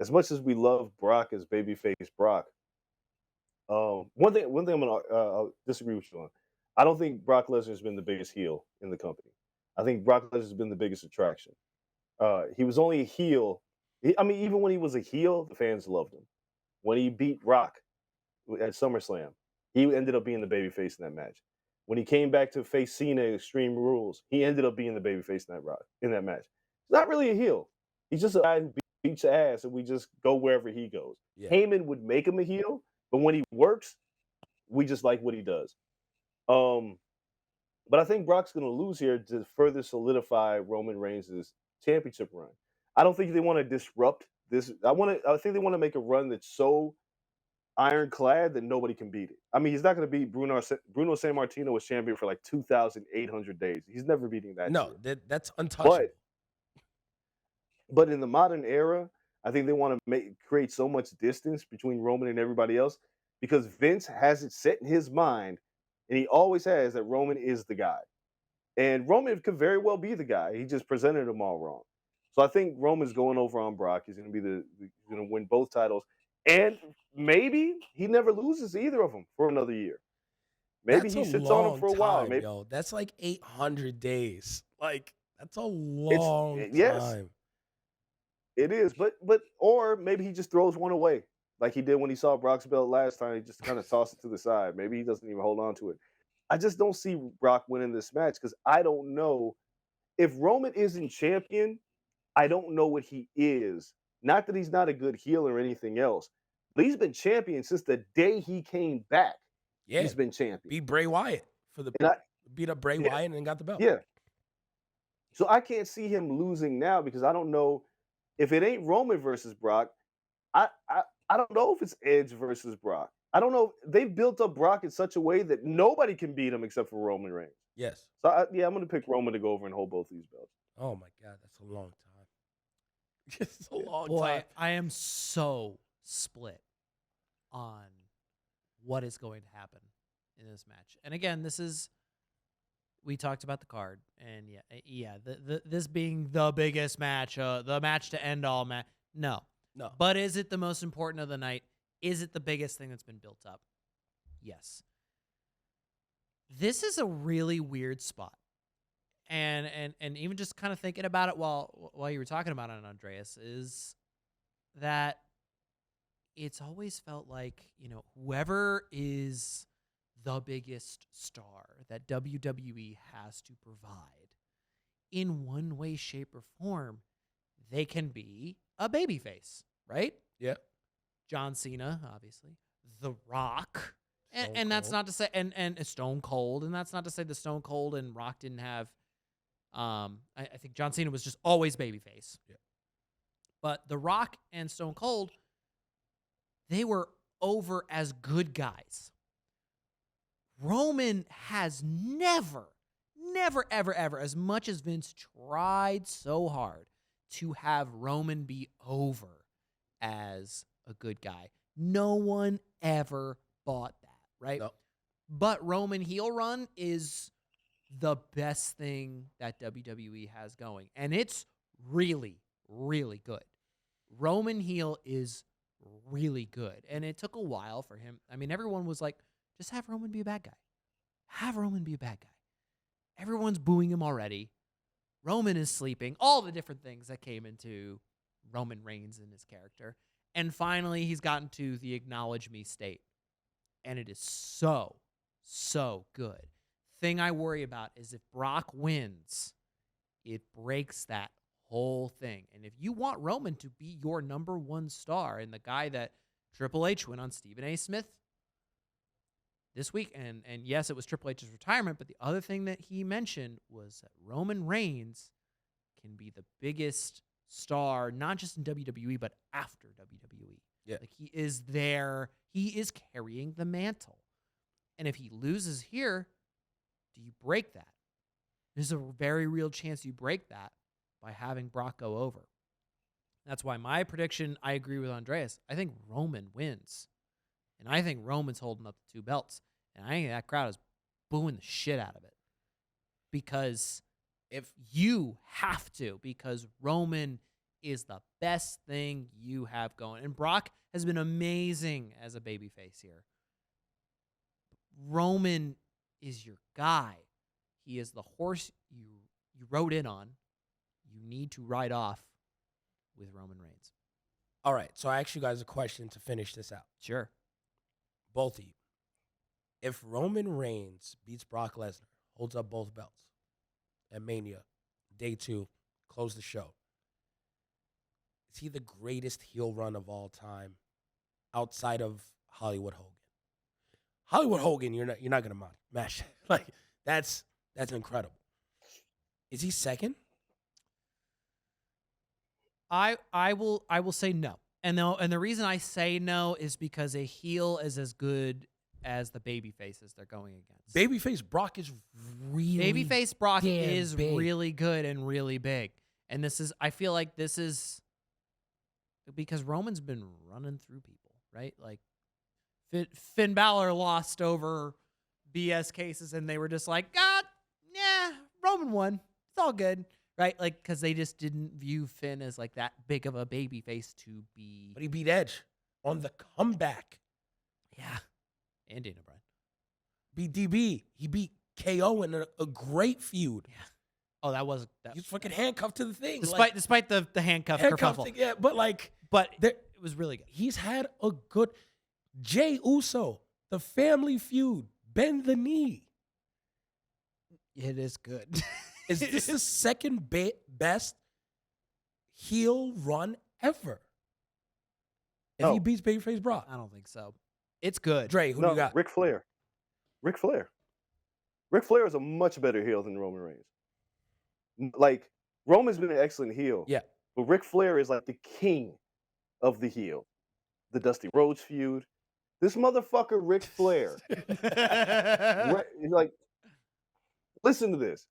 as much as we love Brock as babyface Brock, one thing I'm gonna disagree with you on. I don't think Brock Lesnar has been the biggest heel in the company. I think Brock Lesnar has been the biggest attraction. He was only a heel. Even when he was a heel, the fans loved him. When he beat Rock at SummerSlam, he ended up being the babyface in that match. When he came back to face Cena in Extreme Rules, he ended up being the babyface in that match. He's not really a heel. He's just a guy who beats your ass, and we just go wherever he goes. Yeah. Heyman would make him a heel, but when he works, we just like what he does. But I think Brock's going to lose here to further solidify Roman Reigns' championship run. I don't think they want to disrupt this. I think they want to make a run that's so ironclad that nobody can beat it. I mean, he's not going to beat Bruno Sammartino was champion for like 2,800 days. He's never beating that. No, that's untouchable. But in the modern era, I think they want to create so much distance between Roman and everybody else because Vince has it set in his mind, and he always has, that Roman is the guy. And Roman could very well be the guy. He just presented them all wrong. So I think Roman's going over on Brock. He's going to be going to win both titles. And maybe he never loses either of them for another year. Maybe he sits on them for a while. Maybe. Yo, that's like 800 days. Like, that's a long time. Yes, it is. Or maybe he just throws one away like he did when he saw Brock's belt last time. He just kind of tossed it to the side. Maybe he doesn't even hold on to it. I just don't see Brock winning this match because I don't know. If Roman isn't champion, I don't know what he is. Not that he's not a good heel or anything else, but he's been champion since the day he came back. Yeah, he's been champion. Beat Bray Wyatt beat up Bray Wyatt and then got the belt. Yeah. So I can't see him losing now because I don't know if it ain't Roman versus Brock. I don't know if it's Edge versus Brock. I don't know. They've built up Brock in such a way that nobody can beat him except for Roman Reigns. Yes. So I'm going to pick Roman to go over and hold both these belts. Oh my God, that's a long time. It's a long Boy, time. I am so split on what is going to happen in this match. And again, we talked about the card, and this being the biggest match, the match to end all match. No. But is it the most important of the night? Is it the biggest thing that's been built up? Yes. This is a really weird spot. And even just kind of thinking about it while you were talking about it, Andreas, is that it's always felt like, whoever is the biggest star that WWE has to provide in one way, shape, or form, they can be a babyface, right? Yeah. John Cena, obviously, The Rock, Stone and that's Cold. not to say and Stone Cold, and that's not to say the Stone Cold and Rock didn't have. I think John Cena was just always babyface. Yeah. But The Rock and Stone Cold, they were over as good guys. Roman has never, ever, as much as Vince tried so hard to have Roman be over as a good guy. No one ever bought that, right? No. But Roman heel run is the best thing that WWE has going. And it's really, really good. Roman heel is really good. And it took a while for him. I mean, everyone was like, just have Roman be a bad guy. Have Roman be a bad guy. Everyone's booing him already. Roman is sleeping. All the different things that came into Roman Reigns and his character. And finally, he's gotten to the acknowledge me state. And it is so, so good. Thing I worry about is if Brock wins, it breaks that whole thing. And if you want Roman to be your number one star and the guy that Triple H went on Stephen A. Smith this week, and yes, it was Triple H's retirement, but the other thing that he mentioned was that Roman Reigns can be the biggest star, not just in WWE, but after WWE. Yeah. Like he is there. He is carrying the mantle. And if he loses here, do you break that? There's a very real chance you break that by having Brock go over. That's why my prediction, I agree with Andreas. I think Roman wins. And I think Roman's holding up the two belts. And I think that crowd is booing the shit out of it. Because if you have to, because Roman is the best thing you have going. And Brock has been amazing as a babyface here. Roman is your guy. He is the horse you rode in on. You need to ride off with Roman Reigns. All right, so I asked you guys a question to finish this out. Sure. Both of you. If Roman Reigns beats Brock Lesnar, holds up both belts at Mania, day 2, close the show, is he the greatest heel run of all time outside of Hollywood Hogan? Hollywood Hogan, you're not gonna match. Like that's incredible. Is he second? I will say no. And the reason I say no is because a heel is as good as the baby faces they're going against. Babyface Brock is really Babyface Brock damn is big. really good and really big. And I feel like this is because Roman's been running through people, right? Like Finn Balor lost over BS cases and they were just like, God, yeah, Roman won. It's all good. Right? Like, because they just didn't view Finn as like that big of a baby face to be. But he beat Edge on the comeback. Yeah. And Dana Bryan. Beat DB. He beat KO in a great feud. Yeah. Oh, that was. He was fucking handcuffed to the thing. Despite the handcuff kerfuffle. thing, yeah, but it was really good. He's had a good Jey Uso, the family feud, bend the knee. It is good. Is this the second best heel run ever? If No. he beats Babyface Brock. I don't think so. It's good. Dre, who do you got? Ric Flair. Ric Flair. Ric Flair is a much better heel than Roman Reigns. Like, Roman's been an excellent heel. Yeah. But Ric Flair is like the king of the heel. The Dusty Rhodes feud. This motherfucker, Ric Flair. Like, listen to this.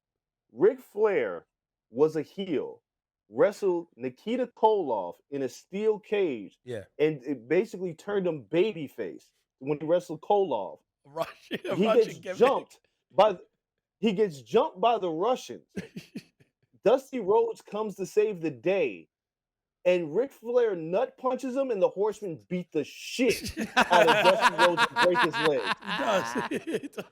Ric Flair was a heel, wrestled Nikita Koloff in a steel cage, Yeah. and it basically turned him babyface when he wrestled Koloff. He gets jumped by the Russians. Dusty Rhodes comes to save the day, and Ric Flair nut punches him, and the Horsemen beat the shit out of Dusty Rhodes to break his leg. He does.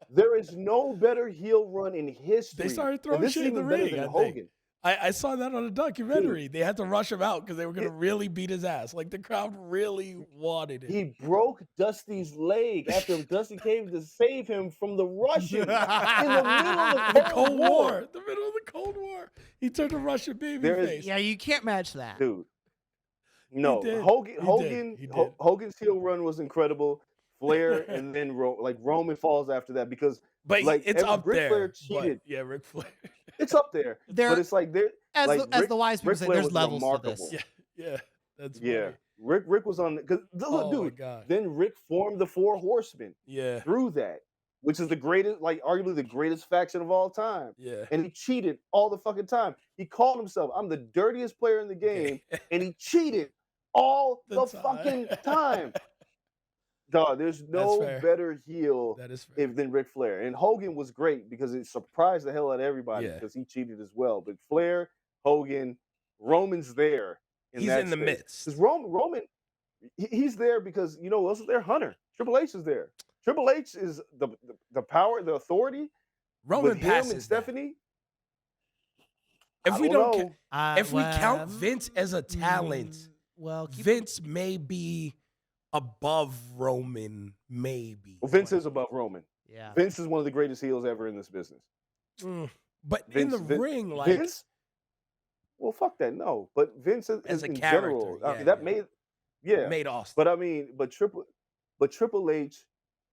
There is no better heel run in history. They started And throwing this shit is in the even better ring, than I Hogan. think. I saw that on a documentary. They had to rush him out because they were going to really beat his ass. Like, the crowd really wanted it. He broke Dusty's leg after Dusty came to save him from the Russians in the middle of the Cold War. The middle of the Cold War. He turned a Russian There babyface. is- Yeah, you can't match that. Dude. No, did. He did. Hogan's heel run was incredible. Flair and then Roman falls after that because But it's up Ric there. Flair cheated. Yeah, Ric Flair. It's up there, but it's like there. As like the wise people Ric say, Flair there's was levels to remarkable. this. Yeah, that's Yeah, funny. Rick was on because look, Oh my dude. God. Then Rick formed the Four Horsemen Yeah, through that, which is the greatest, like arguably the greatest faction of all time. yeah. And he cheated all the fucking time. He called himself, "I'm the dirtiest player in the game," and he cheated all the fucking time. Dog, there's no fair. better heel That is fair. than Ric Flair. And Hogan was great because it surprised the hell out of everybody Yeah. because he cheated as well. But Flair, Hogan, Roman's there. He's in the midst. Because Roman, he's there because, you know who else is there? Hunter. Triple H is there. Triple H is the power, the authority. Roman with him passes and that. Stephanie. If I we don't don't, know. if we count Vince as a talent, well, Vince may be above Roman, maybe. Well, Vince is above Roman. yeah. Vince is one of the greatest heels ever in this business. But in the ring, like Vince. Well, fuck that. No, but Vince as a in character, general, I yeah, mean, that yeah. made Austin. But I mean, but Triple H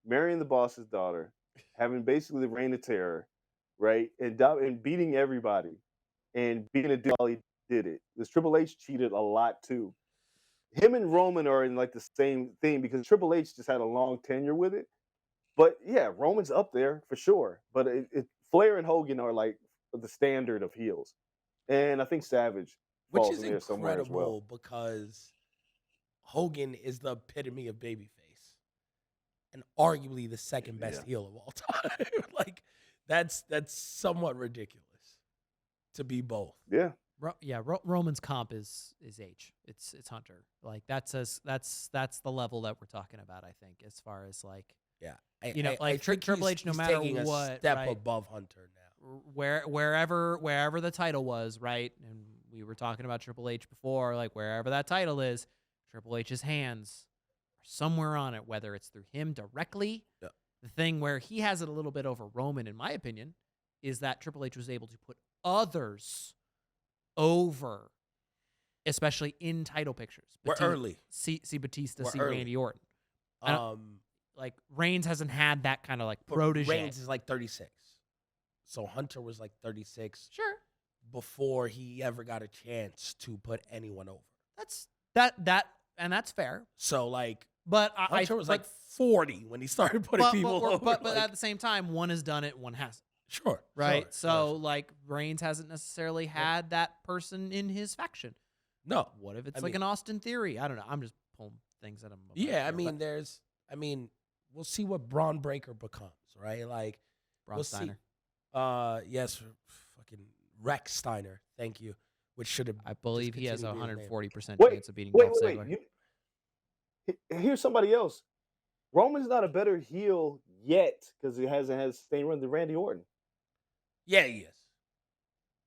marrying the boss's daughter, having basically the reign of terror, right, and beating everybody, and being a dude while he did it. Because Triple H cheated a lot too. Him and Roman are in like the same thing because Triple H just had a long tenure with it. But yeah, Roman's up there for sure. But Flair and Hogan are like the standard of heels, and I think Savage which falls is in there somewhere as well. incredible because Hogan is the epitome of babyface, and arguably the second best heel of all time. Like that's somewhat ridiculous to be both. Yeah. Roman's comp is H. It's Hunter. Like that's the level that we're talking about. I think as far as like I think Triple H, no he's matter taking what, a step right? above Hunter now. Wherever the title was, right? And we were talking about Triple H before, like wherever that title is, Triple H's hands are somewhere on it, whether it's through him directly. Yeah. The thing where he has it a little bit over Roman, in my opinion, is that Triple H was able to put others over, especially in title pictures. We're early. See Batista, We're see early. Randy Orton. Like Reigns hasn't had that kind of like but protege. Reigns is like 36. So Hunter was like 36 Sure. before he ever got a chance to put anyone over. That's fair. So like But Hunter was like 40 when he started putting people over. But like, at the same time, one has done it, one hasn't. sure. Right? sure, So sure. like Reigns hasn't necessarily had that person in his faction. No. What if it's I like mean- an Austin Theory? I don't know. I'm just pulling things that I'm Yeah, I mean, we'll see what Braun Breaker becomes, right? Like Braun we'll Steiner. see. Yes, fucking Rex Steiner. Thank you. Which should have. I believe he has a discontinued being his name. 140% chance of beating Dolph Ziggler. Here's somebody else. Roman's not a better heel yet because he hasn't had the same run than Randy Orton. Yeah, he is.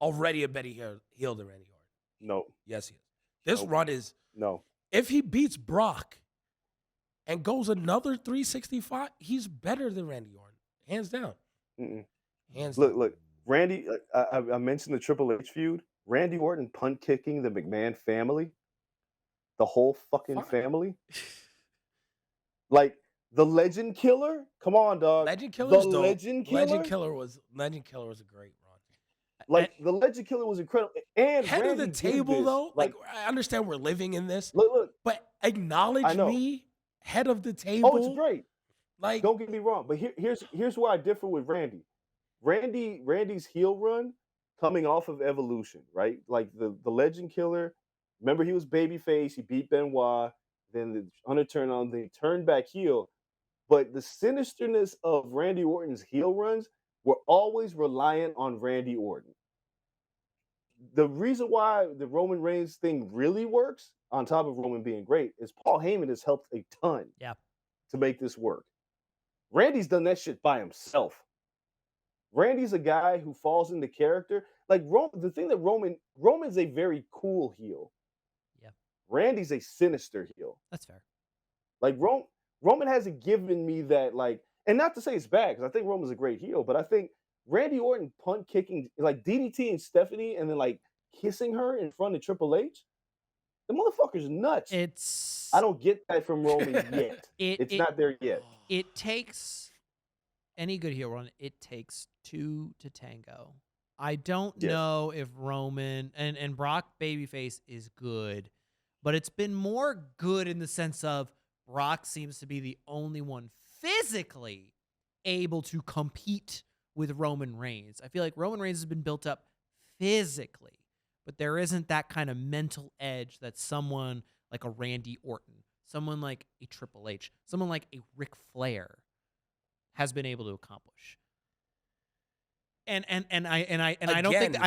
Already a better heel than Randy Orton. No. Yes, he is. This Nope. run is. No. If he beats Brock and goes another 365, he's better than Randy Orton, hands down. Mm-mm. Hands down. Look. Randy, I mentioned the Triple H feud. Randy Orton punt kicking the McMahon family, the whole fucking family. Like the Legend Killer. Come on, dog. Legend Killer's the dope. Legend Killer. Legend Killer was a great run. Like the Legend Killer was incredible. And Head Randy of the did table this. though, like I understand we're living in this, look. but acknowledge know. me, head of the table. Oh, it's great. Like Don't get me wrong, but here's where I differ with Randy. Randy's heel run coming off of Evolution, right? Like the Legend Killer. Remember, he was babyface. He beat Benoit. Then the Hunter turned on. They turned back heel. But the sinisterness of Randy Orton's heel runs were always reliant on Randy Orton. The reason why the Roman Reigns thing really works, on top of Roman being great, is Paul Heyman has helped a ton to make this work. Randy's done that shit by himself. Randy's a guy who falls into character. Like the thing that Roman's a very cool heel. Yeah. Randy's a sinister heel. That's fair. Like Roman hasn't given me that, like, and not to say it's bad, because I think Roman's a great heel, but I think Randy Orton punt kicking, like DDT and Stephanie, and then like kissing her in front of Triple H. The motherfucker's nuts. I don't get that from Roman yet. It's not there yet. It takes any good heel run. It takes two to tango. I don't know if Roman and Brock babyface is good, but it's been more good in the sense of Brock seems to be the only one physically able to compete with Roman Reigns. I feel like Roman Reigns has been built up physically, but there isn't that kind of mental edge that someone like a Randy Orton, someone like a Triple H, someone like a Ric Flair has been able to accomplish. And I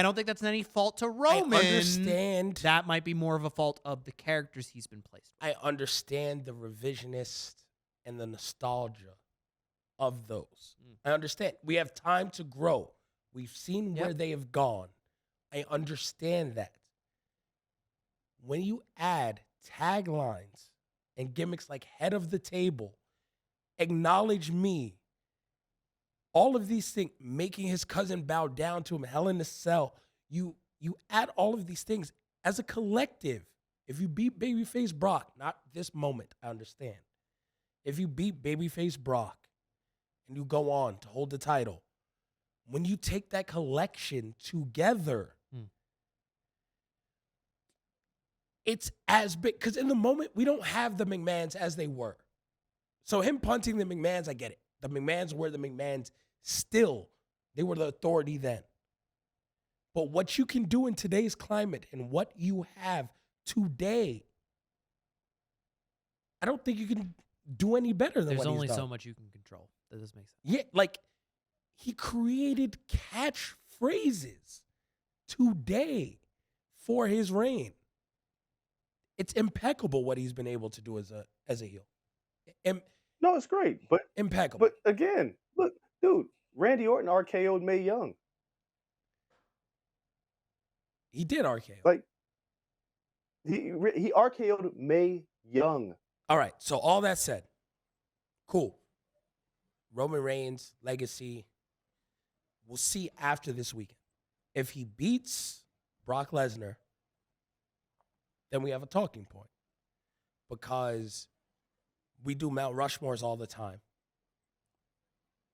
don't think that's any fault to Roman. I understand. That might be more of a fault of the characters he's been placed with. I understand the revisionist and the nostalgia of those. I understand. We have time to grow. We've seen where they have gone. I understand that. When you add taglines and gimmicks like head of the table, acknowledge me, all of these things, making his cousin bow down to him, Hell in a Cell, you add all of these things as a collective. If you beat babyface Brock, not this moment, I understand. If you beat babyface Brock and you go on to hold the title, when you take that collection together, it's as big. Because in the moment, we don't have the McMahons as they were. So him punting the McMahons, I get it. The McMahons were the McMahons still. They were the authority then. But what you can do in today's climate and what you have today, I don't think you can do any better than what he's done. There's only so much you can control. That doesn't make sense. Yeah, like he created catchphrases today for his reign. It's impeccable what he's been able to do as a heel. No, it's great, but impeccable. But again, look, dude, Randy Orton RKO'd Mae Young. He did RKO. Like he RKO'd Mae Young. All right. So all that said, cool. Roman Reigns legacy. We'll see after this weekend. If he beats Brock Lesnar, then we have a talking point, because we do Mount Rushmores all the time.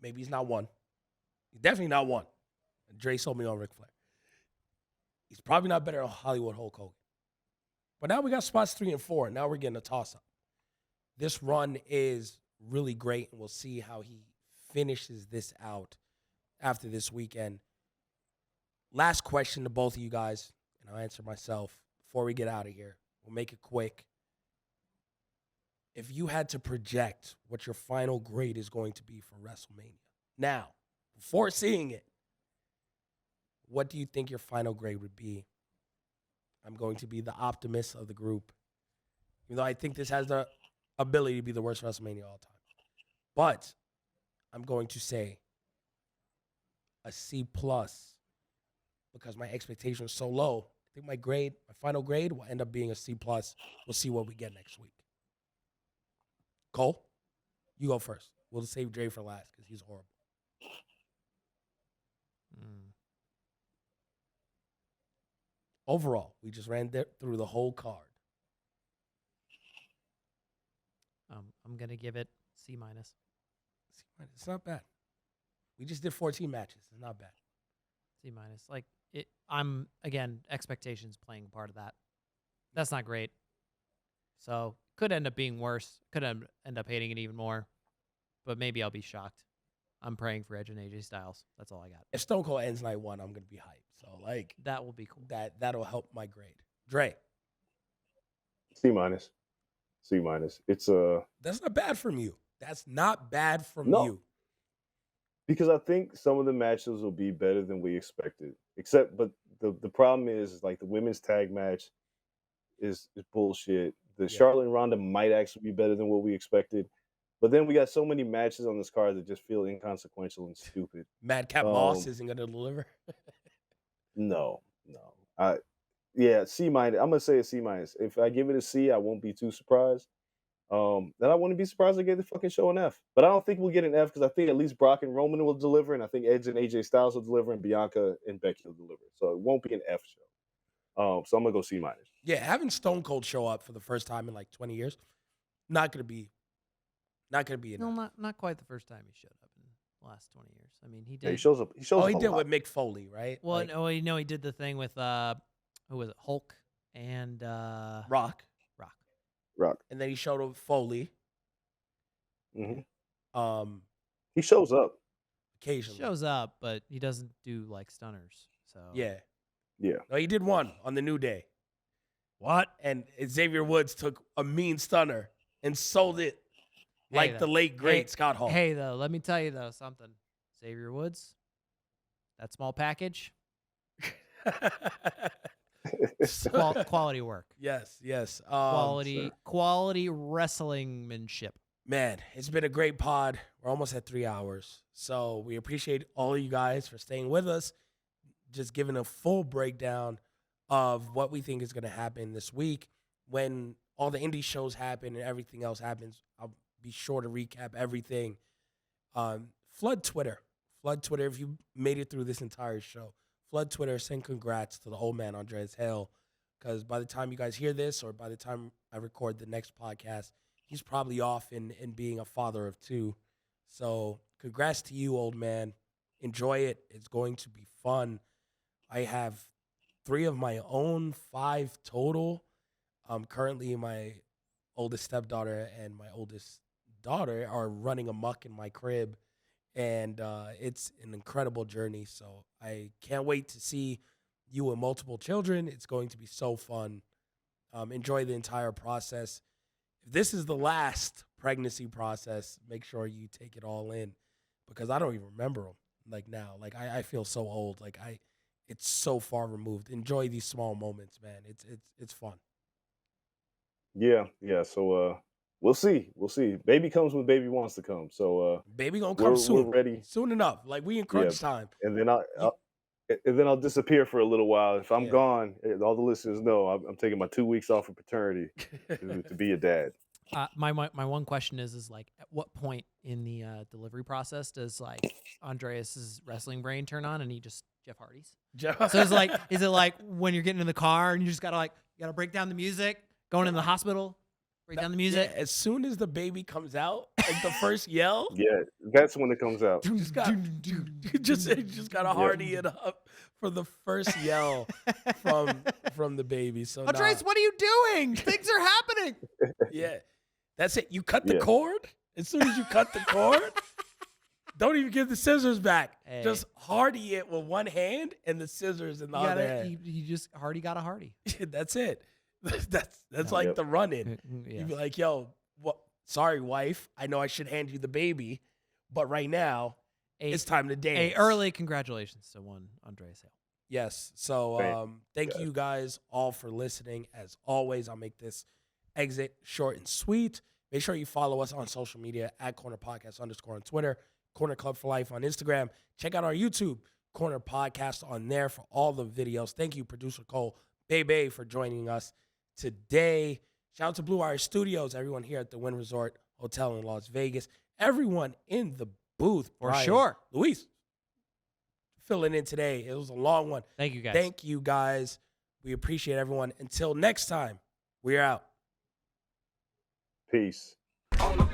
Maybe he's not one. He's definitely not one. And Dre sold me on Ric Flair. He's probably not better than Hollywood Hulk Hogan. But now we got spots 3 and 4. Now we're getting a toss-up. This run is really great, and we'll see how he finishes this out after this weekend. Last question to both of you guys, and I'll answer myself before we get out of here. We'll make it quick. If you had to project what your final grade is going to be for WrestleMania, now, before seeing it, what do you think your final grade would be? I'm going to be the optimist of the group, even though I think this has the ability to be the worst WrestleMania of all time. But I'm going to say a C+, because my expectation is so low. I think my final grade will end up being a C+. We'll see what we get next week. Coale, you go first. We'll save Dre for last because he's horrible. Overall, we just ran through the whole card. I'm going to give it C-. C-. It's not bad. We just did 14 matches. It's not bad. C-. Like, I'm, again, expectations playing a part of that. That's not great. So, could end up being worse. Could end up hating it even more. But maybe I'll be shocked. I'm praying for Edge and AJ Styles. That's all I got. If Stone Cold ends night 1, I'm going to be hyped. So, like, that will be cool. That'll help my grade. Dre. C-. C-. It's That's not bad from you. That's not bad from you. Because I think some of the matches will be better than we expected. But the problem is like the women's tag match is bullshit. The Charlotte and Ronda might actually be better than what we expected. But then we got so many matches on this card that just feel inconsequential and stupid. Madcap Moss isn't going to deliver. No. C-. I'm gonna say a C-. If I give it a C, I won't be too surprised. Then I wouldn't be surprised I gave the fucking show an F. But I don't think we'll get an F because I think at least Brock and Roman will deliver, and I think Edge and AJ Styles will deliver, and Bianca and Becky will deliver. So it won't be an F show. So I'm gonna go C-. Yeah, having Stone Cold show up for the first time in like 20 years, not gonna be No, enough. not quite the first time he showed up in the last 20 years. I mean, he did. Yeah, he shows up. He shows Oh, up. he a did lot. with Mick Foley, right? Well, Like, no, he did the thing with who was it? Hulk and Rock, Rock. and then he showed up with Foley. He shows up. Occasionally. Shows up, but he doesn't do like stunners. So Yeah. Yeah. No, he did one on the New Day. What? And Xavier Woods took a mean stunner and sold it like though. the late great Scott Hall. Hey, though, let me tell you though something. Xavier Woods, that small package, quality work, Yes. quality wrestlingmanship. Man, it's been a great pod. We're almost at 3 hours. So we appreciate all of you guys for staying with us, just giving a full breakdown of what we think is going to happen this week. When all the indie shows happen and everything else happens, I'll be sure to recap everything. Flood Twitter. If you made it through this entire show. Flood Twitter, send congrats to the old man, Andreas Hale, because by the time you guys hear this or by the time I record the next podcast, he's probably off in being a father of 2. So congrats to you, old man. Enjoy it. It's going to be fun. I have 3 of my own, 5 total. Currently, my oldest stepdaughter and my oldest daughter are running amok in my crib. And it's an incredible journey. So I can't wait to see you with multiple children. It's going to be so fun. Enjoy the entire process. If this is the last pregnancy process, make sure you take it all in, because I don't even remember them like now. Like I feel so old. Like it's so far removed. Enjoy these small moments, man. It's fun. Yeah. So we'll see. Baby comes when baby wants to come. So Baby gonna come soon. We're ready. Soon enough. Like we in crunch time. And then I'll disappear for a little while. If I'm gone, all the listeners know I'm taking my 2 weeks off of paternity to be a dad. My one question is like, at what point in the delivery process does like Andreas's wrestling brain turn on and he just Jeff Hardy's? So it's like, is it like when you're getting in the car and you just gotta break down the music, going into the hospital, break down the music? Yeah, as soon as the baby comes out, like the first yell. Yeah, that's when it comes out. Just gotta hardy it up for the first yell from the baby. So Andreas, what are you doing? Things are happening. Yeah. That's it. You cut the cord. As soon as you cut the cord, don't even give the scissors back. Hey. Just hardy it with one hand and the scissors in the other hand. You just Hardy got a Hardy. That's it. That's like the run-in. Yes. You'd be like, yo, sorry, wife. I know I should hand you the baby, but right now it's time to dance. Early congratulations to one Andreas Hale. Yes. So thank you guys all for listening. As always, I'll make this exit short and sweet. Make sure you follow us on social media at Corner Podcast _ on Twitter, Corner Club for Life on Instagram. Check out our YouTube, Corner Podcast, on there for all the videos. Thank you, producer Coale, Bebe, for joining us today. Shout out to Blue Wire Studios, everyone here at the Wynn Resort Hotel in Las Vegas, everyone in the booth. For Brian, sure. Luis, filling in today. It was a long one. Thank you, guys. Thank you, guys. We appreciate everyone. Until next time, we're out. Peace. On the